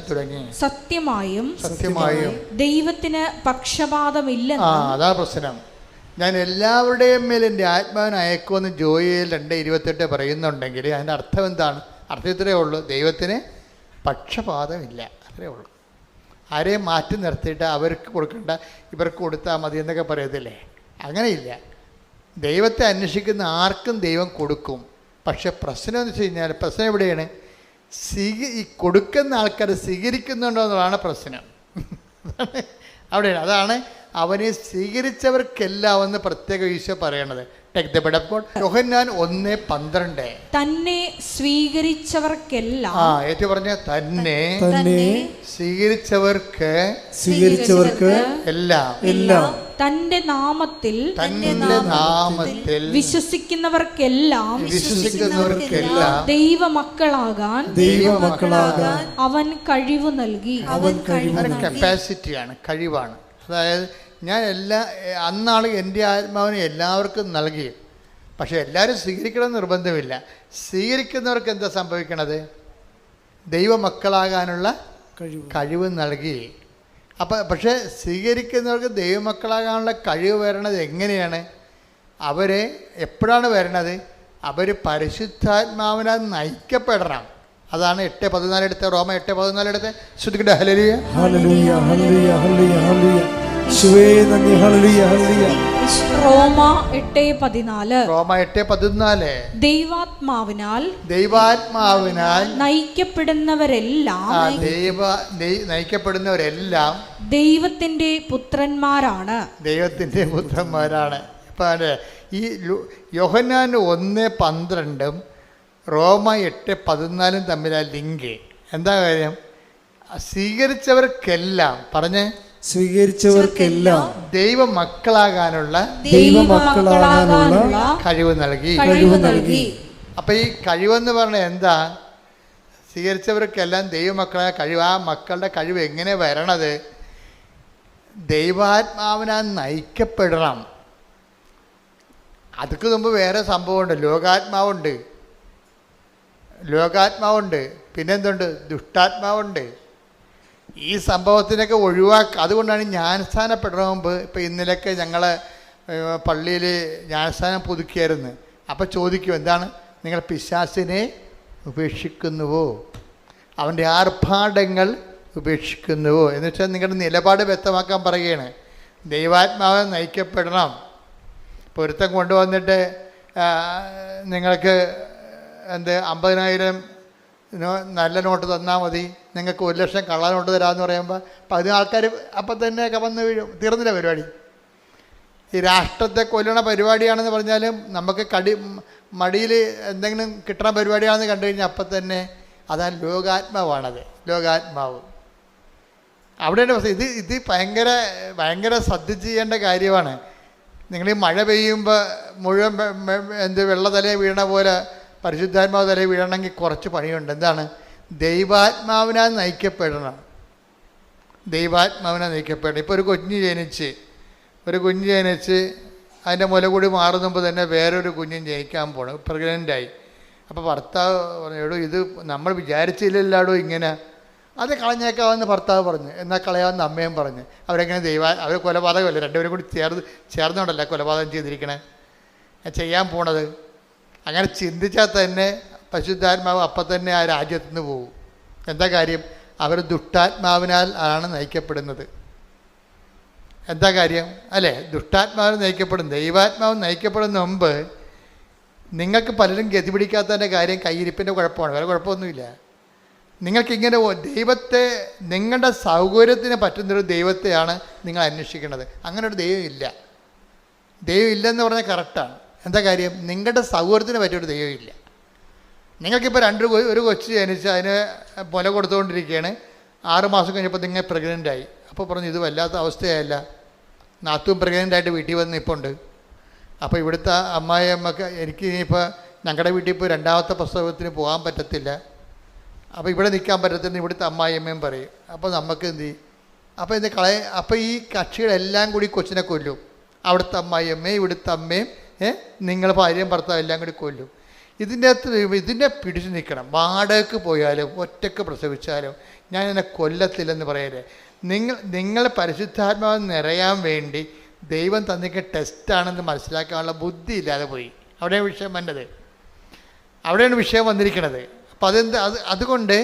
തുടങ്ങി. സത്യമായും ദൈവത്തിന് പക്ഷപാതമില്ലെന്ന്. അതാ പ്രശ്നം. ഞാൻ എല്ലാവരുടെയും മേൽ എൻ്റെ ആത്മാവിനെ അയക്കുമെന്ന് ജോയേൽ 2:28 പറയുന്നുണ്ടെങ്കിൽ അതിൻ്റെ അർത്ഥം എന്താണ്? അർത്ഥം ഇത്രയേ ഉള്ളൂ, ദൈവത്തിന് പക്ഷപാതമില്ല, അത്രയേ ഉള്ളൂ. ആരെയും മാറ്റി നിർത്തിയിട്ട് അവർക്ക് കൊടുക്കേണ്ട ഇവർക്ക് കൊടുത്താൽ മതി എന്നൊക്കെ പറയത്തില്ലേ? അങ്ങനെയില്ല. ദൈവത്തെ അന്വേഷിക്കുന്ന ആർക്കും ദൈവം കൊടുക്കും. പക്ഷെ പ്രശ്നം എന്ന് വെച്ച് കഴിഞ്ഞാൽ, പ്രശ്നം എവിടെയാണ്? ഈ കൊടുക്കുന്ന ആൾക്കാർ സ്വീകരിക്കുന്നുണ്ടോ എന്നുള്ളതാണ് പ്രശ്നം. അവിടെയാണ്. അതാണ് അവനെ സ്വീകരിച്ചവർക്കെല്ലാം എന്ന് പ്രത്യേക ഈശോ പറയണത്. Take the word of God. Yohannan 1:12. തന്നെ സ്വീകരിച്ചവർക്കെല്ലാം. ഏറ്റു പറഞ്ഞ തന്നെ സ്വീകരിച്ചവർക്ക് എല്ലാം തന്റെ നാമത്തിൽ വിശ്വസിക്കുന്നവർക്കെല്ലാം ദൈവമക്കളാകാൻ അവൻ കഴിവ് നൽകി. കപ്പാസിറ്റിയാണ്, കഴിവാണ്. അതായത് ഞാൻ അന്നാണ് എൻ്റെ ആത്മാവിനെ എല്ലാവർക്കും നൽകി. പക്ഷെ എല്ലാവരും സ്വീകരിക്കണമെന്ന് നിർബന്ധമില്ല. സ്വീകരിക്കുന്നവർക്ക് എന്താ സംഭവിക്കണത്? ദൈവമക്കളാകാനുള്ള കഴിവ് നൽകി. പക്ഷേ സ്വീകരിക്കുന്നവർക്ക് ദൈവമക്കളാകാനുള്ള കഴിവ് വരണത് എങ്ങനെയാണ്? അവരെ എപ്പോഴാണ് വരണത്? അവർ പരിശുദ്ധാത്മാവിനാൽ നയിക്കപ്പെടണം. അതാണ് 8:14 എടുത്ത്, റോമ 8:14 എടുത്ത്. ശ്രദ്ധിക്കട്ടെ. Hallelujah, hallelujah, hallelujah, hallelujah, hallelujah. റോമ 8:14. ദൈവാത്മാവിനാൽ നയിക്കപ്പെടുന്നവരെല്ലാം ദൈവത്തിന്റെ പുത്രന്മാരാണ്. ഇപ്പം ഈ യോഹന്നാൻ 1:12 റോമ 8:14 തമ്മിലാ ലിങ്ക്. എന്താ കാര്യം? സ്വീകരിച്ചവർക്കെല്ലാം ദൈവമക്കളാകാനുള്ള കഴിവ് നൽകി. അപ്പൊ ഈ കഴിവെന്ന് പറഞ്ഞാൽ എന്താ? സ്വീകരിച്ചവർക്കെല്ലാം ദൈവമക്കളായ കഴിവ്. ആ മക്കളുടെ കഴിവ് എങ്ങനെ വരണത്? ദൈവാത്മാവിനാൽ നയിക്കപ്പെടണം. അതൊക്കെ മുമ്പ് വേറെ സംഭവമുണ്ട്. ലോകാത്മാവുണ്ട്, പിന്നെന്തുണ്ട്? ദുഷ്ടാത്മാവുണ്ട്. ഈ സംഭവത്തിനൊക്കെ അതുകൊണ്ടാണ് ജ്ഞാനസ്ഥാനപ്പെടുന്ന മുമ്പ്, ഇപ്പം ഇന്നലെയൊക്കെ ഞങ്ങൾ പള്ളിയിൽ ജ്ഞാനസ്ഥാനം പുതുക്കിയായിരുന്നു. അപ്പം ചോദിക്കും, എന്താണ് നിങ്ങൾ പിശാചിനെ ഉപേക്ഷിക്കുന്നുവോ? അവൻ്റെ ആർഭാടങ്ങൾ ഉപേക്ഷിക്കുന്നുവോ? എന്ന് വെച്ചാൽ നിങ്ങളുടെ നിലപാട് വ്യക്തമാക്കാൻ പറയുകയാണ്. ദൈവാത്മാവ് നയിക്കപ്പെടണം. പൊരുത്തം കൊണ്ടുവന്നിട്ട് നിങ്ങൾക്ക് 50,000 നല്ല നോട്ട് തന്നാൽ മതി, നിങ്ങൾക്ക് 1,00,000 കള്ള നോട്ട് തരാമെന്ന് പറയുമ്പോൾ 10 ആൾക്കാർ അപ്പം തന്നെ വന്ന് വീഴും. തീർന്നില്ല പരിപാടി. ഈ രാഷ്ട്രത്തെ കൊല്ലണ പരിപാടിയാണെന്ന് പറഞ്ഞാലും നമുക്ക് മടിയിൽ എന്തെങ്കിലും കിട്ടണ പരിപാടിയാണെന്ന് കണ്ടു കഴിഞ്ഞാൽ അപ്പം തന്നെ അതാണ് ലോകാത്മാവ്. അവിടെയാണ് പ്രശ്നം. ഇത് ഭയങ്കര ശ്രദ്ധിച്ച് ചെയ്യേണ്ട കാര്യമാണ്. നിങ്ങൾ ഈ മഴ പെയ്യുമ്പോൾ മുഴുവൻ വെള്ളത്തലയെ വീണ പോലെ പരിശുദ്ധാത്മാവ് തലയിൽ വീഴണമെങ്കിൽ കുറച്ച് പണിയുണ്ട്. എന്താണ്? ദൈവാത്മാവിനാൽ നയിക്കപ്പെടണം. ഇപ്പോൾ ഒരു കുഞ്ഞ് ജനിച്ച് അതിൻ്റെ മുല കൂടി മാറുന്നുമ്പോൾ തന്നെ വേറൊരു കുഞ്ഞും ജനിക്കാൻ പോകണം, പ്രഗ്നൻ്റായി. അപ്പോൾ ഭർത്താവ് പറഞ്ഞു, എടോ ഇത് നമ്മൾ വിചാരിച്ചില്ലല്ലോ ഇങ്ങനെ, അത് കളഞ്ഞേക്കാമെന്ന് ഭർത്താവ് പറഞ്ഞു. എന്നാൽ കളയാമെന്ന് അമ്മയും പറഞ്ഞു. അവരെങ്ങനെ അവർ കൊലപാതകമല്ലേ, രണ്ടുപേരും കൂടി ചേർന്നുകൊണ്ടല്ലേ കൊലപാതകം ചെയ്തിരിക്കണേ, ചെയ്യാൻ പോണത്. അങ്ങനെ ചിന്തിച്ചാൽ തന്നെ പരിശുദ്ധാത്മാവ് അപ്പം തന്നെ ആ രാജ്യത്തു നിന്ന് പോകും. എന്താ കാര്യം? അവർ ദുഷ്ടാത്മാവിനാൽ ആണ് നയിക്കപ്പെടുന്നത്. എന്താ കാര്യം അല്ലേ? ദുഷ്ടാത്മാവ് നയിക്കപ്പെടും, ദൈവാത്മാവ് നയിക്കപ്പെടുന്ന മുമ്പ് നിങ്ങൾക്ക് പലരും ഗതി പിടിക്കാത്തതിൻ്റെ കാര്യം കയ്യിരിപ്പിൻ്റെ കുഴപ്പമാണ്, വേറെ കുഴപ്പമൊന്നുമില്ല. നിങ്ങൾക്കിങ്ങനെ ദൈവത്തെ നിങ്ങളുടെ സൗകര്യത്തിന് പറ്റുന്നൊരു ദൈവത്തെയാണ് നിങ്ങൾ അന്വേഷിക്കുന്നത്. അങ്ങനെ ഒരു ദൈവം ഇല്ല. ദൈവം ഇല്ലെന്ന് പറഞ്ഞാൽ കറക്റ്റാണ്. എന്താ കാര്യം? നിങ്ങളുടെ സൗകര്യത്തിന് പറ്റിയൊരു ദൈവമില്ല. നിങ്ങൾക്കിപ്പോൾ ഒരു കൊച്ചു ജനിച്ച് അതിന് മുല കൊടുത്തുകൊണ്ടിരിക്കുകയാണ്. 6 മാസം കഴിഞ്ഞപ്പോൾ നിങ്ങൾ പ്രഗ്നൻ്റായി. അപ്പോൾ പറഞ്ഞു ഇത് വല്ലാത്ത അവസ്ഥയായല്ല, നാത്തും പ്രഗ്നൻ്റായിട്ട് വീട്ടിൽ വന്ന് ഇപ്പോൾ ഉണ്ട്. അപ്പോൾ ഇവിടുത്തെ അമ്മായിയമ്മക്ക് എനിക്ക് ഇനിയിപ്പോൾ ഞങ്ങളുടെ വീട്ടിൽ ഇപ്പോൾ 2ാമത്തെ പ്രസവത്തിന് പോകാൻ പറ്റത്തില്ല, അപ്പോൾ ഇവിടെ നിൽക്കാൻ പറ്റത്തില്ല ഇവിടുത്തെ അമ്മായിയമ്മയും പറയും. അപ്പോൾ നമുക്ക് എന്ത് ചെയ്യും? അപ്പോൾ ഈ കക്ഷികളെല്ലാം കൂടി കൊച്ചിനെ കൊല്ലും. അവിടുത്തെ അമ്മായിയമ്മയും ഇവിടുത്തെ അമ്മയും നിങ്ങൾ ഭാര്യയും ഭർത്താവും എല്ലാം കൂടി കൊല്ലും. ഇതിനെ പിടിച്ചു നിൽക്കണം. വാടകയ്ക്ക് പോയാലും ഒറ്റയ്ക്ക് പ്രസവിച്ചാലും ഞാൻ എന്നെ കൊല്ലത്തില്ലെന്ന് പറയരുത്. നിങ്ങൾ പരിശുദ്ധാത്മാവ് നിറയാൻ വേണ്ടി ദൈവം തന്നിക്ക് ടെസ്റ്റാണെന്ന് മനസ്സിലാക്കാനുള്ള ബുദ്ധി ഇല്ലാതെ പോയി. അവിടെയാണ് വിഷയം വന്നത്, അവിടെയാണ് വിഷയം വന്നിരിക്കുന്നത്. അപ്പോൾ അതുകൊണ്ട്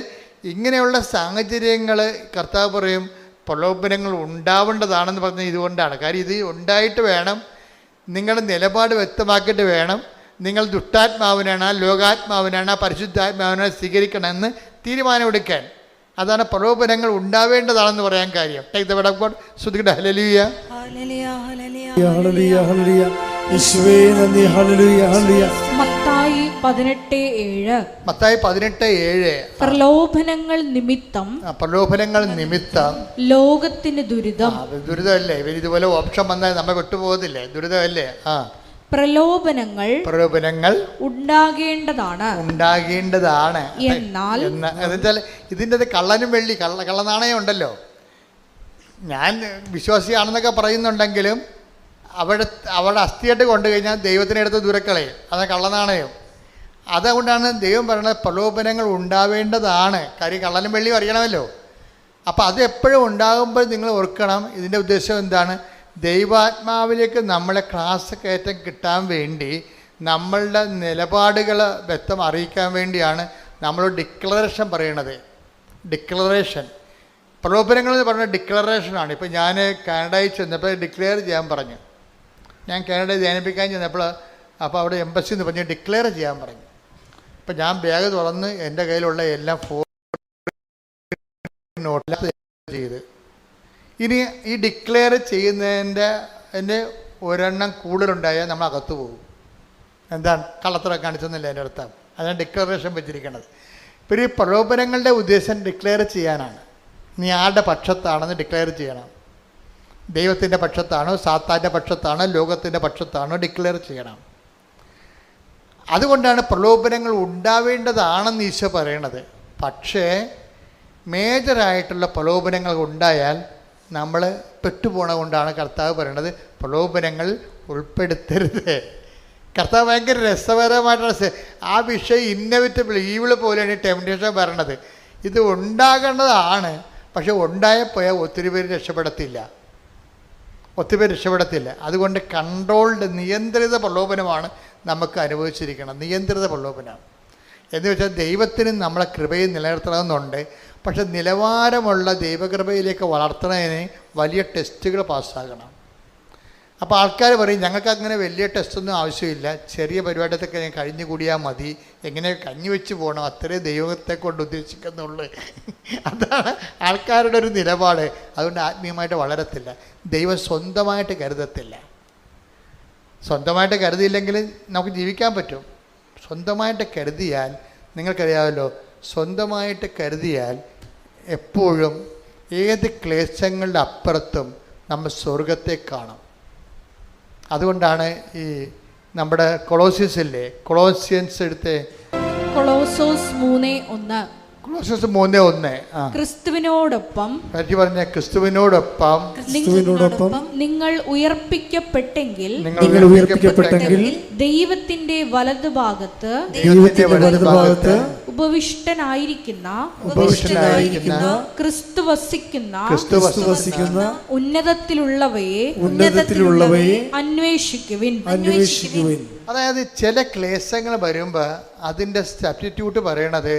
ഇങ്ങനെയുള്ള സാഹചര്യങ്ങൾ കർത്താവ് പറയും പ്രലോഭനങ്ങൾ ഉണ്ടാവേണ്ടതാണെന്ന് പറഞ്ഞത് ഇതുകൊണ്ടാണ്. കാര്യം ഇത് ഉണ്ടായിട്ട് വേണം നിങ്ങളുടെ നിലപാട് വ്യക്തമാക്കിയിട്ട് വേണം നിങ്ങൾ ദുഷ്ടാത്മാവിനാണ്, ലോകാത്മാവിനാണ്, പരിശുദ്ധാത്മാവിനാണ് സ്വീകരിക്കണമെന്ന് തീരുമാനമെടുക്കാൻ. അതാണ് പ്രലോഭനങ്ങൾ ഉണ്ടാവേണ്ടതാണെന്ന് പറയാൻ കാര്യം. ഹല്ലേലൂയ ഹല്ലേലൂയ ഹല്ലേലൂയ യേശുവേ നന്ദി. Hallelujah hallelujah. മത്തായി 18:7. മത്തായി 18:7. പ്രലോഭനങ്ങൾ നിമിത്തം ലോകത്തിന് ദുരിതം. ദുരിതമല്ലേ? ഇവർ ഇതുപോലെ ഓപ്ഷൻ വന്നാൽ നമ്മെ വിട്ടുപോകത്തില്ലേ? ദുരിതമല്ലേ? പ്രലോഭനങ്ങൾ ഉണ്ടാകേണ്ടതാണ് എന്നാൽ എന്നുവെച്ചാൽ ഇതിൻ്റെ കള്ളനും വെള്ളി കള്ളനാണയം ഉണ്ടല്ലോ. ഞാൻ വിശ്വാസിയാണെന്നൊക്കെ പറയുന്നുണ്ടെങ്കിലും അവിടെ അസ്ഥിയായിട്ട് കൊണ്ടു കഴിഞ്ഞാൽ ദൈവത്തിനടുത്ത് ദൂരക്കളയും. അതാണ് കള്ളനാണയം. അതുകൊണ്ടാണ് ദൈവം പറയുന്നത് പ്രലോഭനങ്ങൾ ഉണ്ടാവേണ്ടതാണ്. കാര്യം കള്ളനും വെള്ളിയും അറിയണമല്ലോ. അപ്പോൾ അത് എപ്പോഴും ഉണ്ടാകുമ്പോൾ നിങ്ങൾ ഓർക്കണം ഇതിൻ്റെ ഉദ്ദേശം എന്താണ്? ദൈവാത്മാവിലേക്ക് നമ്മളെ ക്ലാസ് കയറ്റം കിട്ടാൻ വേണ്ടി നമ്മളുടെ നിലപാടുകൾ വ്യക്തം അറിയിക്കാൻ വേണ്ടിയാണ് നമ്മൾ ഡിക്ലറേഷൻ പറയണത്. ഡിക്ലറേഷൻ പ്രലോഭനങ്ങൾ എന്ന് പറഞ്ഞ ഡിക്ലറേഷനാണ്. ഇപ്പോൾ ഞാൻ കാനഡയിൽ ചെന്നപ്പോൾ ഡിക്ലെയർ ചെയ്യാൻ പറഞ്ഞു. ഞാൻ കാനഡയിൽ ധ്യാനിപ്പിക്കാൻ ചെന്നപ്പോൾ അപ്പോൾ അവിടെ എംബസി എന്ന് പറഞ്ഞ് ഡിക്ലെയർ ചെയ്യാൻ പറഞ്ഞു. അപ്പോൾ ഞാൻ ബാഗ് തുറന്ന് എൻ്റെ കയ്യിലുള്ള എല്ലാം നോട്ടിൽ ചെയ്ത് ഇനി ഈ ഡിക്ലെയർ ചെയ്യുന്നതിൻ്റെ ഒരെണ്ണം കൂടുതലുണ്ടായാൽ നമ്മൾ അകത്ത് പോകും. എന്താണ്? കള്ളത്തരം കാണിച്ചെന്നില്ല എൻ്റെ അർത്ഥം. അതാണ് ഡിക്ലറേഷൻ വെച്ചിരിക്കുന്നത്. ഇപ്പോൾ ഈ പ്രലോഭനങ്ങളുടെ ഉദ്ദേശം ഡിക്ലെയർ ചെയ്യാനാണ്. നീ ആരുടെ പക്ഷത്താണെന്ന് ഡിക്ലെയർ ചെയ്യണം. ദൈവത്തിൻ്റെ പക്ഷത്താണോ, സാത്താൻ്റെ പക്ഷത്താണോ, ലോകത്തിൻ്റെ പക്ഷത്താണോ ഡിക്ലെയർ ചെയ്യണം. അതുകൊണ്ടാണ് പ്രലോഭനങ്ങൾ ഉണ്ടാവേണ്ടതാണെന്ന് ഈശോ പറയണത്. പക്ഷേ മേജറായിട്ടുള്ള പ്രലോഭനങ്ങൾ ഉണ്ടായാൽ നമ്മൾ പെട്ടുപോണ കൊണ്ടാണ് കർത്താവ് പറയണത് പ്രലോഭനങ്ങൾ ഉൾപ്പെടുത്തരുത്. കർത്താവ് ഭയങ്കര രസകരമായിട്ടുള്ള ആ വിഷയം ഇന്നവിറ്റബിൾ ഈവിൾ പോലെയാണ് ഈ ടെംപ്റ്റേഷൻ പറയണത്. ഇത് ഉണ്ടാകേണ്ടതാണ്, പക്ഷെ ഉണ്ടായപ്പോയാൽ ഒത്തിരി പേര് രക്ഷപ്പെടത്തില്ല. അതുകൊണ്ട് കൺട്രോൾഡ് നിയന്ത്രിത പ്രലോഭനമാണ് നമുക്ക് അനുഭവിച്ചിരിക്കണം. നിയന്ത്രിത പ്രലോഭനം എന്ന് വെച്ചാൽ ദൈവത്തിന് നമ്മളെ കൃപയിൽ നിലനിർത്തണമെന്നുണ്ട്. പക്ഷെ നിലവാരമുള്ള ദൈവകൃപയിലേക്ക് വളർത്തുന്നതിന് വലിയ ടെസ്റ്റുകൾ പാസ്സാകണം. അപ്പോൾ ആൾക്കാർ പറയും ഞങ്ങൾക്ക് അങ്ങനെ വലിയ ടെസ്റ്റൊന്നും ആവശ്യമില്ല, ചെറിയ പരിപാടിയൊക്കെ ഞാൻ കഴിഞ്ഞുകൂടിയാൽ മതി, എങ്ങനെ കഞ്ഞി വെച്ച് പോകണം, അത്രേ ദൈവത്തെ കൊണ്ട് ഉദ്ദേശിക്കുന്നുള്ളൂ. അതാണ് ആൾക്കാരുടെ ഒരു നിലപാട്. അതുകൊണ്ട് ആത്മീയമായിട്ട് വളരത്തില്ല. ദൈവം സ്വന്തമായിട്ട് കരുതത്തില്ല. സ്വന്തമായിട്ട് കരുതിയില്ലെങ്കിൽ നമുക്ക് ജീവിക്കാൻ പറ്റും. സ്വന്തമായിട്ട് കരുതിയാൽ നിങ്ങൾക്കറിയാമല്ലോ, സ്വന്തമായിട്ട് കരുതിയാൽ എപ്പോഴും ഏത് ക്ലേശങ്ങളുടെ അപ്പുറത്തും നമ്മൾ സ്വർഗത്തെ കാണും. അതുകൊണ്ടാണ് ഈ നമ്മുടെ കൊളോസിയൻസില്ലേ, കൊളോസിയൻസ് എടുത്ത് കൊളോസോസ് 3:1 ക്രിസ്തുവിനോടൊപ്പം നിങ്ങൾ ഉയർപ്പിക്കപ്പെട്ടെങ്കിൽ ദൈവത്തിന്റെ വലതുഭാഗത്ത് ഉപവിഷ്ടനായിരിക്കുന്ന ക്രിസ്തു വസിക്കുന്ന ഉന്നതത്തിലുള്ളവയെ അന്വേഷിക്കുവിൻ. അതായത് ചില ക്ലേശങ്ങൾ വരുമ്പോൾ അതിൻ്റെ സബ്സ്റ്റിറ്റ്യൂട്ട് പറയണത്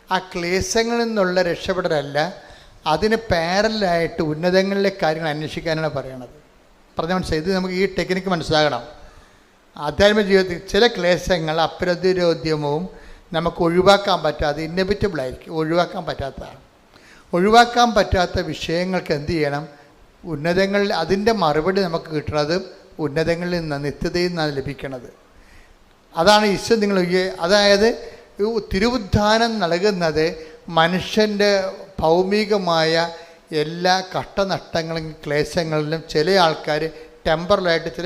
ആ ക്ലേശങ്ങളിൽ നിന്നുള്ള രക്ഷപ്പെടലല്ല, അതിന് പാരലായിട്ട് ഉന്നതങ്ങളിലെ കാര്യങ്ങൾ അന്വേഷിക്കാനാണ് പറയണത്. പറഞ്ഞ മനസ്സിലായി? ഇത് നമുക്ക് ഈ ടെക്നിക്ക് മനസ്സിലാകണം. ആധ്യാത്മിക ജീവിതത്തിൽ ചില ക്ലേശങ്ങൾ അപ്രതിരോധ്യവും നമുക്ക് ഒഴിവാക്കാൻ പറ്റാതെ ഇന്നവിറ്റബിളായിരിക്കും, ഒഴിവാക്കാൻ പറ്റാത്തതാണ്. ഒഴിവാക്കാൻ പറ്റാത്ത വിഷയങ്ങൾക്ക് എന്ത് ചെയ്യണം? ഉന്നതങ്ങളിൽ അതിൻ്റെ മറുപടി നമുക്ക് കിട്ടുന്നത് ഉന്നതങ്ങളിൽ നിന്ന്, നിത്യതയിൽ നിന്നാണ് ലഭിക്കുന്നത്. അതാണ് ഈശോ നിങ്ങൾ, അതായത് തിരുവുദ്ധാനം നൽകുന്നത് മനുഷ്യൻ്റെ ഭൗമികമായ എല്ലാ കഷ്ടനഷ്ടങ്ങളും ക്ലേശങ്ങളിലും ചില ആൾക്കാർ ടെമ്പറലായിട്ട് ചില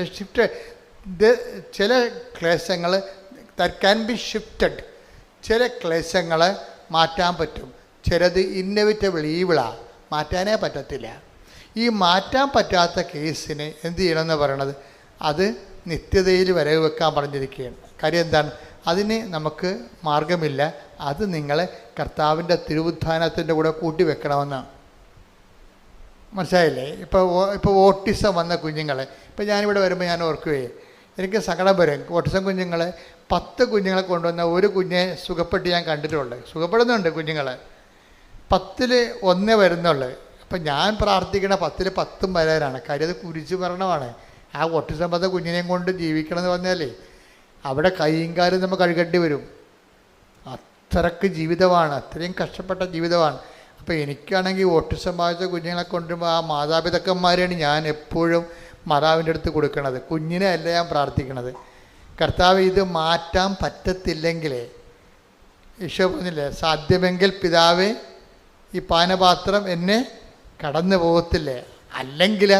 ചില ക്ലേശങ്ങൾ ദാറ്റ് ക്യാൻ ബി ഷിഫ്റ്റഡ്. ചില ക്ലേശങ്ങൾ മാറ്റാൻ പറ്റും, ചിലത് ഇന്നവിറ്റബിൾ ഈവിളാണ്, മാറ്റാനേ പറ്റത്തില്ല. ഈ മാറ്റാൻ പറ്റാത്ത കേസിന് എന്ത് ചെയ്യണമെന്ന് പറയണത്, അത് നിത്യതയിൽ വരവ് വെക്കാൻ പറഞ്ഞിരിക്കുകയാണ്. കാര്യം എന്താണ്? അതിന് നമുക്ക് മാർഗമില്ല. അത് നിങ്ങൾ കർത്താവിൻ്റെ തിരുവുദ്ധാനത്തിൻ്റെ കൂടെ കൂട്ടി വെക്കണമെന്നാണ്. മനസ്സിലായില്ലേ? ഇപ്പോൾ ഓട്ടിസം വന്ന കുഞ്ഞുങ്ങളെ, ഇപ്പോൾ ഞാനിവിടെ വരുമ്പോൾ ഞാൻ ഓർക്കുകയെ എനിക്ക് സങ്കടം വരും. ഓട്ടിസം കുഞ്ഞുങ്ങളെ 10 കുഞ്ഞുങ്ങളെ കൊണ്ടുവന്ന ഒരു കുഞ്ഞെ സുഖപ്പെട്ട് ഞാൻ കണ്ടിട്ടുണ്ട്. സുഖപ്പെടുന്നുണ്ട് കുഞ്ഞുങ്ങളെ, 10ൽ 1 വരുന്നുള്ളൂ. അപ്പം ഞാൻ പ്രാർത്ഥിക്കണ 10ൽ 10 വരാനാണ്. കാര്യം അത് കുരിശ് മരണമാണ്. ആ ഓട്ടിസം വന്ന കുഞ്ഞിനെയും കൊണ്ട് ജീവിക്കണം എന്ന് പറഞ്ഞാലേ അവിടെ കൈയും കാലും നമ്മൾ കഴുകേണ്ടി വരും. അത്രയ്ക്ക് ജീവിതമാണ്, അത്രയും കഷ്ടപ്പെട്ട ജീവിതമാണ്. അപ്പോൾ എനിക്കാണെങ്കിൽ ഓട്ടിസം ബാധിച്ച കുഞ്ഞുങ്ങളെ കൊണ്ടുവരുമ്പോൾ ആ മാതാപിതാക്കന്മാരെയാണ് ഞാൻ എപ്പോഴും മാതാവിൻ്റെ അടുത്ത് കൊടുക്കണത്. കുഞ്ഞിനെ അല്ല ഞാൻ പ്രാർത്ഥിക്കണത്. കർത്താവ് ഇത് മാറ്റാൻ പറ്റത്തില്ലെങ്കിലേ, ഈശോ പറഞ്ഞില്ലേ, സാധ്യമെങ്കിൽ പിതാവേ ഈ പാനപാത്രം എന്നെ കടന്നു പോകത്തില്ലേ. അല്ലെങ്കിൽ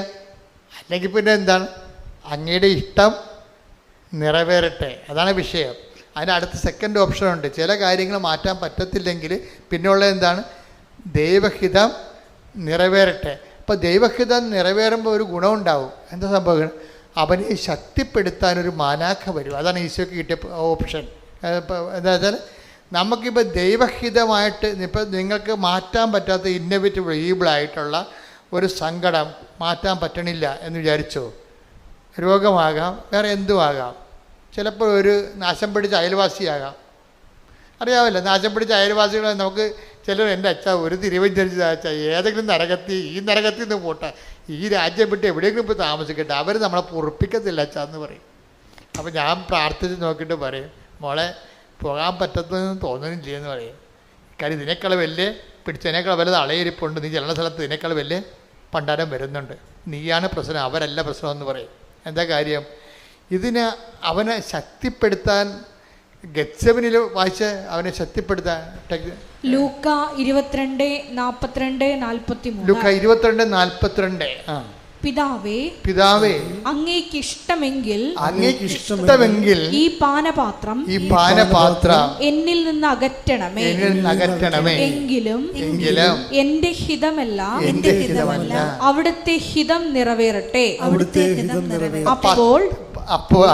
പിന്നെ എന്താണ്? അങ്ങയുടെ ഇഷ്ടം നിറവേറട്ടെ. അതാണ് വിഷയം. അതിന് അടുത്ത സെക്കൻഡ് ഓപ്ഷനുണ്ട്. ചില കാര്യങ്ങൾ മാറ്റാൻ പറ്റത്തില്ലെങ്കിൽ പിന്നെയുള്ളത് എന്താണ്? ദൈവഹിതം നിറവേറട്ടെ. അപ്പോൾ ദൈവഹിതം നിറവേറുമ്പോൾ ഒരു ഗുണമുണ്ടാവും. എന്താ സംഭവം? അവനെ ശക്തിപ്പെടുത്താനൊരു മാലാഖ വരും. അതാണ് ഈശോയ്ക്ക് കിട്ടിയ ഓപ്ഷൻ. എന്താ വെച്ചാൽ നമുക്കിപ്പോൾ ദൈവഹിതമായിട്ട് ഇപ്പോൾ നിങ്ങൾക്ക് മാറ്റാൻ പറ്റാത്ത ഇന്നവിറ്റബിൾ ഈബിളായിട്ടുള്ള ഒരു സങ്കടം മാറ്റാൻ പറ്റണില്ല എന്ന് വിചാരിച്ചോ? രോഗമാകാം, വേറെ എന്തുമാകാം. ചിലപ്പോൾ ഒരു നാശം പിടിച്ച അയൽവാസിയാകാം. അറിയാമല്ലോ, നാശം പിടിച്ച അയൽവാസികളെ നമുക്ക് ചിലർ, എൻ്റെ അച്ഛ ഒരു തിരുവഞ്ചരിച്ച അച്ഛ ഏതെങ്കിലും നരകത്തിൽ, ഈ നരകത്തിൽ നിന്ന് പോട്ടെ, ഈ രാജ്യം വിട്ട് എവിടെയെങ്കിലും ഇപ്പോൾ താമസിക്കട്ടെ, അവർ നമ്മളെ പൊറുപ്പിക്കത്തില്ല അച്ഛ എന്ന് പറയും. അപ്പോൾ ഞാൻ പ്രാർത്ഥിച്ച് നോക്കിയിട്ട് പറയും, മോളെ പോകാൻ പറ്റത്തെന്ന് തോന്നുന്നില്ലെന്ന് പറയും. കാര്യം ഇതിനേക്കാൾ വലിയ പിടിച്ചതിനേക്കാൾ വലുത് അളയിരിപ്പുണ്ട്, നീ ചെല്ലുന്ന സ്ഥലത്ത് ഇതിനേക്കാൾ വലിയ പണ്ടാരം വരുന്നുണ്ട്, നീയാണ് പ്രശ്നം, അവരല്ല പ്രശ്നമെന്ന് പറയും. എന്താ കാര്യം? ഇതിന് അവനെ ശക്തിപ്പെടുത്താൻ ഗെത്സെമനിൽ വായിച്ച് അവനെ ശക്തിപ്പെടുത്താൻ ലൂക്ക 22:42-43. ലൂക്ക 22:42. പിതാവേ അങ്ങേക്ക് ഇഷ്ടമെങ്കിൽ ഈ പാനപാത്രം എന്നിൽ നിന്ന് അകറ്റണമേ. എങ്കിലും എന്റെ ഹിതമല്ല അവിടുത്തെ ഹിതം നിറവേറട്ടെ. അപ്പോൾ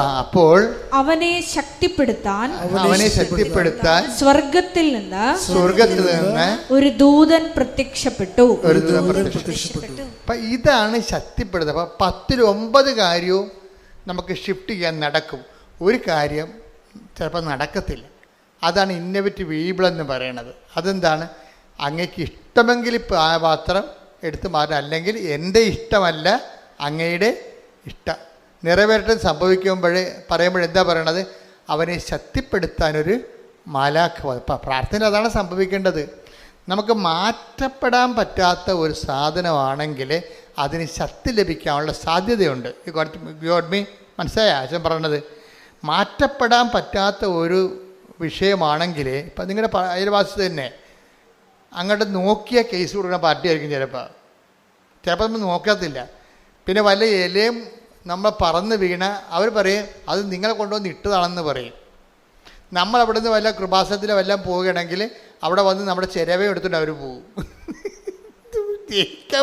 അവനെ ശക്തിപ്പെടുത്താൻ സ്വർഗത്തിൽ നിന്ന് ഒരു ദൂതൻ പ്രത്യക്ഷപ്പെട്ടു. അപ്പം ഇതാണ് ശക്തിപ്പെടുത്തുക. അപ്പം 10-9 കാര്യവും നമുക്ക് ഷിഫ്റ്റ് ചെയ്യാൻ നടക്കും. ഒരു കാര്യം ചിലപ്പോൾ നടക്കത്തില്ല. അതാണ് ഇന്നോവേറ്റീവ് ഈബിൾ എന്ന് പറയുന്നത്. അതെന്താണ്? അങ്ങേക്ക് ഇഷ്ടമെങ്കിൽ പാത്രം എടുത്ത് മാറണം, അല്ലെങ്കിൽ എൻ്റെ ഇഷ്ടമല്ല അങ്ങയുടെ ഇഷ്ടം നിറവേറ്റം പറയുമ്പോഴെന്താ പറയണത്? അവനെ ശക്തിപ്പെടുത്താനൊരു മാലാഖ. പ്രാർത്ഥന അതാണ് സംഭവിക്കേണ്ടത്. നമുക്ക് മാറ്റപ്പെടാൻ പറ്റാത്ത ഒരു സാധനമാണെങ്കിൽ അതിന് ശക്തി ലഭിക്കാനുള്ള സാധ്യതയുണ്ട്. മനസ്സിലായ അച്ഛൻ പറഞ്ഞത്? മാറ്റപ്പെടാൻ പറ്റാത്ത ഒരു വിഷയമാണെങ്കിൽ, ഇപ്പം നിങ്ങളുടെ അയൽവാസി തന്നെ അങ്ങോട്ട് നോക്കിയ കേസ് കൊടുക്കുന്ന പാർട്ടിയായിരിക്കും ചിലപ്പോൾ നമ്മൾ നോക്കത്തില്ല. പിന്നെ വല്ല ഇലയും നമ്മൾ പറന്ന് വീണ അവർ പറയും അത് നിങ്ങളെ കൊണ്ടുവന്ന് ഇട്ടതാണെന്ന് പറയും. നമ്മളവിടെ നിന്ന് വല്ല കൃപാസനത്തിലോ വല്ലതും പോവുകയാണെങ്കിൽ അവിടെ വന്ന് നമ്മുടെ ചിരവയും എടുത്തിട്ട് അവർ പോകും. ജീവിക്കാൻ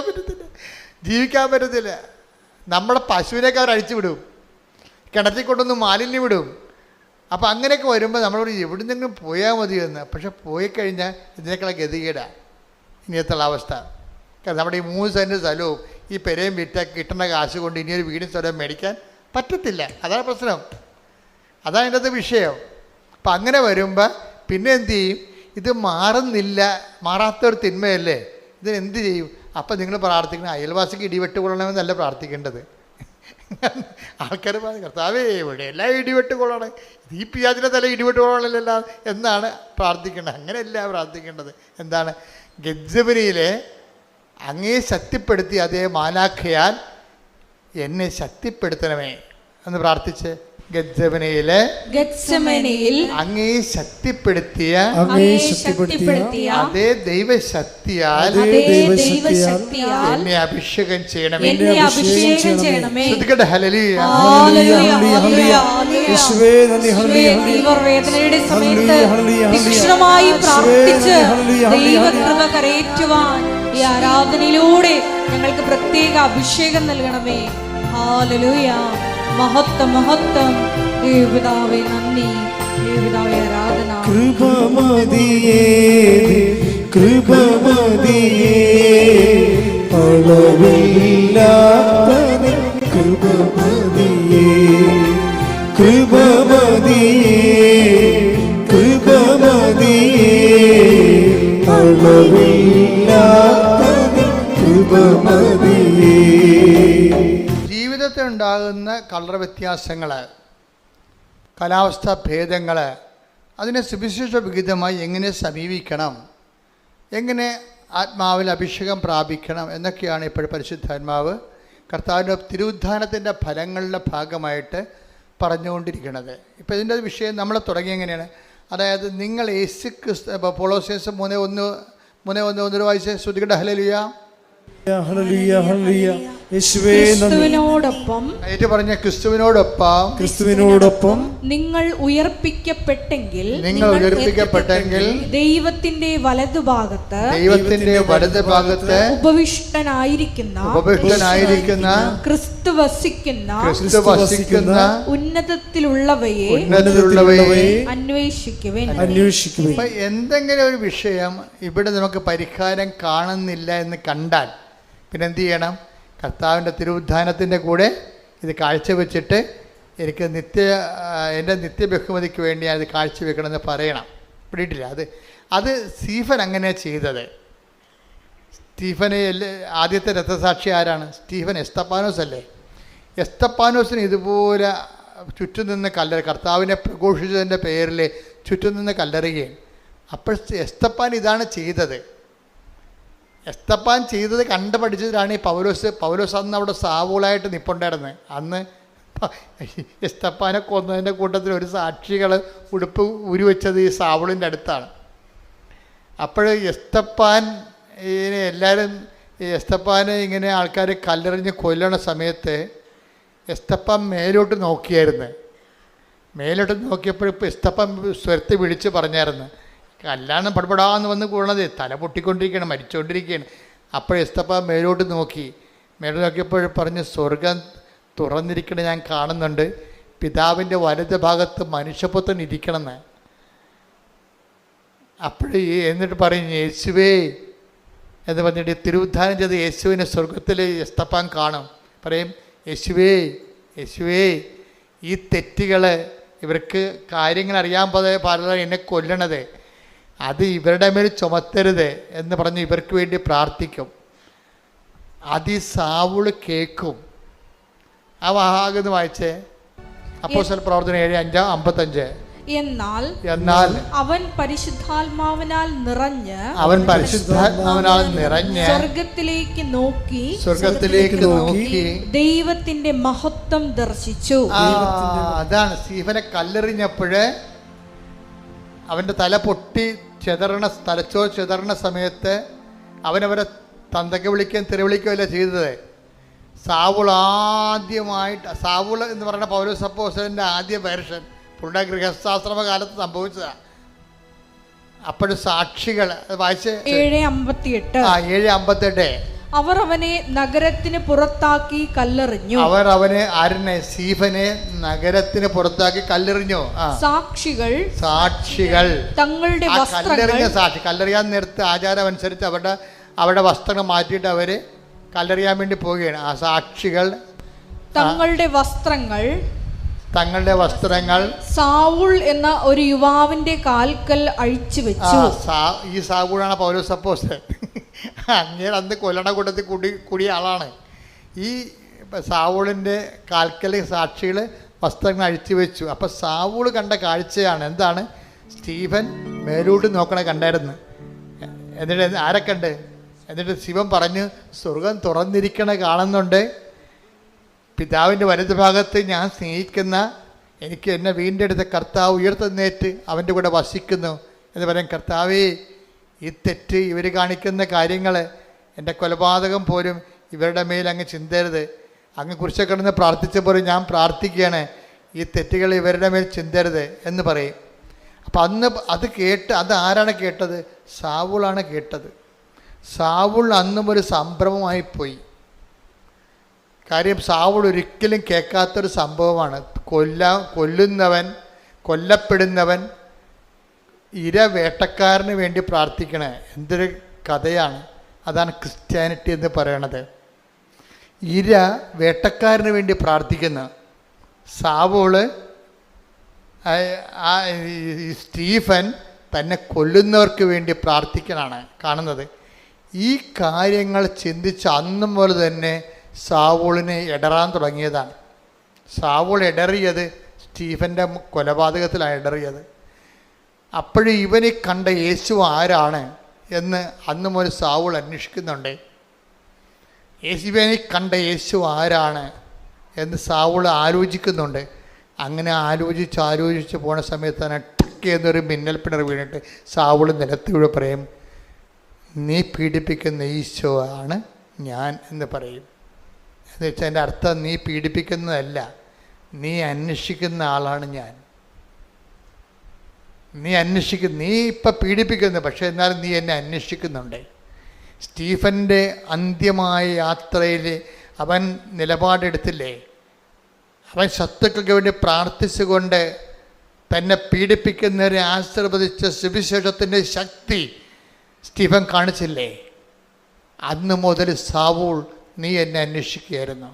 പറ്റത്തില്ല. നമ്മുടെ പശുവിനൊക്കെ അവർ അഴിച്ചു വിടും, കിണറ്റിൽ കൊണ്ടൊന്ന് മാലിന്യം വിടും. അപ്പോൾ അങ്ങനെയൊക്കെ വരുമ്പോൾ നമ്മളോട് എവിടെ നിന്നെങ്കിലും പോയാൽ മതിയെന്ന്. പക്ഷെ പോയിക്കഴിഞ്ഞാൽ ഇതിനേക്കാൾ ഗതികേടാണ് ഇനിയത്തുള്ള അവസ്ഥ. കാരണം നമ്മുടെ ഈ 3 സെൻറ്റ് സ്ഥലവും ഈ പെരയും വിറ്റ കിട്ടുന്ന കാശ് കൊണ്ട് ഇനിയൊരു വീടും സ്ഥലവും മേടിക്കാൻ പറ്റത്തില്ല. അതാണ് പ്രശ്നം, അതാണ് എൻ്റെ അത് വിഷയം. അപ്പം അങ്ങനെ വരുമ്പോൾ പിന്നെ എന്തു ചെയ്യും? ഇത് മാറുന്നില്ല, മാറാത്തൊരു തിന്മയല്ലേ, ഇതിനെന്ത് ചെയ്യും? അപ്പം നിങ്ങൾ പ്രാർത്ഥിക്കണം അയൽവാസിക്ക് ഇടിവെട്ട് കൊള്ളണമെന്നല്ല പ്രാർത്ഥിക്കേണ്ടത്. ആൾക്കാർ പറഞ്ഞു കർത്താവേ ഇവിടെ എല്ലാം ഇടിവെട്ട് കൊള്ളണം, ഈ പിയാജിൻ്റെ തല ഇടിവെട്ട് കൊള്ളണമല്ല എന്നാണ് പ്രാർത്ഥിക്കേണ്ടത്. അങ്ങനെയല്ല പ്രാർത്ഥിക്കേണ്ടത്. എന്താണ്? ഗെത്സമനിയിലെ അങ്ങേ ശക്തിപ്പെടുത്തി അതേ മാലാഖയാൽ എന്നെ ശക്തിപ്പെടുത്തണമേ എന്ന് പ്രാർത്ഥിച്ച് ഗെത്സമനിയിലെ അങ്ങേ ശക്തിപ്പെടുത്തിയ അതേ ദൈവശക്തിയാൽ എന്നെ അഭിഷേകം ചെയ്യണമേ. ശ്രദ്ധിക്കട്ടെ. ഹല്ലേലൂയ. വേദനയുടെ സമയത്ത് തീക്ഷ്ണമായി പ്രാർത്ഥിച്ച് ദൈവകൃപ കരയേറ്റുവാൻ ഈ ആരാധനയിലൂടെ ഞങ്ങൾക്ക് പ്രത്യേക അഭിഷേകം നൽകണമേ. ഹല്ലേലൂയ. മഹത്വം മഹത്വം. ദേവപിതാവേ നന്ദി, ദേവപിതാവേ ആരാധന. കൃപമതിയേ കൃപമതിയേ അളവില്ലാത്ത കൃപമതിയേ കൃപമതിയേ കൃപമതിയേ അളവില്ലാത്ത കൃപമതിയേ. ജീവിതത്തിൽ ഉണ്ടാകുന്ന കളർ വ്യത്യാസങ്ങൾ, കാലാവസ്ഥാ ഭേദങ്ങൾ, അതിനെ സുവിശേഷ വിഹിതമായി എങ്ങനെ സമീപിക്കണം, എങ്ങനെ ആത്മാവിൽ അഭിഷേകം പ്രാപിക്കണം എന്നൊക്കെയാണ് ഇപ്പോൾ പരിശുദ്ധാത്മാവ് കർത്താവിൻ്റെ തിരുവുദ്ധാനത്തിൻ്റെ ഫലങ്ങളുടെ ഭാഗമായിട്ട് പറഞ്ഞുകൊണ്ടിരിക്കുന്നത്. ഇപ്പോൾ ഇതിൻ്റെ വിഷയം നമ്മൾ തുടങ്ങി എങ്ങനെയാണ്? അതായത് നിങ്ങൾ യേശു ക്രിസ്തു, കൊളോസ്യൻസ് 3:1 വായിച്ച് ശ്രുതികട. ഹല്ലേലൂയ. ക്രിസ്തുവിനോടൊപ്പം ക്രിസ്തുവിനോടൊപ്പം നിങ്ങൾ ഉയർപ്പിക്കപ്പെട്ടെങ്കിൽ ദൈവത്തിന്റെ വലതുഭാഗത്ത് ഉപവിഷ്ടനായിരിക്കുന്ന ക്രിസ്തു വസിക്കുന്ന ഉന്നതത്തിലുള്ളവയെ അന്വേഷിക്കുവിൻ. എന്തെങ്കിലും ഒരു വിഷയം ഇവിടെ നമുക്ക് പരിഹാരം കാണുന്നില്ല എന്ന് കണ്ടാൽ പിന്നെ എന്ത് ചെയ്യണം? കർത്താവിൻ്റെ തിരുവുദ്ധാനത്തിൻ്റെ കൂടെ ഇത് കാഴ്ചവെച്ചിട്ട് എനിക്ക് എൻ്റെ നിത്യബഹുമതിക്ക് വേണ്ടി അത് കാഴ്ചവെക്കണമെന്ന് പറയണം. പിടിയിട്ടില്ല. അത് സ്റ്റീഫൻ അങ്ങനെ ചെയ്തത്. സ്റ്റീഫന് ആദ്യത്തെ രക്തസാക്ഷി ആരാണ്? സ്റ്റീഫൻ എസ്തപ്പാനോസ് അല്ലേ? എസ്തപ്പാനോസിന് ഇതുപോലെ ചുറ്റും നിന്ന് കർത്താവിനെ പ്രഘോഷിച്ചതിൻ്റെ പേരിൽ ചുറ്റും നിന്ന് കല്ലെറിയുകയും. അപ്പോൾ എസ്തപ്പാൻ ഇതാണ് ചെയ്തത്. എസ്തപ്പാൻ ചെയ്തത് കണ്ടു പഠിച്ചതിലാണ് ഈ പൗലോസ് അന്ന് അവിടെ സാവൂളായിട്ട് നിൽപ്പുണ്ടായിരുന്നത്. അന്ന് എസ്തപ്പാനെ കൊന്നതിൻ്റെ കൂട്ടത്തിൽ ഒരു സാക്ഷികൾ ഉടുപ്പ് ഉരുവെച്ചത് ഈ സാവൂളിൻ്റെ അടുത്താണ്. അപ്പോൾ എസ്തപ്പാൻ എല്ലാവരും എസ്തപ്പാനെ ഇങ്ങനെ ആൾക്കാർ കല്ലെറിഞ്ഞ് കൊല്ലണ സമയത്ത് എസ്തപ്പാൻ മേലോട്ട് നോക്കിയായിരുന്നു. മേലോട്ട് നോക്കിയപ്പോൾ ഇപ്പോൾ എസ്തപ്പാൻ സ്വരത്തെ വിളിച്ച് പറഞ്ഞായിരുന്നു, കല്യാണം പടപടാന്ന് വന്ന് കൂടണത് തല പൊട്ടിക്കൊണ്ടിരിക്കുകയാണ്, മരിച്ചുകൊണ്ടിരിക്കുകയാണ്. അപ്പോൾ എസ്തപ്പാൻ മേലോട്ട് നോക്കിയപ്പോൾ പറഞ്ഞ്, സ്വർഗം തുറന്നിരിക്കണം ഞാൻ കാണുന്നുണ്ട്, പിതാവിൻ്റെ വലത് ഭാഗത്ത് മനുഷ്യപുത്രൻ ഇരിക്കണമെന്ന്. എന്നിട്ട് പറയും യേശുവേ എന്ന് പറഞ്ഞിട്ട് തിരുവുദ്ധാനം ചെയ്ത് യേശുവിനെ സ്വർഗത്തിൽ എസ്തപ്പാൻ കാണും. പറയും യേശുവേ യേശുവേ ഈ തെറ്റുകൾ ഇവർക്ക് കാര്യങ്ങൾ അറിയാൻ പാടില്ല എന്നെ കൊല്ലണത്, അത് ഇവരുടെ മേൽ ചുമത്തരുത് എന്ന് പറഞ്ഞ് ഇവർക്ക് വേണ്ടി പ്രാർത്ഥിക്കും. അത് ഈ സാവുള് കേൾക്കും. ആ ഭാഗത്ത് വായിച്ചേ. അപ്പോസ്തല പ്രവർത്തനം 7:55. എന്നാൽ അവൻ പരിശുദ്ധാത്മാവിനാൽ നിറഞ്ഞ് സ്വർഗത്തിലേക്ക് നോക്കി ദൈവത്തിന്റെ മഹത്വം ദർശിച്ചു. അതാണ് സ്റ്റീഫനെ കല്ലെറിഞ്ഞപ്പോഴ് അവൻ്റെ തല പൊട്ടി തലച്ചോർ ചെതറണ സമയത്ത് അവനവരെ തന്തയ്ക്ക് വിളിക്കുകയും തെറിവിളിക്കുകയല്ല ചെയ്തത്. സാവുൾ എന്ന് പറയുന്ന പൗലോസ് അപ്പോസ്തലൻ്റെ ആദ്യ വേർഷൻ പുള്ളിയുടെ ഗൃഹസ്ഥാശ്രമ കാലത്ത് സംഭവിച്ചതാണ്. അപ്പോഴും സാക്ഷികൾ വായിച്ച് 7:58 അവർ അവനെ നഗരത്തിന് പുറത്താക്കി കല്ലെറിഞ്ഞു. സ്റ്റീഫനെ നഗരത്തിന് പുറത്താക്കി കല്ലെറിഞ്ഞു. സാക്ഷികൾ തങ്ങളുടെ കല്ലെറിയാൻ നേരത്തെ ആചാരം അനുസരിച്ച് അവരുടെ വസ്ത്രങ്ങൾ മാറ്റിയിട്ട് അവര് കല്ലെറിയാൻ വേണ്ടി പോവുകയാണ്. ആ സാക്ഷികൾ തങ്ങളുടെ വസ്ത്രങ്ങൾ സാവുൾ എന്ന ഒരു യുവാവിന്റെ കാൽക്കൽ അഴിച്ചു വെച്ചു. ഈ സാവുളാണ് പൗലോസ് അപ്പോസ്തലൻ. അങ്ങനെ അന്ന് കൊല്ലണ കൂട്ടത്തിൽ കൂടിയ ആളാണ്. ഈ സാവൂളിൻ്റെ കാൽക്കൽ സാക്ഷികൾ വസ്ത്രങ്ങൾ അഴിച്ചു വെച്ചു. അപ്പോൾ സാവൂൾ കണ്ട കാഴ്ചയാണ് എന്താണ്? സ്റ്റീഫൻ മേലോട്ട് നോക്കണ കണ്ടായിരുന്നു. എന്നിട്ട് ആരെ കണ്ട്? എന്നിട്ട് ശിവൻ പറഞ്ഞു, സ്വർഗം തുറന്നിരിക്കണ കാണുന്നുണ്ട്, പിതാവിൻ്റെ വലതു ഭാഗത്ത് ഞാൻ സ്നേഹിക്കുന്ന, എനിക്ക് എന്നെ വീണ്ടെടുത്ത കർത്താവ് ഉയർത്തെന്നേറ്റ് അവൻ്റെ കൂടെ വസിക്കുന്നു എന്ന് പറയും. കർത്താവേ, ഈ തെറ്റ് ഇവർ കാണിക്കുന്ന കാര്യങ്ങൾ, എൻ്റെ കൊലപാതകം പോലും ഇവരുടെ മേൽ അങ്ങ് ചിന്തരുത്. അങ്ങ് കുറിച്ച് കിടന്ന് പ്രാർത്ഥിച്ചപ്പോൾ ഞാൻ പ്രാർത്ഥിക്കുകയാണ്, ഈ തെറ്റുകൾ ഇവരുടെ മേൽ ചിന്തരുത് എന്ന് പറയും. അപ്പം അന്ന് അത് കേട്ട്, അത് ആരാണ് കേട്ടത്? സാവൂളാണ് കേട്ടത്. സാവൂൾ അന്നും ഒരു സംഭ്രമമായിപ്പോയി. കാര്യം സാവൂൾ ഒരിക്കലും കേൾക്കാത്തൊരു സംഭവമാണ്. കൊല്ലുന്നവൻ, കൊല്ലപ്പെടുന്നവൻ ഇര വേട്ടക്കാരന് വേണ്ടി പ്രാർത്ഥിക്കണേ. എന്തൊരു കഥയാണ്! അതാണ് ക്രിസ്ത്യാനിറ്റി എന്ന് പറയണത്. ഇര വേട്ടക്കാരന് വേണ്ടി പ്രാർത്ഥിക്കുന്ന സാവൂള്, സ്റ്റീഫൻ തന്നെ കൊല്ലുന്നവർക്ക് വേണ്ടി പ്രാർത്ഥിക്കണാണ് കാണുന്നത്. ഈ കാര്യങ്ങൾ ചിന്തിച്ച് അന്നും പോലെ തന്നെ സാവൂളിനെ ഇടറാൻ തുടങ്ങിയതാണ്. സാവൂൾ ഇടറിയത് സ്റ്റീഫൻ്റെ കൊലപാതകത്തിലാണ് ഇടറിയത്. അപ്പോഴും ഇവനെ കണ്ട യേശു ആരാണ് എന്ന് അന്ന് മുതൽ സാവൂൾ അന്വേഷിക്കുന്നുണ്ട്. യേശുവിനെ കണ്ട യേശു ആരാണ് എന്ന് സാവൂൾ ആലോചിക്കുന്നുണ്ട്. അങ്ങനെ ആലോചിച്ച് പോണ സമയത്ത് തന്നെ ടക്ക് എന്നൊരു മിന്നൽ പിണർ വീണിട്ട് സാവൂൾ നിലത്തിലൂടെ പറയും, നീ പീഡിപ്പിക്കുന്ന ഈശോ ആണ് ഞാൻ എന്ന് പറയും. എന്ന് വെച്ചാൽ എൻ്റെ അർത്ഥം, നീ പീഡിപ്പിക്കുന്നതല്ല, നീ അന്വേഷിക്കുന്ന ആളാണ് ഞാൻ. നീ ഇപ്പം പീഡിപ്പിക്കുന്നു, പക്ഷേ എന്നാലും നീ എന്നെ അന്വേഷിക്കുന്നുണ്ട്. സ്റ്റീഫൻ്റെ അന്ത്യമായ യാത്രയിൽ അവൻ നിലപാടെടുത്തില്ലേ? അവൻ ശത്രുക്കൾക്ക് വേണ്ടി പ്രാർത്ഥിച്ചുകൊണ്ട് തന്നെ പീഡിപ്പിക്കുന്നവരെ ആശീർവദിച്ച സുവിശേഷത്തിൻ്റെ ശക്തി സ്റ്റീഫൻ കാണിച്ചില്ലേ? അന്ന് മുതൽ സാവൂൾ, നീ എന്നെ അന്വേഷിക്കുകയായിരുന്നു.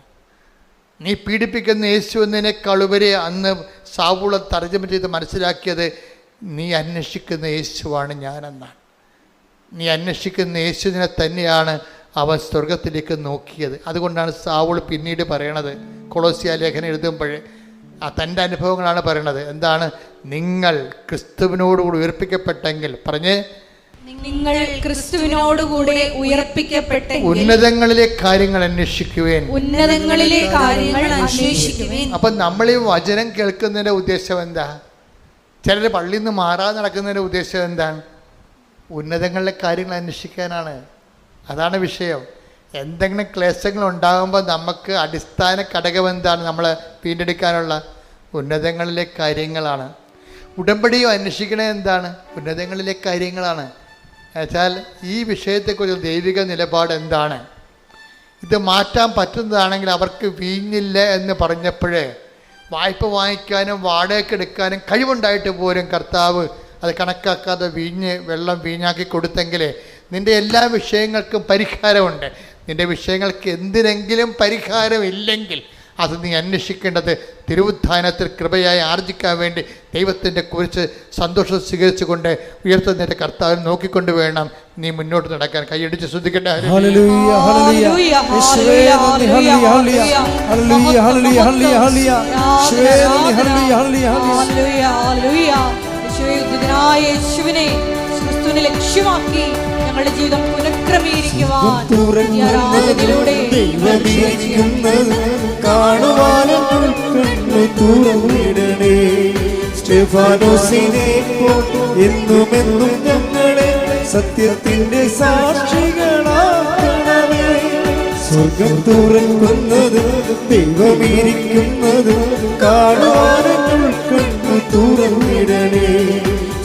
നീ പീഡിപ്പിക്കുന്ന യേശു എന്നതിനേക്കാളുപരി അന്ന് സാവൂൾ തർജ്ജമ ചെയ്ത് മനസ്സിലാക്കിയത്, നീ അന്വേഷിക്കുന്ന യേശുവാണ് ഞാനെന്നാണ്. നീ അന്വേഷിക്കുന്ന യേശുവിനെ തന്നെയാണ് അവൻ സ്വർഗത്തിലേക്ക് നോക്കിയത്. അതുകൊണ്ടാണ് സാവൂൾ പിന്നീട് പറയണത്, കൊളോസ്യ ലേഖനം എഴുതുമ്പോൾ തൻ്റെ അനുഭവങ്ങളാണ് പറയണത്. എന്താണ്? നിങ്ങൾ ക്രിസ്തുവിനോടുകൂടി ഉയർപ്പിക്കപ്പെട്ടെങ്കിൽ, പറഞ്ഞേ, നിങ്ങൾ ക്രിസ്തുവിനോടുകൂടെ ഉയർപ്പിക്കപ്പെട്ടെങ്കിൽ ഉന്നതങ്ങളിലെ കാര്യങ്ങൾ അന്വേഷിക്കുവേൻ. ഉന്നതങ്ങളിലെ കാര്യങ്ങൾ അന്വേഷിക്കുവേൻ. അപ്പം നമ്മൾ ഈ വചനം കേൾക്കുന്നതിൻ്റെ ഉദ്ദേശം എന്താ? ചിലർ പള്ളിയിൽ നിന്ന് മാറാതെ നടക്കുന്നതിൻ്റെ ഉദ്ദേശം എന്താണ്? ഉന്നതങ്ങളിലെ കാര്യങ്ങൾ അന്വേഷിക്കാനാണ്. അതാണ് വിഷയം. എന്തെങ്കിലും ക്ലേശങ്ങൾ ഉണ്ടാകുമ്പോൾ നമുക്ക് അടിസ്ഥാന ഘടകം എന്താണ്? നമ്മളെ വീണ്ടെടുക്കാനുള്ള ഉന്നതങ്ങളിലെ കാര്യങ്ങളാണ്. ഉടമ്പടിയും അന്വേഷിക്കണത് എന്താണ്? ഉന്നതങ്ങളിലെ കാര്യങ്ങളാണ്. എന്നുവെച്ചാൽ ഈ വിഷയത്തെക്കുറിച്ച് ദൈവിക നിലപാട് എന്താണ്? ഇത് മാറ്റാൻ പറ്റുന്നതാണെങ്കിൽ അവർക്ക് വീഞ്ഞില്ല എന്ന് പറഞ്ഞപ്പോഴേ വായ്പ വാങ്ങിക്കാനും വാടകയ്ക്കെടുക്കാനും കഴിവുണ്ടായിട്ട് പോലും കർത്താവ് അത് കണക്കാക്കാതെ വെള്ളം വീഞ്ഞാക്കി കൊടുത്തെങ്കിലേ നിൻ്റെ എല്ലാ വിഷയങ്ങൾക്കും പരിഹാരമുണ്ട്. നിൻ്റെ വിഷയങ്ങൾക്ക് എന്തിനെങ്കിലും പരിഹാരമില്ലെങ്കിൽ അത് നീ അന്വേഷിക്കേണ്ടത് തിരുവുദ്ധാനത്തിൽ കൃപയായി ആർജിക്കാൻ വേണ്ടി ദൈവത്തിൻ്റെ കുറിച്ച് സന്തോഷം സ്വീകരിച്ചുകൊണ്ട് ഉയർത്തുന്നതിൻ്റെ കർത്താവിനെ നോക്കിക്കൊണ്ട് വേണം നീ മുന്നോട്ട് നടക്കാൻ. കൈയടിച്ച് ശ്രദ്ധിക്കട്ടെ. ലക്ഷ്യമാക്കി ഞങ്ങളുടെ ജീവിതം പുനഃക്രമീകരിക്കുവാൻ എന്നുമെന്നും ഞങ്ങളെ സത്യത്തിന്റെ സാക്ഷികളാക്കണമേ. സ്വർഗം തുറക്കുന്നത് ദൈവമിരിക്കുന്നത് കാണുവാനും കണ്ണു തുറന്നിടണേ.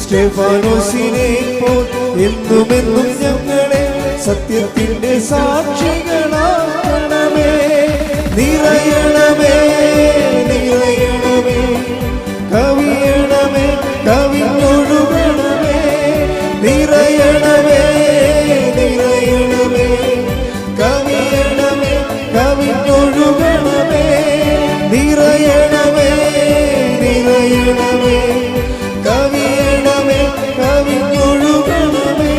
സ്റ്റെഫാനോസിനെ പോൽ എന്നുമെന്നും ഞങ്ങളെ സത്യത്തിന്റെ സാക്ഷികളാക്കണമേ. നിറയണമേ നിറയണമേ, കവിയണമേ കവിഞ്ഞൊഴുകണമേ. നിറയണമേ നിറയണമേ, കവിയണമേ കവിഞ്ഞൊഴുകണമേ. നിറയണമേ നിറയണമേ, കവിയണമേ കവിഞ്ഞൊഴുകണമേ.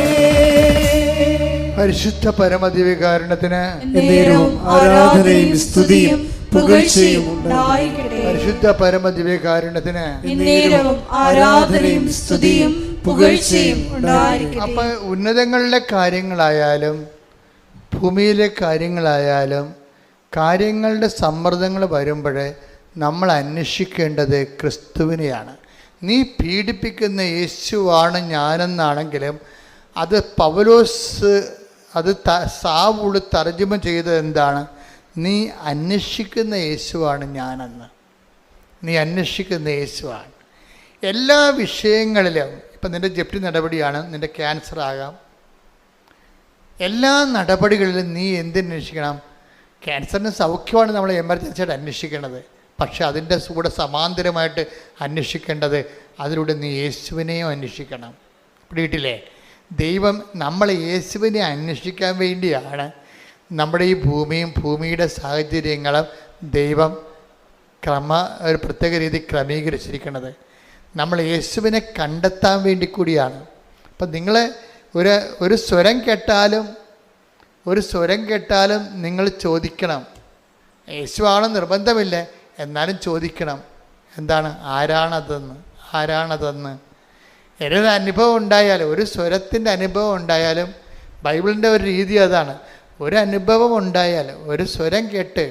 പരിശുദ്ധ പരമദിവ്യകാരുണ്യത്തിന് എന്നേരവും ആരാധനയും സ്തുതിയും പുകഴ്ചയും ഉണ്ടായിരിക്കട്ടെ. പരിശുദ്ധ പരമദിവ്യകാരുണ്യത്തിന് എന്നേരവും ആരാധനയും സ്തുതിയും പുകഴ്ചയും ഉണ്ടായിരിക്കട്ടെ. അപ്പൊ ഉന്നതങ്ങളിലെ കാര്യങ്ങളായാലും ഭൂമിയിലെ കാര്യങ്ങളായാലും കാര്യങ്ങളുടെ സമ്മർദ്ദങ്ങൾ വരുമ്പോൾ നമ്മൾ അന്വേഷിക്കേണ്ടത് ക്രിസ്തുവിനെയാണ്. നീ പീഡിപ്പിക്കുന്ന യേശുവാണ് ഞാനെന്നാണെങ്കിലും അത് പൗലോസ് അത് സാവുൾ തർജ്ജമ ചെയ്തത് എന്താണ്? നീ അന്വേഷിക്കുന്ന യേശുവാണ് ഞാനെന്ന്. നീ അന്വേഷിക്കുന്ന യേശുവാണ്. എല്ലാ വിഷയങ്ങളിലും ഇപ്പം നിൻ്റെ ജപ്തി നടപടിയാണ്, നിൻ്റെ ക്യാൻസർ ആകാം, എല്ലാ നടപടികളിലും നീ എന്തന്വേഷിക്കണം? ക്യാൻസറിന് സൗഖ്യമാണ് നമ്മൾ എമർജൻസിയായിട്ട് അന്വേഷിക്കേണ്ടത്. പക്ഷെ അതിൻ്റെ കൂടെ സമാന്തരമായിട്ട് അന്വേഷിക്കേണ്ടത് അതിലൂടെ നീ യേശുവിനെയും അന്വേഷിക്കണം. വീട്ടിലെ ദൈവം നമ്മൾ യേശുവിനെ അന്വേഷിക്കാൻ വേണ്ടിയാണ് നമ്മുടെ ഈ ഭൂമിയും ഭൂമിയുടെ സാഹചര്യങ്ങളും ദൈവം ഒരു പ്രത്യേക രീതി ക്രമീകരിച്ചിരിക്കുന്നത്. നമ്മൾ യേശുവിനെ കണ്ടെത്താൻ വേണ്ടി കൂടിയാണ്. അപ്പം നിങ്ങൾ ഒരു സ്വരം കേട്ടാലും നിങ്ങൾ ചോദിക്കണം. യേശുവാണ് നിർബന്ധമില്ല, എന്നാലും ചോദിക്കണം. എന്താണ്? ആരാണതെന്ന് ഏതൊരു അനുഭവം ഉണ്ടായാലും, ഒരു സ്വരത്തിൻ്റെ അനുഭവം ഉണ്ടായാലും, ബൈബിളിൻ്റെ ഒരു രീതി അതാണ്. ഒരു അനുഭവം ഉണ്ടായാൽ, ഒരു സ്വരം കേട്ട്,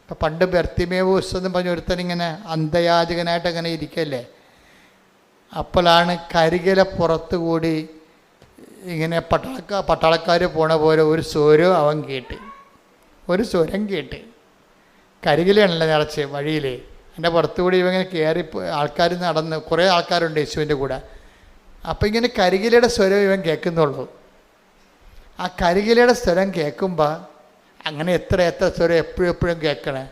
ഇപ്പം പണ്ട് ബർത്തിമേവൂസ് എന്ന് പറഞ്ഞ ഒരുത്തനിങ്ങനെ അന്ധയാചകനായിട്ട് അങ്ങനെ ഇരിക്കല്ലേ, അപ്പോഴാണ് കരികില പുറത്തുകൂടി ഇങ്ങനെ പട്ടാളക്കാർ പോണ പോലെ ഒരു സ്വരം അവൻ കേട്ട്, ഒരു സ്വരം കേട്ട്. കരികിലാണല്ലോ നിറച്ച് വഴിയിൽ, എൻ്റെ പുറത്തുകൂടി ഇവങ്ങനെ കയറി ആൾക്കാർ നടന്ന്, കുറേ ആൾക്കാരുണ്ട് യേശുവിൻ്റെ കൂടെ. അപ്പം ഇങ്ങനെ കരികിലയുടെ സ്വരം ഇവൻ കേൾക്കുന്നുള്ളൂ. ആ കരികിലയുടെ സ്വരം കേൾക്കുമ്പോൾ അങ്ങനെ എത്ര സ്വരം എപ്പോഴും കേൾക്കണേ.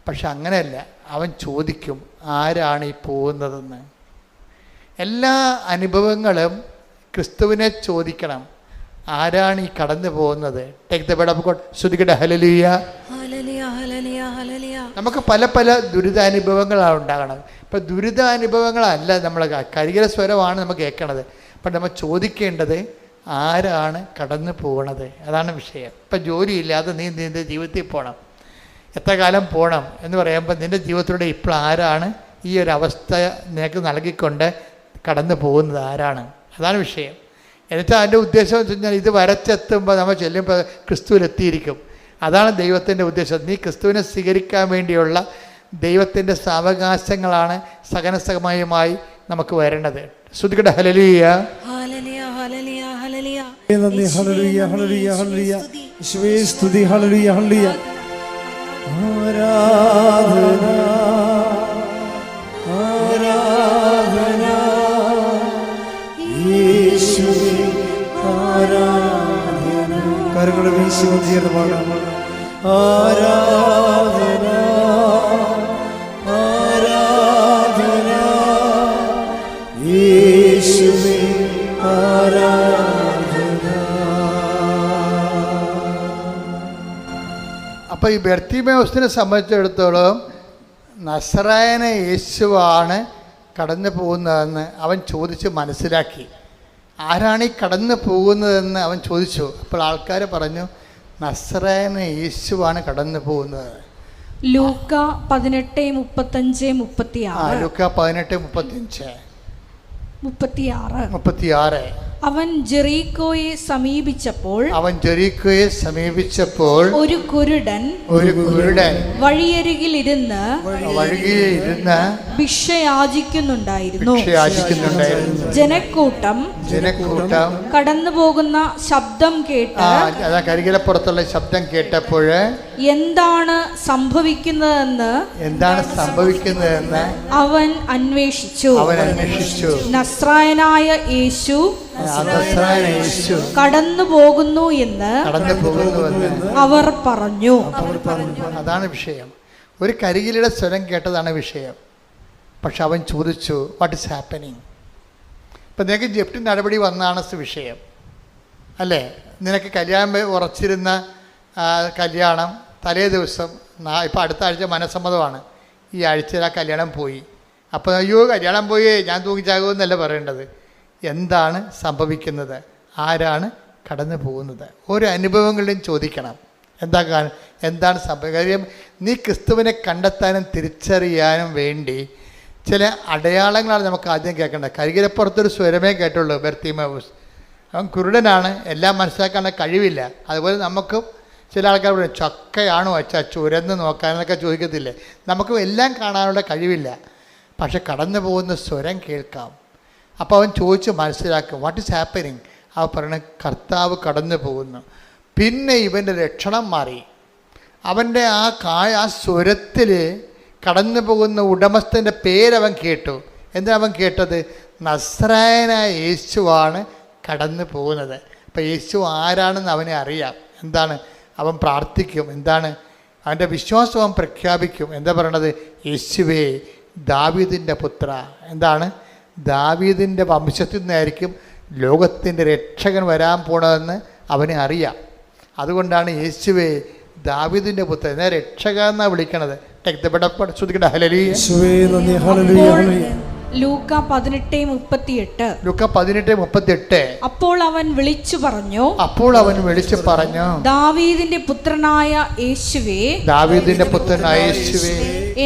പക്ഷെ അങ്ങനെയല്ല, അവൻ ചോദിക്കും ആരാണ് ഈ പോകുന്നതെന്ന്. എല്ലാ അനുഭവങ്ങളും ക്രിസ്തുവിനെ ചോദിക്കണം, ആരാണ് ഈ കടന്നു പോകുന്നത്. Take the word of God. ശ്രുതികട്ടെ ഹല്ലേലൂയ. നമുക്ക് പല ദുരിതാനുഭവങ്ങളാണ് ഉണ്ടാകണം. ഇപ്പം ദുരിതാനുഭവങ്ങളല്ല നമ്മൾ കരികില സ്വരമാണ് നമ്മൾ കേൾക്കണത്. അപ്പം നമ്മൾ ചോദിക്കേണ്ടത് ആരാണ് കടന്നു പോകണത്, അതാണ് വിഷയം. ഇപ്പം ജോലിയില്ലാതെ നീ നിൻ്റെ ജീവിതത്തിൽ പോകണം, എത്ര കാലം പോകണം എന്ന് പറയുമ്പോൾ നിൻ്റെ ജീവിതത്തിലൂടെ ഇപ്പോൾ ആരാണ് ഈ ഒരു അവസ്ഥ നിനക്ക് നൽകിക്കൊണ്ട് കടന്നു പോകുന്നത്, ആരാണ്, അതാണ് വിഷയം. എന്നിട്ട് അതിൻ്റെ ഉദ്ദേശം എന്ന് വെച്ച് കഴിഞ്ഞാൽ ഇത് വരച്ചെത്തുമ്പോൾ നമ്മൾ ചെല്ലുമ്പോൾ ക്രിസ്തുവിലെത്തിയിരിക്കും. അതാണ് ദൈവത്തിൻ്റെ ഉദ്ദേശം. നീ ക്രിസ്തുവിനെ സ്വീകരിക്കാൻ വേണ്ടിയുള്ള ദൈവത്തിൻ്റെ സാവകാശങ്ങളാണ് സഹനസമയമായി നമുക്ക് വരേണ്ടത്. ശ്രുതികട്ടെ ഹല്ലേലൂയ. നന്ദി. Hallelujah, hallelujah, hallelujah. യേശുവേ സ്തുതി. Hallelujah, hallelujah. ആരാധന, ആരാധന യേശുവേ, ആരാധന. കരങ്ങളെ വീശി വന്ദിയാണ് പാടാം. ആരാധന, ആരാധന യേശുവേ, ആരാധന. അപ്പോൾ ഈ ബർത്തിമേവൂസിനെ സംബന്ധിച്ചിടത്തോളം നസറായന യേശുവാണ് കടന്നു പോകുന്നതെന്ന് അവൻ ചോദിച്ച് മനസ്സിലാക്കി. ആരാണ് ഈ കടന്നു പോകുന്നതെന്ന് അവൻ ചോദിച്ചു. അപ്പോൾ ആൾക്കാർ പറഞ്ഞു നസറായന യേശുവാണ് കടന്നു പോകുന്നത്. ലൂക്ക 18:35-36. ലൂക്ക 18:35-36. അവൻ ജെറീക്കോയെ സമീപിച്ചപ്പോൾ ഒരു കുരുടൻ വഴിയരികിലിരുന്ന് ഭിക്ഷയാചിക്കുന്നുണ്ടായിരുന്നു. ജനക്കൂട്ടം കടന്നു പോകുന്ന ശബ്ദം കേട്ട് കരികിലപ്പുറത്തുള്ള ശബ്ദം കേട്ടപ്പോൾ എന്താണ് സംഭവിക്കുന്നതെന്ന് അവൻ അന്വേഷിച്ചു. നസ്രായനായ യേശു കടന്നു പോകുന്നു എന്ന് അവർ പറഞ്ഞു. അതാണ് വിഷയം. ഒരു കരികിലയുടെ സ്വരം കേട്ടതാണ് വിഷയം. പക്ഷെ അവൻ ചോദിച്ചു വാട്ട് ഈസ് ഹാപ്പനിങ്. ഇപ്പം നിനക്ക് ജപ്തി നടപടി വന്നാണ് വിഷയം അല്ലേ? നിനക്ക് കല്യാണം ഉറച്ചിരുന്ന കല്യാണം തലേ ദിവസം, ഇപ്പം അടുത്ത ആഴ്ച മനസ്സമ്മതമാണ്, ഈ ആഴ്ചയിൽ ആ കല്യാണം പോയി. അപ്പോൾ അയ്യോ കല്യാണം പോയി ഞാൻ തൂങ്ങിച്ചാകുമെന്നല്ല പറയേണ്ടത്. എന്താണ് സംഭവിക്കുന്നത്, ആരാണ് കടന്നു പോകുന്നത്. ഒരു അനുഭവങ്ങളിലും ചോദിക്കണം എന്താണ് സംഭവം. കാര്യം നീ ക്രിസ്തുവിനെ കണ്ടെത്താനും തിരിച്ചറിയാനും വേണ്ടി ചില അടയാളങ്ങളാണ് നമുക്ക് ആദ്യം കേൾക്കേണ്ടത്. കരികിരപ്പുറത്തൊരു സ്വരമേ കേട്ടുള്ളൂ ബർത്തിമേവൂസ്. അവൻ കുരുടനാണ്, എല്ലാം മനസ്സിലാക്കാനുള്ള കഴിവില്ല. അതുപോലെ നമുക്കും ചില ആൾക്കാർ പറയും ചക്കയാണോ അച്ഛാ ചുരന്ന് നോക്കാനൊക്കെ ചോദിക്കത്തില്ലേ. നമുക്ക് എല്ലാം കാണാനുള്ള കഴിവില്ല, പക്ഷെ കടന്നു പോകുന്ന സ്വരം കേൾക്കാം. അപ്പോൾ അവൻ ചോദിച്ച് മനസ്സിലാക്കും വാട്ട് ഈസ് ഹാപ്പനിങ്. അവൻ പറയണ കർത്താവ് കടന്നു പോകുന്നു. പിന്നെ ഇവൻ്റെ ലക്ഷണം മാറി. അവൻ്റെ ആ സ്വരത്തിൽ കടന്നു പോകുന്ന ഉടമസ്ഥൻ്റെ പേരവൻ കേട്ടു. എന്താ അവൻ കേട്ടത്? നസ്രായനായ യേശുവാണ് കടന്നു പോകുന്നത്. അപ്പം യേശു ആരാണെന്ന് അവനെ അറിയാം. എന്താണ് അവൻ പ്രാർത്ഥിക്കും, എന്താണ് അവൻ്റെ വിശ്വാസം അവൻ പ്രഖ്യാപിക്കും. എന്താ പറയണത്? യേശുവേ ദാവീദിൻ്റെ പുത്ര. എന്താണ്? ദാവീദിൻ്റെ വംശത്തിൽ നിന്നായിരിക്കും ലോകത്തിൻ്റെ രക്ഷകൻ വരാൻ പോണതെന്ന് അവനെ അറിയാം. അതുകൊണ്ടാണ് യേശുവേ ദാവീദിൻ്റെ പുത്രൻ എന്നെ രക്ഷക എന്നാണ് വിളിക്കണത്. ലൂക്ക 18:38. ലൂക്ക 18:38. അപ്പോൾ അവൻ വിളിച്ചു പറഞ്ഞു ദാവീദിന്റെ പുത്രനായ യേശുവേ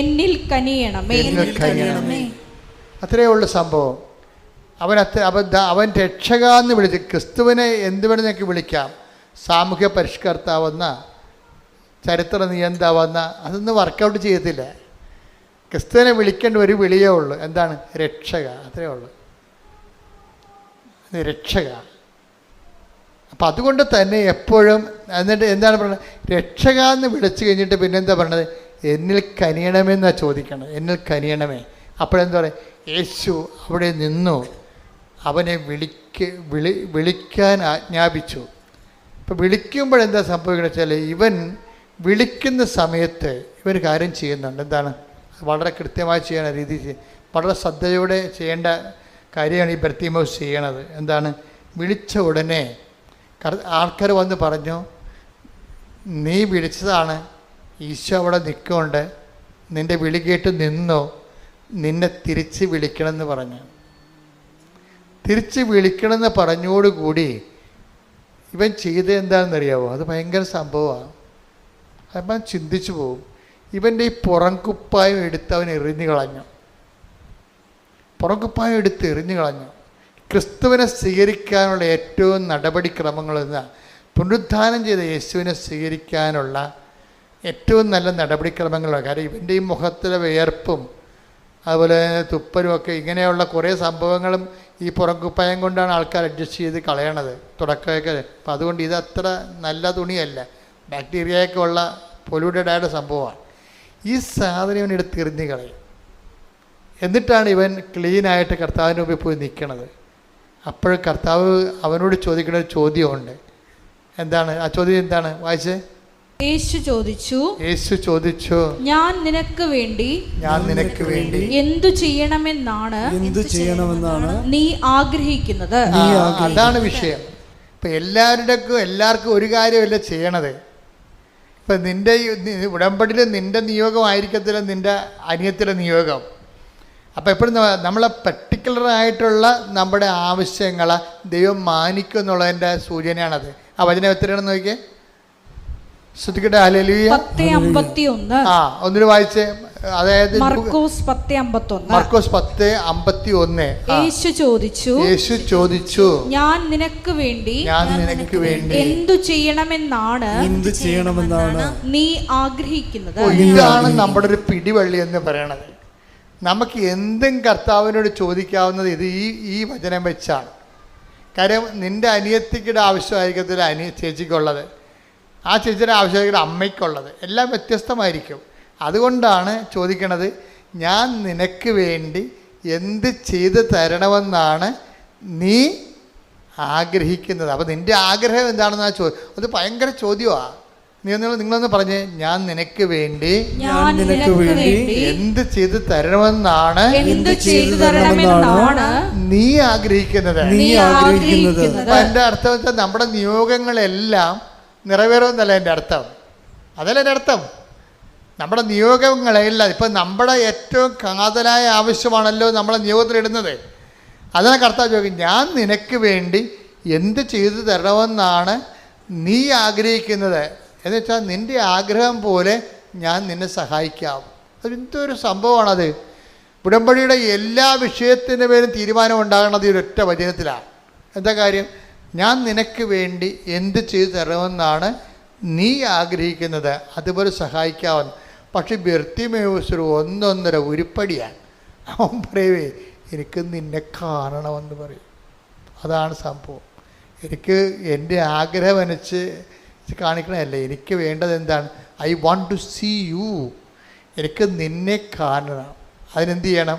എന്നിൽ കനിയണമേ. അത്രയേ ഉള്ളൂ സംഭവം. അവൻ രക്ഷക എന്ന് വിളിച്ചു. ക്രിസ്തുവിനെ എന്ത് വേണമെന്നൊക്കെ വിളിക്കാം. സാമൂഹ്യ പരിഷ്കർത്താവെന്ന, ചരിത്ര നിയന്താവെന്ന, അതൊന്നും വർക്കൗട്ട് ചെയ്യത്തില്ല. ക്രിസ്തുവിനെ വിളിക്കേണ്ട ഒരു വിളിയേ ഉള്ളൂ. എന്താണ്? രക്ഷക. അത്രയേ ഉള്ളൂ, രക്ഷക. അപ്പം അതുകൊണ്ട് തന്നെ എപ്പോഴും എന്നിട്ട് എന്താണ് പറയുന്നത്? രക്ഷക എന്ന് വിളിച്ചു കഴിഞ്ഞിട്ട് പിന്നെന്താ പറയണത്? എന്നിൽ കനിയണമെന്നാണ് ചോദിക്കണം. എന്നിൽ കനിയണമേ. അപ്പോഴെന്താ പറയുക? യേശു അവിടെ നിന്നു അവനെ വിളിക്കാൻ ആജ്ഞാപിച്ചു. ഇപ്പം വിളിക്കുമ്പോഴെന്താ സംഭവിക്കുന്നത് വെച്ചാൽ ഇവൻ വിളിക്കുന്ന സമയത്ത് ഇവർ കാര്യം ചെയ്യുന്നുണ്ട്. എന്താണ്? വളരെ കൃത്യമായി ചെയ്യണ രീതി, വളരെ ശ്രദ്ധയോടെ ചെയ്യേണ്ട കാര്യമാണ് ഈ ബർത്തിമേവൂസ് ചെയ്യണത്. എന്താണ്? വിളിച്ച ഉടനെ ആൾക്കാർ വന്ന് പറഞ്ഞു നീ വിളിച്ചതാണ്, ഈശോ അവിടെ നിൽക്കുന്നുണ്ട്, നിൻ്റെ വിളി കേട്ട് നിന്നോ, നിന്നെ തിരിച്ച് വിളിക്കണമെന്ന് പറഞ്ഞു. തിരിച്ച് വിളിക്കണമെന്ന് പറഞ്ഞോടുകൂടി ഇവൻ ചെയ്തത് എന്താണെന്നറിയാവോ? അത് ഭയങ്കര സംഭവമാണ്. അപ്പം ചിന്തിച്ചു പോകും. ഇവൻ്റെ ഈ പുറംകുപ്പായം എടുത്ത് അവൻ എറിഞ്ഞു കളഞ്ഞു. പുറംകുപ്പായം എടുത്ത് എറിഞ്ഞു കളഞ്ഞു. ക്രിസ്തുവിനെ സ്വീകരിക്കാനുള്ള ഏറ്റവും നടപടിക്രമങ്ങളെന്ന് പുനരുദ്ധാനം ചെയ്ത യേശുവിനെ സ്വീകരിക്കാനുള്ള ഏറ്റവും നല്ല നടപടിക്രമങ്ങളാണ്. കാരണം ഇവൻ്റെ ഈ മുഖത്തിലെ വിയർപ്പും അതുപോലെ തുപ്പലും ഒക്കെ ഇങ്ങനെയുള്ള കുറേ സംഭവങ്ങളും ഈ പുറംകുപ്പായം കൊണ്ടാണ് ആൾക്കാർ അഡ്ജസ്റ്റ് ചെയ്ത് കളയണത് തുടക്കമൊക്കെ. അപ്പം അതുകൊണ്ട് ഇതത്ര നല്ല തുണിയല്ല, ബാക്ടീരിയയൊക്കെ ഉള്ള പൊല്യൂട്ടഡ് ആയിട്ട് സംഭവമാണ്. ഈ സാധനം ഇവൻ എടുത്ത് എറിഞ്ഞ് കളയും. എന്നിട്ടാണ് ഇവൻ ക്ലീനായിട്ട് കർത്താവിൻ്റെ മുമ്പിൽ പോയി നിൽക്കണത്. അപ്പോഴും കർത്താവ് അവനോട് ചോദിക്കുന്ന ഒരു ചോദ്യമുണ്ട്. എന്താണ് ആ ചോദ്യം? എന്താണ്? വായിച്ചേ. യേശു ചോദിച്ചു ഞാൻ നിനക്ക് വേണ്ടി എന്തു ചെയ്യണമെന്നാണ് നീ ആഗ്രഹിക്കുന്നത്? അതാണ് വിഷയം. ഇപ്പം എല്ലാവർക്കും ഒരു കാര്യമല്ല ചെയ്യണത്. ഇപ്പം നിൻ്റെ ഉടമ്പടിയിൽ നിൻ്റെ നിയോഗമായിരിക്കത്തില്ല നിൻ്റെ അനിയത്തിലെ നിയോഗം. അപ്പോൾ എപ്പോഴും നമ്മളെ പർട്ടിക്കുലറായിട്ടുള്ള നമ്മുടെ ആവശ്യങ്ങളെ ദൈവം മാനിക്കും എന്നുള്ളതിൻ്റെ സൂചനയാണത്. ആ വചനം എത്രയാണെന്ന് നോക്കിയേ. ശ്രദ്ധിക്കട്ടെ. ഹല്ലേലൂയ. 10:51. ഒന്നിന് വായിച്ചേ. അതായത് മർക്കോസ് 10:51. യേശു ചോദിച്ചു ഞാൻ നിനക്ക് വേണ്ടി എന്തു ചെയ്യണമെന്നാണ് നീ ആഗ്രഹിക്കുന്നത്? ഇതാണ് നമ്മുടെ ഒരു പിടിവള്ളി എന്ന് പറയണത്. നമുക്ക് എന്തും കർത്താവിനോട് ചോദിക്കാവുന്നത് ഈ വചനം വെച്ചാണ്. കാര്യം നിൻ്റെ അനിയത്തിയുടെ ആവശ്യമായിരിക്കത്തില്ല ചേച്ചിക്കുള്ളത്, ആ ചേച്ചിയുടെ ആവശ്യമായിരിക്കും അമ്മയ്ക്കുള്ളത്, എല്ലാം വ്യത്യസ്തമായിരിക്കും. അതുകൊണ്ടാണ് ചോദിക്കണത് ഞാൻ നിനക്ക് വേണ്ടി എന്ത് ചെയ്ത് തരണമെന്നാണ് നീ ആഗ്രഹിക്കുന്നത്. അപ്പോൾ നിൻ്റെ ആഗ്രഹം എന്താണെന്നാ അത് ഭയങ്കര ചോദ്യമാണ്. നിങ്ങളൊന്ന് പറഞ്ഞേ. ഞാൻ നിനക്ക് വേണ്ടി എന്ത് ചെയ്ത് തരണമെന്നാണ് നീ ആഗ്രഹിക്കുന്നത്. എൻ്റെ അർത്ഥം വെച്ചാൽ നമ്മുടെ നിയോഗങ്ങളെല്ലാം നിറവേറുമെന്നല്ല എൻ്റെ അർത്ഥം. അതല്ല എൻ്റെ അർത്ഥം. നമ്മുടെ നിയോഗങ്ങളെല്ലാം ഇപ്പം നമ്മുടെ ഏറ്റവും കാതലായ ആവശ്യമാണല്ലോ നമ്മളെ നിയോഗത്തിലിടുന്നത്. അതിനെ കർത്താവ് ചോദിക്കും ഞാൻ നിനക്ക് വേണ്ടി എന്ത് ചെയ്തു തരണമെന്നാണ് നീ ആഗ്രഹിക്കുന്നത് എന്ന് വെച്ചാൽ നിൻ്റെ ആഗ്രഹം പോലെ ഞാൻ നിന്നെ സഹായിക്കാം. അതെന്തൊരു സംഭവമാണത്. ഉടമ്പടിയുടെ എല്ലാ വിഷയത്തിൻ്റെ പേരും തീരുമാനം ഉണ്ടാകുന്നത് ഈ ഒരൊറ്റ വചനത്തിലാണ്. എന്താ കാര്യം? ഞാൻ നിനക്ക് വേണ്ടി എന്ത് ചെയ്തു തരണമെന്നാണ് നീ ആഗ്രഹിക്കുന്നത്, അതുപോലെ സഹായിക്കാമെന്ന്. പക്ഷെ ബർത്തിമേവൂസ് ഒരു ഒന്നൊന്നര ഉരുപ്പടിയാണ്. അവൻ പറയവേ എനിക്ക് നിന്നെ കാണണമെന്ന് പറയും. അതാണ് സംഭവം. എനിക്ക് എൻ്റെ ആഗ്രഹം അനുസരിച്ച് കാണിക്കണമല്ല, എനിക്ക് വേണ്ടത് എന്താണ്? I want to see you. എനിക്ക് നിന്നെ കാണണം. അതിനെന്ത് ചെയ്യണം?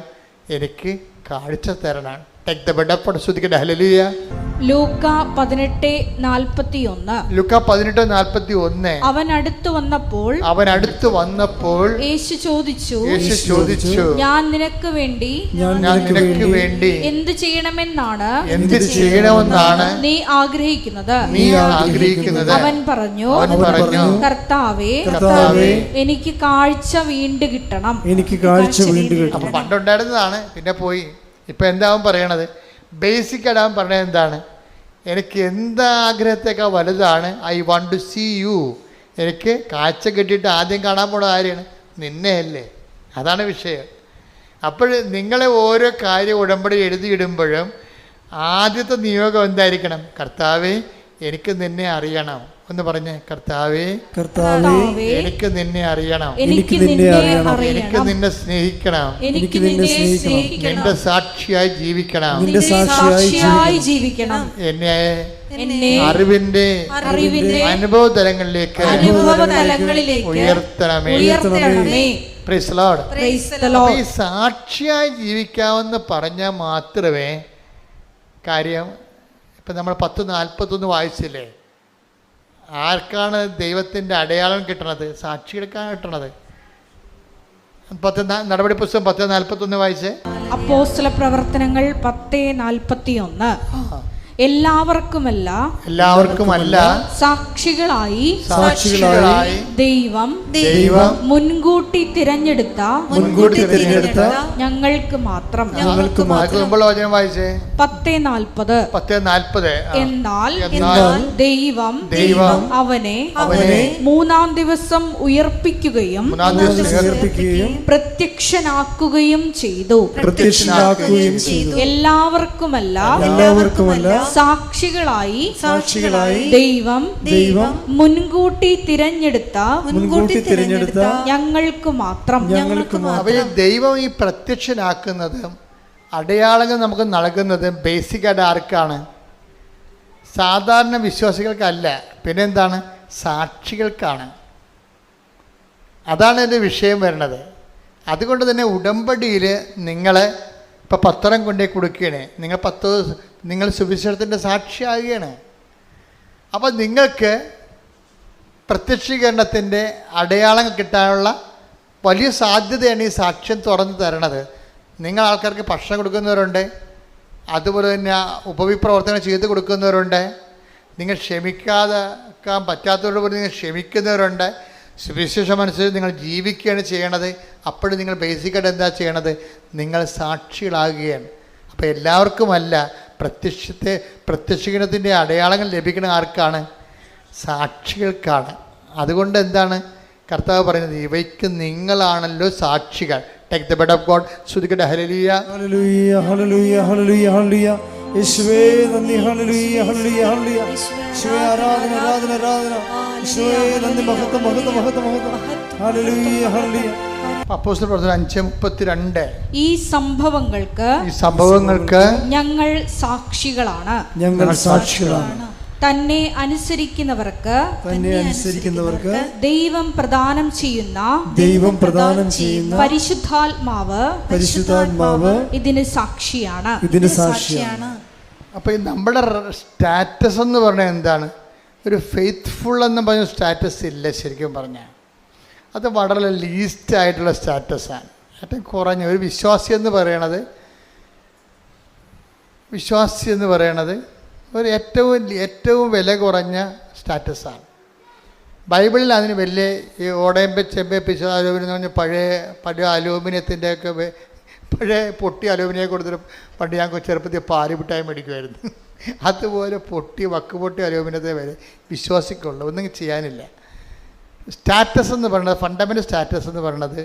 എനിക്ക് കാഴ്ച തരണം. Take the bed up. ശ്രദ്ധിക്കട്ടെ. ഹല്ലേലൂയ. ലൂക്ക 18:41. ലൂക്ക 18:41. അവൻ അടുത്തു വന്നപ്പോൾ യേശു ചോദിച്ചു, ഞാൻ നിനക്ക് വേണ്ടി എന്ത് ചെയ്യണമെന്നാണ് നീ ആഗ്രഹിക്കുന്നത്? അവൻ പറഞ്ഞു, കർത്താവേ, എനിക്ക് കാഴ്ച വീണ്ടും കിട്ടണം. അപ്പം പണ്ടുണ്ടായിരുന്നതാണ്, പിന്നെ പോയി. ഇപ്പം എന്താവും പറയണത്? ബേസിക്കായിട്ട് അവൻ പറഞ്ഞത് എന്താണ്? എനിക്ക് എന്താഗ്രഹത്തേക്കാൾ വലുതാണ് I want to see you. എനിക്ക് കാഴ്ച കിട്ടിയിട്ട് ആദ്യം കാണാൻ പോണ ആരെയാണ്? നിന്നെയല്ലേ. അതാണ് വിഷയം. അപ്പോൾ നിങ്ങളെ ഓരോ കാര്യം ഉടമ്പടി എഴുതിയിടുമ്പോഴും ആദ്യത്തെ നിയോഗം എന്തായിരിക്കണം? കർത്താവേ, എനിക്ക് നിന്നെ അറിയണം. ഒന്ന് പറഞ്ഞേ, കർത്താവേ, എനിക്ക് നിന്നെ അറിയണം, എനിക്ക് നിന്നെ സ്നേഹിക്കണം, നിന്റെ സാക്ഷിയായി ജീവിക്കണം, എന്നെ അറിവിന്റെ അനുഭവ തലങ്ങളിലേക്ക് ഉയർത്തണമേ. Price the Lord. ഈ സാക്ഷിയായി ജീവിക്കാമെന്ന് പറഞ്ഞാൽ മാത്രമേ കാര്യം. ഇപ്പം നമ്മൾ 10:41 വായിച്ചില്ലേ? ആർക്കാണ് ദൈവത്തിൻ്റെ അടയാളം കിട്ടണത്? സാക്ഷികൾക്കാണ് കിട്ടണത്. നടപടി പുസ്തകം 10:41 വായിച്ചേ. അപ്പോസ്തല പ്രവർത്തനങ്ങൾ 10:41. എല്ലാവർക്കുമല്ല സാക്ഷികളായി ദൈവം മുൻകൂട്ടി തിരഞ്ഞെടുത്ത ഞങ്ങൾക്ക് മാത്രം. 10:40. എന്നാൽ ദൈവം അവനെ മൂന്നാം ദിവസം ഉയർപ്പിക്കുകയും പ്രത്യക്ഷനാക്കുകയും ചെയ്തു. എല്ലാവർക്കുമല്ല സാക്ഷികളായി ദൈവം മുൻകൂട്ടി തിരഞ്ഞെടുത്ത ഞങ്ങൾക്ക് മാത്രം. ദൈവം ഈ പ്രത്യക്ഷനാക്കുന്നതും അടയാളങ്ങൾ നമുക്ക് നൽകുന്നതും ബേസിക്കായിട്ട് ആർക്കാണ്? സാധാരണ വിശ്വാസികൾക്കല്ല. പിന്നെന്താണ്? സാക്ഷികൾക്കാണ്. അതാണ് എൻ്റെ വിഷയം വരുന്നത്. അതുകൊണ്ട് തന്നെ ഉടമ്പടിയിൽ നിങ്ങൾ ഇപ്പോൾ പത്രം കൊണ്ടേ കൊടുക്കുകയാണ്. നിങ്ങൾ സുവിശേഷത്തിൻ്റെ സാക്ഷിയാകുകയാണ്. അപ്പോൾ നിങ്ങൾക്ക് പ്രത്യക്ഷീകരണത്തിൻ്റെ അടയാളങ്ങൾ കിട്ടാനുള്ള വലിയ സാധ്യതയാണ് ഈ സാക്ഷ്യം തുറന്നു തരണത്. നിങ്ങൾ ആൾക്കാർക്ക് ഭക്ഷണം കൊടുക്കുന്നവരുണ്ട്, അതുപോലെ തന്നെ ഉപവിപ്രവർത്തനം ചെയ്ത് കൊടുക്കുന്നവരുണ്ട്, നിങ്ങൾ ക്ഷമിക്കാൻ പറ്റാത്തവരോട് പോലും നിങ്ങൾ ക്ഷമിക്കുന്നവരുണ്ട്. സുവിശേഷം അനുസരിച്ച് നിങ്ങൾ ജീവിക്കുകയാണ് ചെയ്യണത്. അപ്പോഴും നിങ്ങൾ ബേസിക്കായിട്ട് എന്താ ചെയ്യണത്? നിങ്ങൾ സാക്ഷികളാകുകയാണ്. അപ്പോൾ എല്ലാവർക്കുമല്ല, പ്രത്യക്ഷീകരണത്തിൻ്റെ അടയാളങ്ങൾ ലഭിക്കുന്ന ആർക്കാണ്? സാക്ഷികൾക്കാണ്. അതുകൊണ്ട് എന്താണ് കർത്താവ് പറയുന്നത്? ഇവയ്ക്ക് നിങ്ങളാണല്ലോ സാക്ഷികൾ. Take the word of God. ശ്രുതിക്കട്ടെ. Hallelujah, hallelujah, hallelujah, hallelujah, hallelujah. യേശുവേ നന്ദി. Hallelujah, hallelujah, hallelujah. യേശുവേ ആരാധന, ആരാധന, ആരാധന. യേശുവേ നന്ദി. മഹത്വം, മഹത്വം, മഹത്വം, മഹത്വം. Hallelujah, hallelujah. അപ്പോസ്തല പ്രവർത്തനം 5:32. ഈ സംഭവങ്ങൾക്ക് ഞങ്ങൾ സാക്ഷികളാണ്. തന്നെ അനുസരിക്കുന്നവർക്ക് ദൈവം പ്രദാനം ചെയ്യുന്ന പരിശുദ്ധാത്മാവ് ഇതിന് സാക്ഷിയാണ്. അപ്പോൾ നമ്മുടെ സ്റ്റാറ്റസ് എന്ന് പറഞ്ഞാൽ എന്താണ്? ഒരു ഫെയ്ത്ത്ഫുൾ എന്ന് പറഞ്ഞ സ്റ്റാറ്റസ് ഇല്ല. ശരിക്കും പറഞ്ഞാൽ അത് വളരെ ലീസ്റ്റ് ആയിട്ടുള്ള സ്റ്റാറ്റസാണ്. ഏറ്റവും കുറഞ്ഞ ഒരു വിശ്വാസി എന്ന് പറയണത് ഒരു ഏറ്റവും വില കുറഞ്ഞ സ്റ്റാറ്റസാണ്. ബൈബിളിൽ അതിന് വലിയ ഈ ഓടയമ്പ ചെമ്പ പിശാച് അലൂമിനിയം എന്ന് പറഞ്ഞാൽ പഴയ അലൂമിനിയത്തിൻ്റെയൊക്കെ പഴയ പൊട്ടി അലൂമിനിയം കൊടുത്തിട്ട് പണ്ട് ഞാൻ ചെറുപ്പത്തിൽ പാല് മിഠായി മേടിക്കുമായിരുന്നു. അതുപോലെ വക്കുപൊട്ടി അലൂമിനത്തെ വരെ വിശ്വാസിക്കുള്ളൂ, ഒന്നും ചെയ്യാനില്ല. സ്റ്റാറ്റസ് എന്ന് പറയുന്നത്, ഫണ്ടമെൻ്റൽ സ്റ്റാറ്റസ് എന്ന് പറയുന്നത്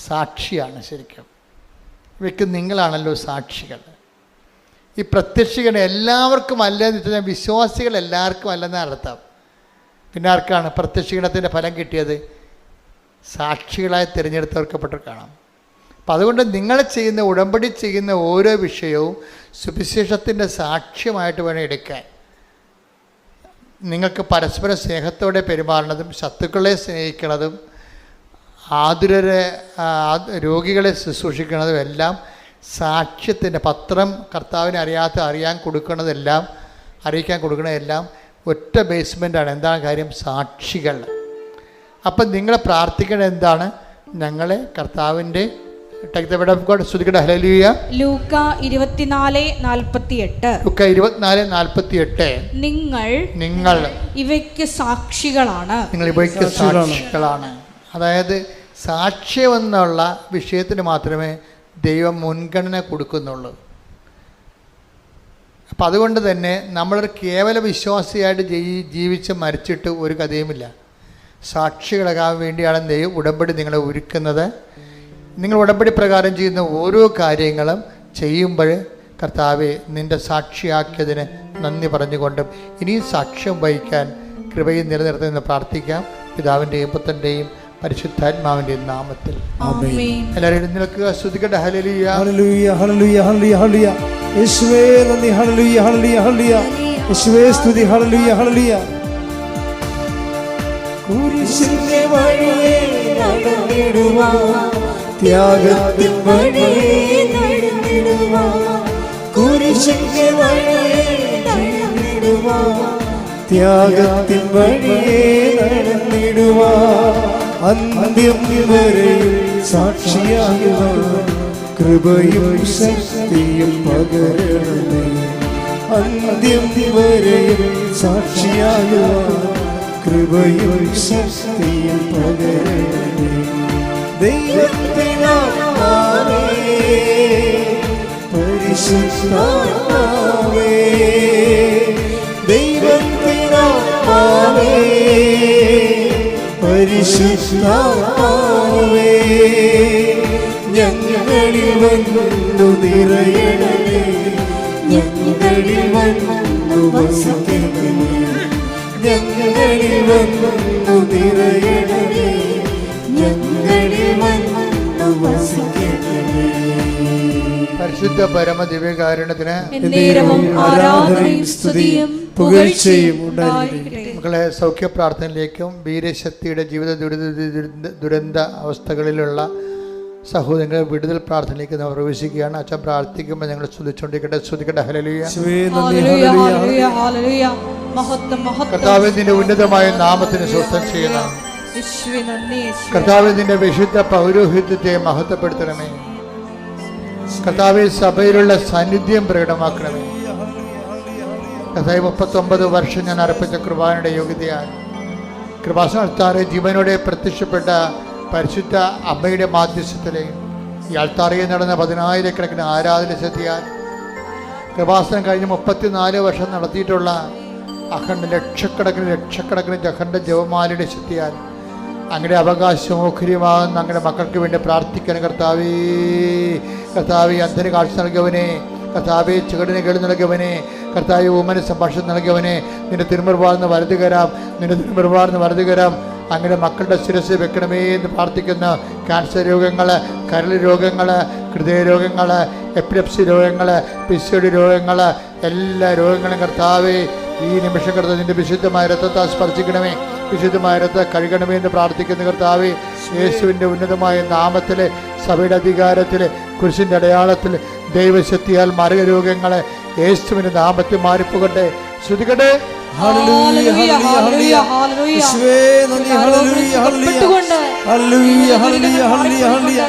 സാക്ഷിയാണ്. ശരിക്കും ഇവയ്ക്ക് നിങ്ങളാണല്ലോ സാക്ഷികൾ. ഈ പ്രത്യക്ഷീകരണം എല്ലാവർക്കും അല്ലെന്ന് വെച്ചാൽ വിശ്വാസികൾ എല്ലാവർക്കും അല്ലെന്നാണ് അർത്ഥം. പിന്നെ ആർക്കാണ് പ്രത്യക്ഷീകരണത്തിൻ്റെ ഫലം കിട്ടിയത്? സാക്ഷികളായി തിരഞ്ഞെടുത്തവർക്കപ്പെട്ട് കാണാം. അപ്പം അതുകൊണ്ട് നിങ്ങൾ ചെയ്യുന്ന ഉടമ്പടി ചെയ്യുന്ന ഓരോ വിഷയവും സുവിശേഷത്തിൻ്റെ സാക്ഷ്യമായിട്ട് വേണം എടുക്കാൻ. നിങ്ങൾക്ക് പരസ്പര സ്നേഹത്തോടെ പെരുമാറുന്നതും ശത്രുക്കളെ സ്നേഹിക്കുന്നതും രോഗികളെ ശുശ്രൂഷിക്കുന്നതും എല്ലാം സാക്ഷ്യത്തിൻ്റെ പത്രം കർത്താവിനെ അറിയാൻ അറിയിക്കാൻ കൊടുക്കുന്നതെല്ലാം ഒറ്റ ബേസ്മെൻ്റാണ്. എന്താണ് കാര്യം? സാക്ഷികൾ. അപ്പം നിങ്ങൾ പ്രാർത്ഥിക്കേണ്ടത് എന്താണ്? ഞങ്ങളെ കർത്താവിൻ്റെ ലൂക്ക 24:48 നിങ്ങൾ ഇവയ്ക്ക് സാക്ഷികളാണ്. അതായത് സാക്ഷ്യം എന്നുള്ള വിഷയത്തിന് മാത്രമേ ദൈവം മുൻഗണന കൊടുക്കുന്നുള്ളൂ. അപ്പം അതുകൊണ്ട് തന്നെ നമ്മളൊരു കേവല വിശ്വാസിയായിട്ട് ജീവിച്ച് മരിച്ചിട്ട് ഒരു കഥയുമില്ല. സാക്ഷികളാകാൻ വേണ്ടിയാണ് ദൈവം ഉടമ്പടി നിങ്ങളെ ഒരുക്കുന്നത്. നിങ്ങൾ ഉടമ്പടി പ്രകാരം ചെയ്യുന്ന ഓരോ കാര്യങ്ങളും ചെയ്യുമ്പോൾ കർത്താവെ നിൻ്റെ സാക്ഷിയാക്കിയതിന് നന്ദി പറഞ്ഞുകൊണ്ടും ഇനിയും സാക്ഷ്യം വഹിക്കാൻ കൃപയും നിലനിർത്തുമെന്ന് പ്രാർത്ഥിക്കാം. പിതാവിൻ്റെയും പുത്രൻ്റെയും പരിശുദ്ധാത്മാവിൻ്റെയും നാമത്തിൽ എല്ലാവരും എഴുന്നേൽക്കുക, സ്തുതിക്കട്ടെ. Hallelujah hallelujah hallelujah hallelujah hallelujah. യേശുവേ നന്ദി. Hallelujah hallelujah hallelujah. യേശുവേ സ്തുതി. Hallelujah hallelujah. കുരിശിന്റെ വഴിയെ നടന്നിടുവാൻ, ത്യാഗത്തിൻ വഴിയെ നടന്നിടുവാൻ, കുരിശിന്റെ വഴിയെ നടന്നിടുവാൻ, ത്യാഗത്തിൻ വഴിയെ നടന്നിടുവാൻ, അന്ത്യം വരെയും സാക്ഷിയാകുവാൻ കൃപയും ശക്തിയും പകരണമേ. അന്ത്യം വരെയും സാക്ഷിയാകുവാൻ കൃപയും ശക്തിയും പകരണമേ. ദൈവത്തിനാത്മാവേ, പരിശുദ്ധാത്മാവേ, ദൈവത്തിനാത്മാവേ, പരിശുദ്ധാത്മാവേ, ഞങ്ങളിൽ വന്നു നിറയണമേ, ഞങ്ങളിൽ വന്നു വസിക്കണമേ, ഞങ്ങളിൽ വന്നു നിറയണമേ, ഞങ്ങളിൽ വന്നു വസിക്കണമേ. പരിശുദ്ധ പരമ ദിവ്യകാരുണ്യത്തിന് ആരാധനയും സ്തുതിയും പുകഴ്ചയും ഉണ്ടായിരിക്കട്ടെ. മക്കളെ, സൗഖ്യ പ്രാർത്ഥനയിലേക്കും വീരശക്തിയുടെ ജീവിത ദുരന്ത അവസ്ഥകളിലുള്ള സഹോദരങ്ങളെ വിടുതൽ പ്രാർത്ഥനയിലേക്ക് നമ്മൾ പ്രവേശിക്കുകയാണ്. അച്ഛൻ പ്രാർത്ഥിക്കുമ്പോൾ ഞങ്ങൾ സ്തുതിച്ചുകൊണ്ടിരിക്കട്ടെ. സ്തുതിക്കട്ടെ. ഹല്ലേലൂയ. കർത്താവേ, നിന്റെ ഉന്നതമായ നാമത്തിന് സ്വസ്ഥം ചെയ്യണം. കർത്താവേ, നിന്റെ വിശുദ്ധ പൗരോഹിത്യത്തെ മഹത്വപ്പെടുത്തണമേ. കർത്താവേ, സഭയിലുള്ള സാന്നിധ്യം പ്രകടമാക്കണമേ. കർത്താവേ, 39 വർഷം ഞാൻ അർപ്പിച്ച കൃപാനയുടെ യോഗ്യതയാൽ കൃപാസനത്താറെ ജീവനോടെ പ്രത്യക്ഷപ്പെട്ട പരിശുദ്ധ അമ്മയുടെ മാധ്യസ്ഥത്തിലെ ഈ അൾത്താറയിൽ നടന്ന 10,000 ആരാധന ശക്തിയാൽ കൃപാസനം കഴിഞ്ഞ് 34 വർഷം നടത്തിയിട്ടുള്ള ലക്ഷക്കണക്കിന് അഖണ്ഡ ജപമാലയുടെ ശക്തിയാൽ അങ്ങയുടെ അവകാശമോഖര്യമാകുന്ന അങ്ങയുടെ മക്കൾക്ക് വേണ്ടി പ്രാർത്ഥിക്കാൻ കർത്താവേ. കർത്താവേ, അന്ധന് കാഴ്ച നൽകിയവനെ, കർത്താവേ, ചുവടിന് കേളി നൽകിയവനെ, കർത്താവേ, ഊമന് സംഭാഷണം നൽകിയവനെ, നിന്റെ തിരുമുറുവാർന്ന് വലതു കരം അങ്ങനെ മക്കളുടെ ശിരസ് വെക്കണമേ എന്ന് പ്രാർത്ഥിക്കുന്ന ക്യാൻസർ രോഗങ്ങൾ, കരൾ രോഗങ്ങൾ, ഹൃദയരോഗങ്ങൾ, എപ്പിലെപ്സി രോഗങ്ങൾ, പിസിഒഡി രോഗങ്ങൾ, എല്ലാ രോഗങ്ങളും കർത്താവേ ഈ നിമിഷം കർത്താവ് നിന്റെ വിശുദ്ധമായ രക്തത്താൽ സ്പർശിക്കണമേ, വിശുദ്ധമായ രക്തം കഴുകണമേ എന്ന് പ്രാർത്ഥിക്കുന്ന കർത്താവേ, യേശുവിൻ്റെ ഉന്നതമായ നാമത്തിൽ, സഭയുടെ അധികാരത്തിൽ, കുരിശിൻ്റെ അടയാളത്തിൽ, ദൈവശക്തിയാൽ മാരക രോഗങ്ങളെ യേശുവിൻ്റെ നാമത്തിൽ മാറിപ്പോകട്ടെ. ശ്രുതികട്ടെ. Hallelujah hallelujah hallelujah. യേശുവേ നന്ദി. Hallelujah hallelujah hallelujah hallelujah hallelujah.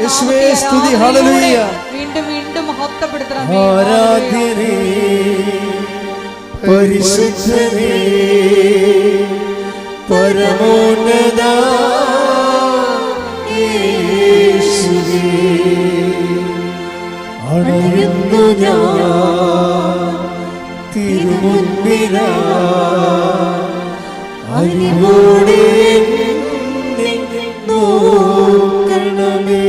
യേശുവേ സ്തുതി. ഹല്ലേലൂയ. വീണ്ടും വീണ്ടും മഹത്വപ്പെടുത്തണം. ആരാധ്യനേ, പരിശുദ്ധനേ, പരമോന്നത യേശുവേ, അണയുന്നു ഞാൻ തിരുമുൻപിലാ അറിവോടെ എന്നെ നോക്കണമേ.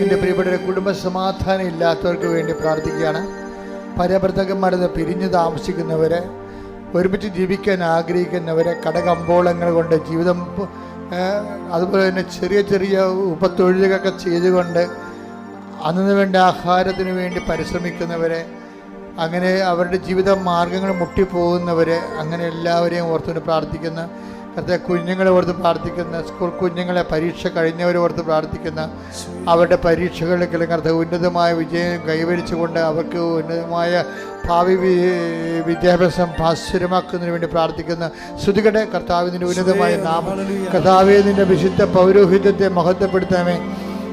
എൻ്റെ പ്രിയപ്പെട്ടവരെ, കുടുംബ സമാധാനം ഇല്ലാത്തവർക്ക് വേണ്ടി പ്രാർത്ഥിക്കുകയാണ്. ഭാര്യാഭർത്താക്കന്മാരെ പിരിഞ്ഞ് താമസിക്കുന്നവരെ, ഒരുമിച്ച് ജീവിക്കാൻ ആഗ്രഹിക്കുന്നവരെ, കടകമ്പോളങ്ങൾ കൊണ്ട് ജീവിതം, അതുപോലെ തന്നെ ചെറിയ ചെറിയ ഉപത്തൊഴിലുകളൊക്കെ ചെയ്തുകൊണ്ട് അന്നു വേണ്ട ആഹാരത്തിന് വേണ്ടി പരിശ്രമിക്കുന്നവരെ, അങ്ങനെ അവരുടെ ജീവിത മാർഗങ്ങൾ മുട്ടിപ്പോകുന്നവരെ, അങ്ങനെ എല്ലാവരെയും ഓർത്തുകൊണ്ട് പ്രാർത്ഥിക്കുന്ന, കർത്താവേ കുഞ്ഞുങ്ങളെ ഓർത്ത് പ്രാർത്ഥിക്കുന്ന, സ്കൂൾ കുഞ്ഞുങ്ങളെ പരീക്ഷ കഴിഞ്ഞവരെ ഓർത്ത് പ്രാർത്ഥിക്കുന്ന, അവരുടെ പരീക്ഷകളിൽ കർത്താവ് ഉന്നതമായ വിജയം കൈവരിച്ചുകൊണ്ട് അവർക്ക് ഉന്നതമായ ഭാവി വിദ്യാഭ്യാസം ഭാസ്വരമാക്കുന്നതിന് വേണ്ടി പ്രാർത്ഥിക്കുന്ന ശ്രുതികടെ കർത്താവിൻ്റെ ഉന്നതമായ നാമം. കർത്താവേ, നിൻ്റെ വിശുദ്ധ പൗരോഹിത്യത്തെ മഹത്വപ്പെടുത്തണമേ.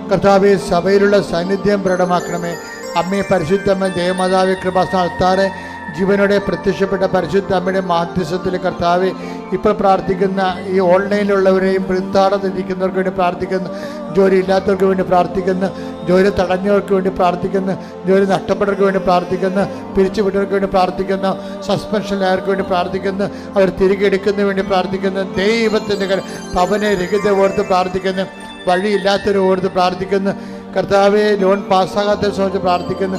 കർത്താവേ, സഭയിലുള്ള സാന്നിധ്യം പ്രകടമാക്കണമേ. അമ്മയെ പരിശുദ്ധമ്മ ദേവമാതാവേ കൃപാസ്ഥാനത്താറെ ജീവനോടെ പ്രത്യക്ഷപ്പെട്ട പരിശുദ്ധ അമ്മയുടെ മാധ്യസ്ഥത്തിൽ കർത്താവെ, ഇപ്പോൾ പ്രാർത്ഥിക്കുന്ന ഈ ഓൺലൈനിലുള്ളവരെയും വൃത്താടത്തിരിക്കുന്നവർക്ക് വേണ്ടി പ്രാർത്ഥിക്കുന്നു, ജോലി ഇല്ലാത്തവർക്ക് വേണ്ടി പ്രാർത്ഥിക്കുന്നു, ജോലി തടഞ്ഞവർക്ക് വേണ്ടി പ്രാർത്ഥിക്കുന്നു, ജോലി നഷ്ടപ്പെട്ടവർക്ക് വേണ്ടി പ്രാർത്ഥിക്കുന്നു, പിരിച്ചുവിട്ടവർക്ക് വേണ്ടി പ്രാർത്ഥിക്കുന്നു, സസ്പെൻഷനിലായവർക്ക് വേണ്ടി പ്രാർത്ഥിക്കുന്നു, അവർ തിരികെ എടുക്കുന്നതിന് വേണ്ടി പ്രാർത്ഥിക്കുന്നു, ദൈവത്തിൻ്റെ ഭവന രഹിത ഓർത്ത് പ്രാർത്ഥിക്കുന്നു, വഴിയില്ലാത്തവരെ ഓർത്ത് പ്രാർത്ഥിക്കുന്നു, കർത്താവെ ലോൺ പാസ്സാകാത്തവരെ സംബന്ധിച്ച് പ്രാർത്ഥിക്കുന്നു,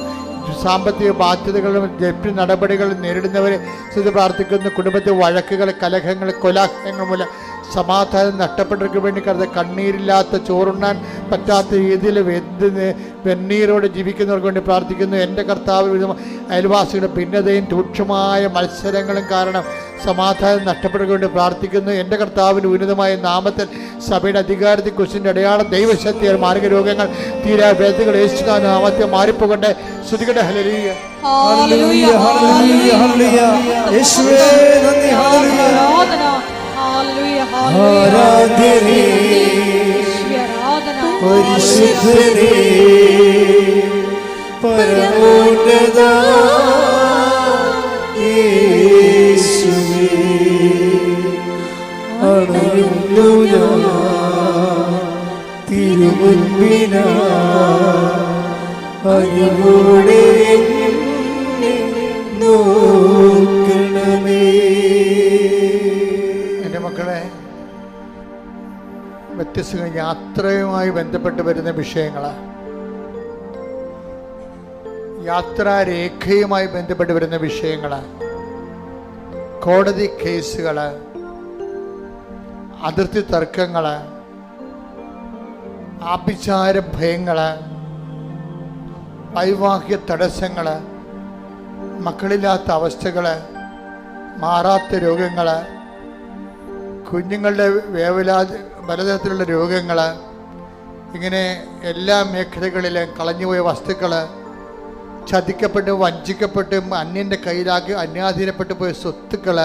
സാമ്പത്തിക ബാധ്യതകളും ജപ്തി നടപടികളും നേരിടുന്നവരെ സ്ഥിതി പ്രാർത്ഥിക്കുന്നു, കുടുംബത്തിൽ വഴക്കുകൾ, കലഹങ്ങൾ, കൊലാഹലങ്ങൾ മൂലം സമാധാനം നഷ്ടപ്പെട്ടവർക്ക് വേണ്ടി കരുത, കണ്ണീരില്ലാത്ത ചോറുണ്ണാൻ പറ്റാത്ത രീതിയിൽ വെണ്ണീരോടെ ജീവിക്കുന്നവർക്ക് വേണ്ടി പ്രാർത്ഥിക്കുന്നു. എൻ്റെ കർത്താവ് അയൽവാസികളുടെ ഭിന്നതയും രൂക്ഷമായ മത്സരങ്ങളും കാരണം സമാധാനം നഷ്ടപ്പെട്ടവർക്ക് വേണ്ടി പ്രാർത്ഥിക്കുന്നു. എൻ്റെ കർത്താവിൻ്റെ ഉന്നതമായ നാമത്തിൽ സഭയുടെ അധികാരത്തിൽ കുറിച്ചിൻ്റെ അടയാളം ദൈവശക്തിയാൽ മാർഗ രോഗങ്ങൾ തീരാ വേദകൾ യേശുവിന്റെ നാമത്തെ മാറിപ്പോകട്ടെ. ശ്രുതികട്ടെ. Hallelujah, hallelujah, hallelujah, hallelujah. യേശുവേ നന്ദി. ഹല്ലേലൂയ, ആരാധ്യനേ പരിശുദ്ധനേ പരമോന്നത യേശുവേ അണയുന്നു ഞാൻ തിരുമുൻപിലാ അറിവോടെ എന്നെ നോക്കണമേ. എൻ്റെ മക്കളെ, വ്യത്യസ്ത യാത്രയുമായി ബന്ധപ്പെട്ട് വരുന്ന വിഷയങ്ങൾ, യാത്രാരേഖയുമായി ബന്ധപ്പെട്ട് വരുന്ന വിഷയങ്ങൾ, കോടതി കേസുകൾ, അതിർത്തി തർക്കങ്ങൾ, ആഭിചാര ഭയങ്ങൾ, വൈവാഹിക തടസ്സങ്ങൾ, മക്കളില്ലാത്ത അവസ്ഥകൾ, മാറാത്ത രോഗങ്ങൾ, കുഞ്ഞുങ്ങളുടെ പലതരത്തിലുള്ള രോഗങ്ങൾ, ഇങ്ങനെ എല്ലാ മേഖലകളിലും കളഞ്ഞുപോയ വസ്തുക്കൾ, ചതിക്കപ്പെട്ട് വഞ്ചിക്കപ്പെട്ട് അന്യൻ്റെ കയ്യിലാക്കി അന്യാധീനപ്പെട്ടു പോയ സ്വത്തുക്കൾ,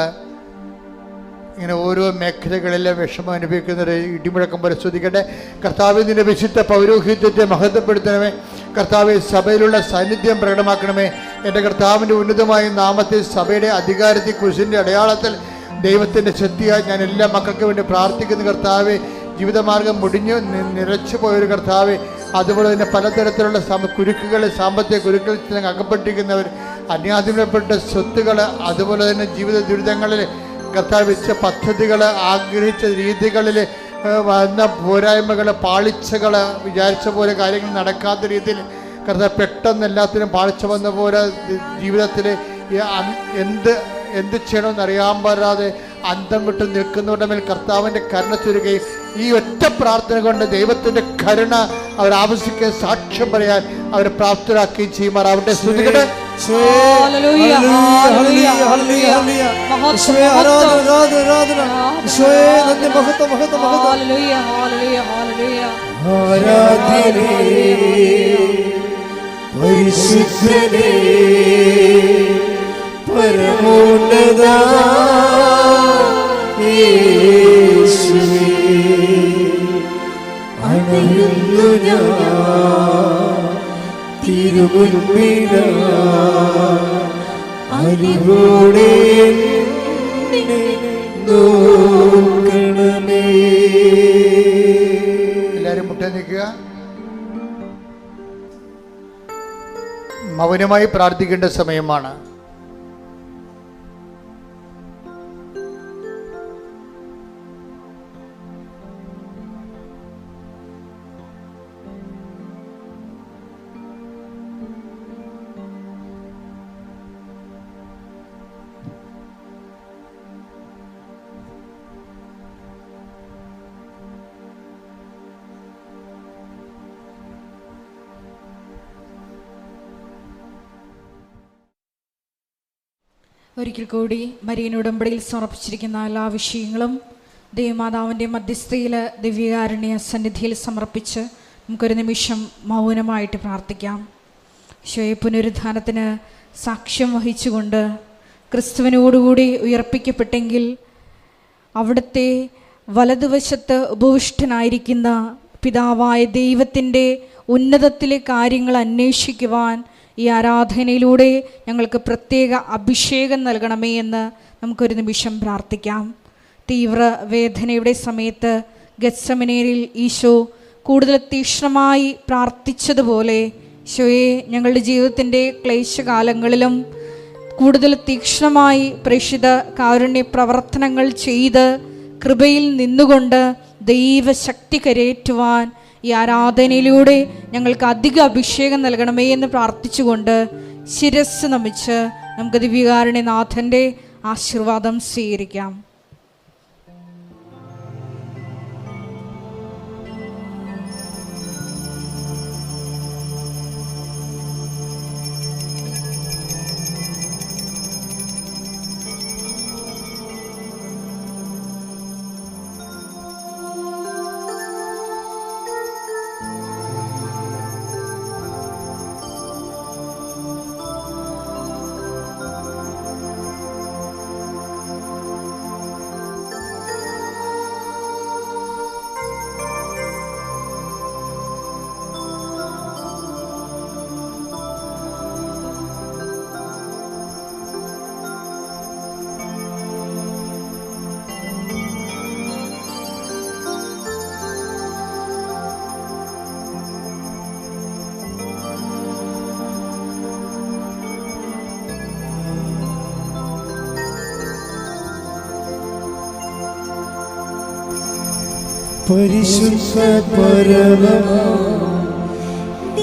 ഇങ്ങനെ ഓരോ മേഖലകളിലെ വിഷമം അനുഭവിക്കുന്നവരെ ഇടിമുഴക്കം പോലെ സ്തുതിക്കട്ടെ. കർത്താവിൻ്റെ വിശുദ്ധ പൗരോഹിത്യത്തെ മഹത്വപ്പെടുത്തണമേ. കർത്താവ് സഭയിലുള്ള സാന്നിധ്യം പ്രകടമാക്കണമേ. എൻ്റെ കർത്താവിൻ്റെ ഉന്നതമായ നാമത്തിൽ സഭയുടെ അധികാരത്തിൽ കുരിശിൻ്റെ അടയാളത്തിൽ ദൈവത്തിൻ്റെ ശക്തിയായി ഞാൻ എല്ലാ മക്കൾക്ക് വേണ്ടി പ്രാർത്ഥിക്കുന്നു. കർത്താവെ, ജീവിതമാർഗം മുടിഞ്ഞു നിറച്ചു പോയൊരു കർത്താവെ, അതുപോലെ തന്നെ പലതരത്തിലുള്ള കുരുക്കുകൾ, സാമ്പത്തിക കുരുക്കളിൽ അകപ്പെട്ടിരിക്കുന്നവർ, അന്യാധീനപ്പെട്ട സ്വത്തുകൾ, അതുപോലെ തന്നെ ജീവിത ദുരിതങ്ങളിൽ കർത്താവ് വെച്ച പദ്ധതികൾ, ആഗ്രഹിച്ച രീതികളിൽ വന്ന പോരായ്മകൾ, പാളിച്ചകൾ, വിചാരിച്ച പോലെ കാര്യങ്ങൾ നടക്കാത്ത രീതിയിൽ കർത്താവ് പെട്ടെന്ന് എല്ലാത്തിനും പാളിച്ച വന്ന പോലെ ജീവിതത്തിൽ എന്ത് ചെയ്യണമെന്നറിയാൻ പാടാതെ അന്തം വിട്ട് നിൽക്കുന്നവരുടെ മേൽ കർത്താവിൻ്റെ കരുണ ചൊരിയുകയും ഈ ഒറ്റ പ്രാർത്ഥന കൊണ്ട് ദൈവത്തിൻ്റെ കരുണ അവർ ആവശ്യിക്കുകയും സാക്ഷ്യം പറയാൻ അവരെ പ്രാപ്തരാക്കുകയും ചെയ്യുമാർ. അവരുടെ സ്തുതികട്ടെ. പരമോന്നത യേശുവേ അണയുന്നു ഞാൻ തിരുമുൻപിലാ അറിവോടെ എന്നെ നോക്കണമേ. എല്ലാവരും മുട്ട നിൽക്കുക. മൗനമായി പ്രാർത്ഥിക്കേണ്ട സമയമാണ്. ഒരിക്കൽ കൂടി മരിയൻ ഉടമ്പടിയിൽ സമർപ്പിച്ചിരിക്കുന്ന എല്ലാ വിഷയങ്ങളും ദേവമാതാവിൻ്റെ മധ്യസ്ഥയിൽ ദിവ്യകാരുണ്യ സന്നിധിയിൽ സമർപ്പിച്ച് നമുക്കൊരു നിമിഷം മൗനമായിട്ട് പ്രാർത്ഥിക്കാം. ഈശോയെ പുനരുദ്ധാനത്തിന് സാക്ഷ്യം വഹിച്ചുകൊണ്ട് ക്രിസ്തുവിനോടുകൂടി ഉയർപ്പിക്കപ്പെട്ടെങ്കിൽ അവിടുത്തെ വലതുവശത്ത് ഉപവിഷ്ടനായിരിക്കുന്ന പിതാവായ ദൈവത്തിൻ്റെ ഉന്നതത്തിലെ കാര്യങ്ങൾ അന്വേഷിക്കുവാൻ ഈ ആരാധനയിലൂടെ ഞങ്ങൾക്ക് പ്രത്യേക അഭിഷേകം നൽകണമേ എന്ന് നമുക്കൊരു നിമിഷം പ്രാർത്ഥിക്കാം. തീവ്ര വേദനയുടെ സമയത്ത് ഗത്സമനേരിൽ ഈശോ കൂടുതൽ തീക്ഷ്ണമായി പ്രാർത്ഥിച്ചതുപോലെ ഈശോയെ ഞങ്ങളുടെ ജീവിതത്തിൻ്റെ ക്ലേശകാലങ്ങളിലും കൂടുതൽ തീക്ഷ്ണമായി പ്രേക്ഷിത കാരുണ്യ പ്രവർത്തനങ്ങൾ ചെയ്ത് കൃപയിൽ നിന്നുകൊണ്ട് ദൈവശക്തി കരയേറ്റുവാൻ ഈ ആരാധനയിലൂടെ ഞങ്ങൾക്ക് അധിക അഭിഷേകം നൽകണമേ എന്ന് പ്രാർത്ഥിച്ചുകൊണ്ട് ശിരസ് നമിച്ച് നമുക്ക് ദിവ്യകാരുണ്യനാഥൻ്റെ ആശീർവാദം സ്വീകരിക്കാം. പരിശുദ്ധ പരമ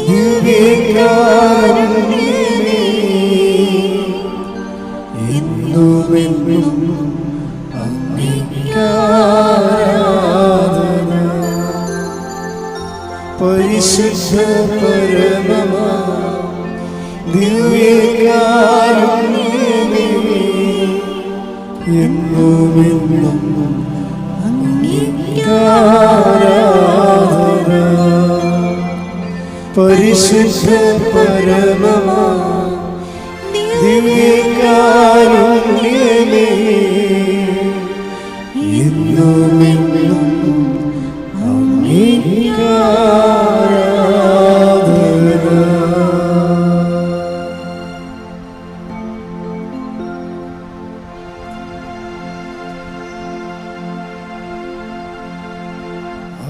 ദിവ്യകാരുണ്യമേ, എന്നുമെന്നും അങ്ങേക്ക് ആരാധന. പരിശുദ്ധ പരമ ദിവ്യകാരുണ്യമേ, എന്നുമെന്നും ആരാധന. പരിശുദ്ധ പരമ ദിവ്യകാരുണ്യമേ, എന്നുമെന്നും അങ്ങേക്ക് ആരാധന.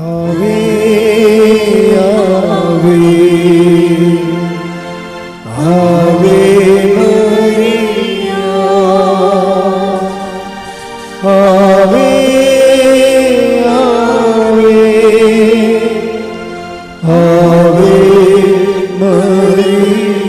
ആവേ ആവേ ആവേ മരിയ, ആവേ ആവേ ആവേ മരിയ.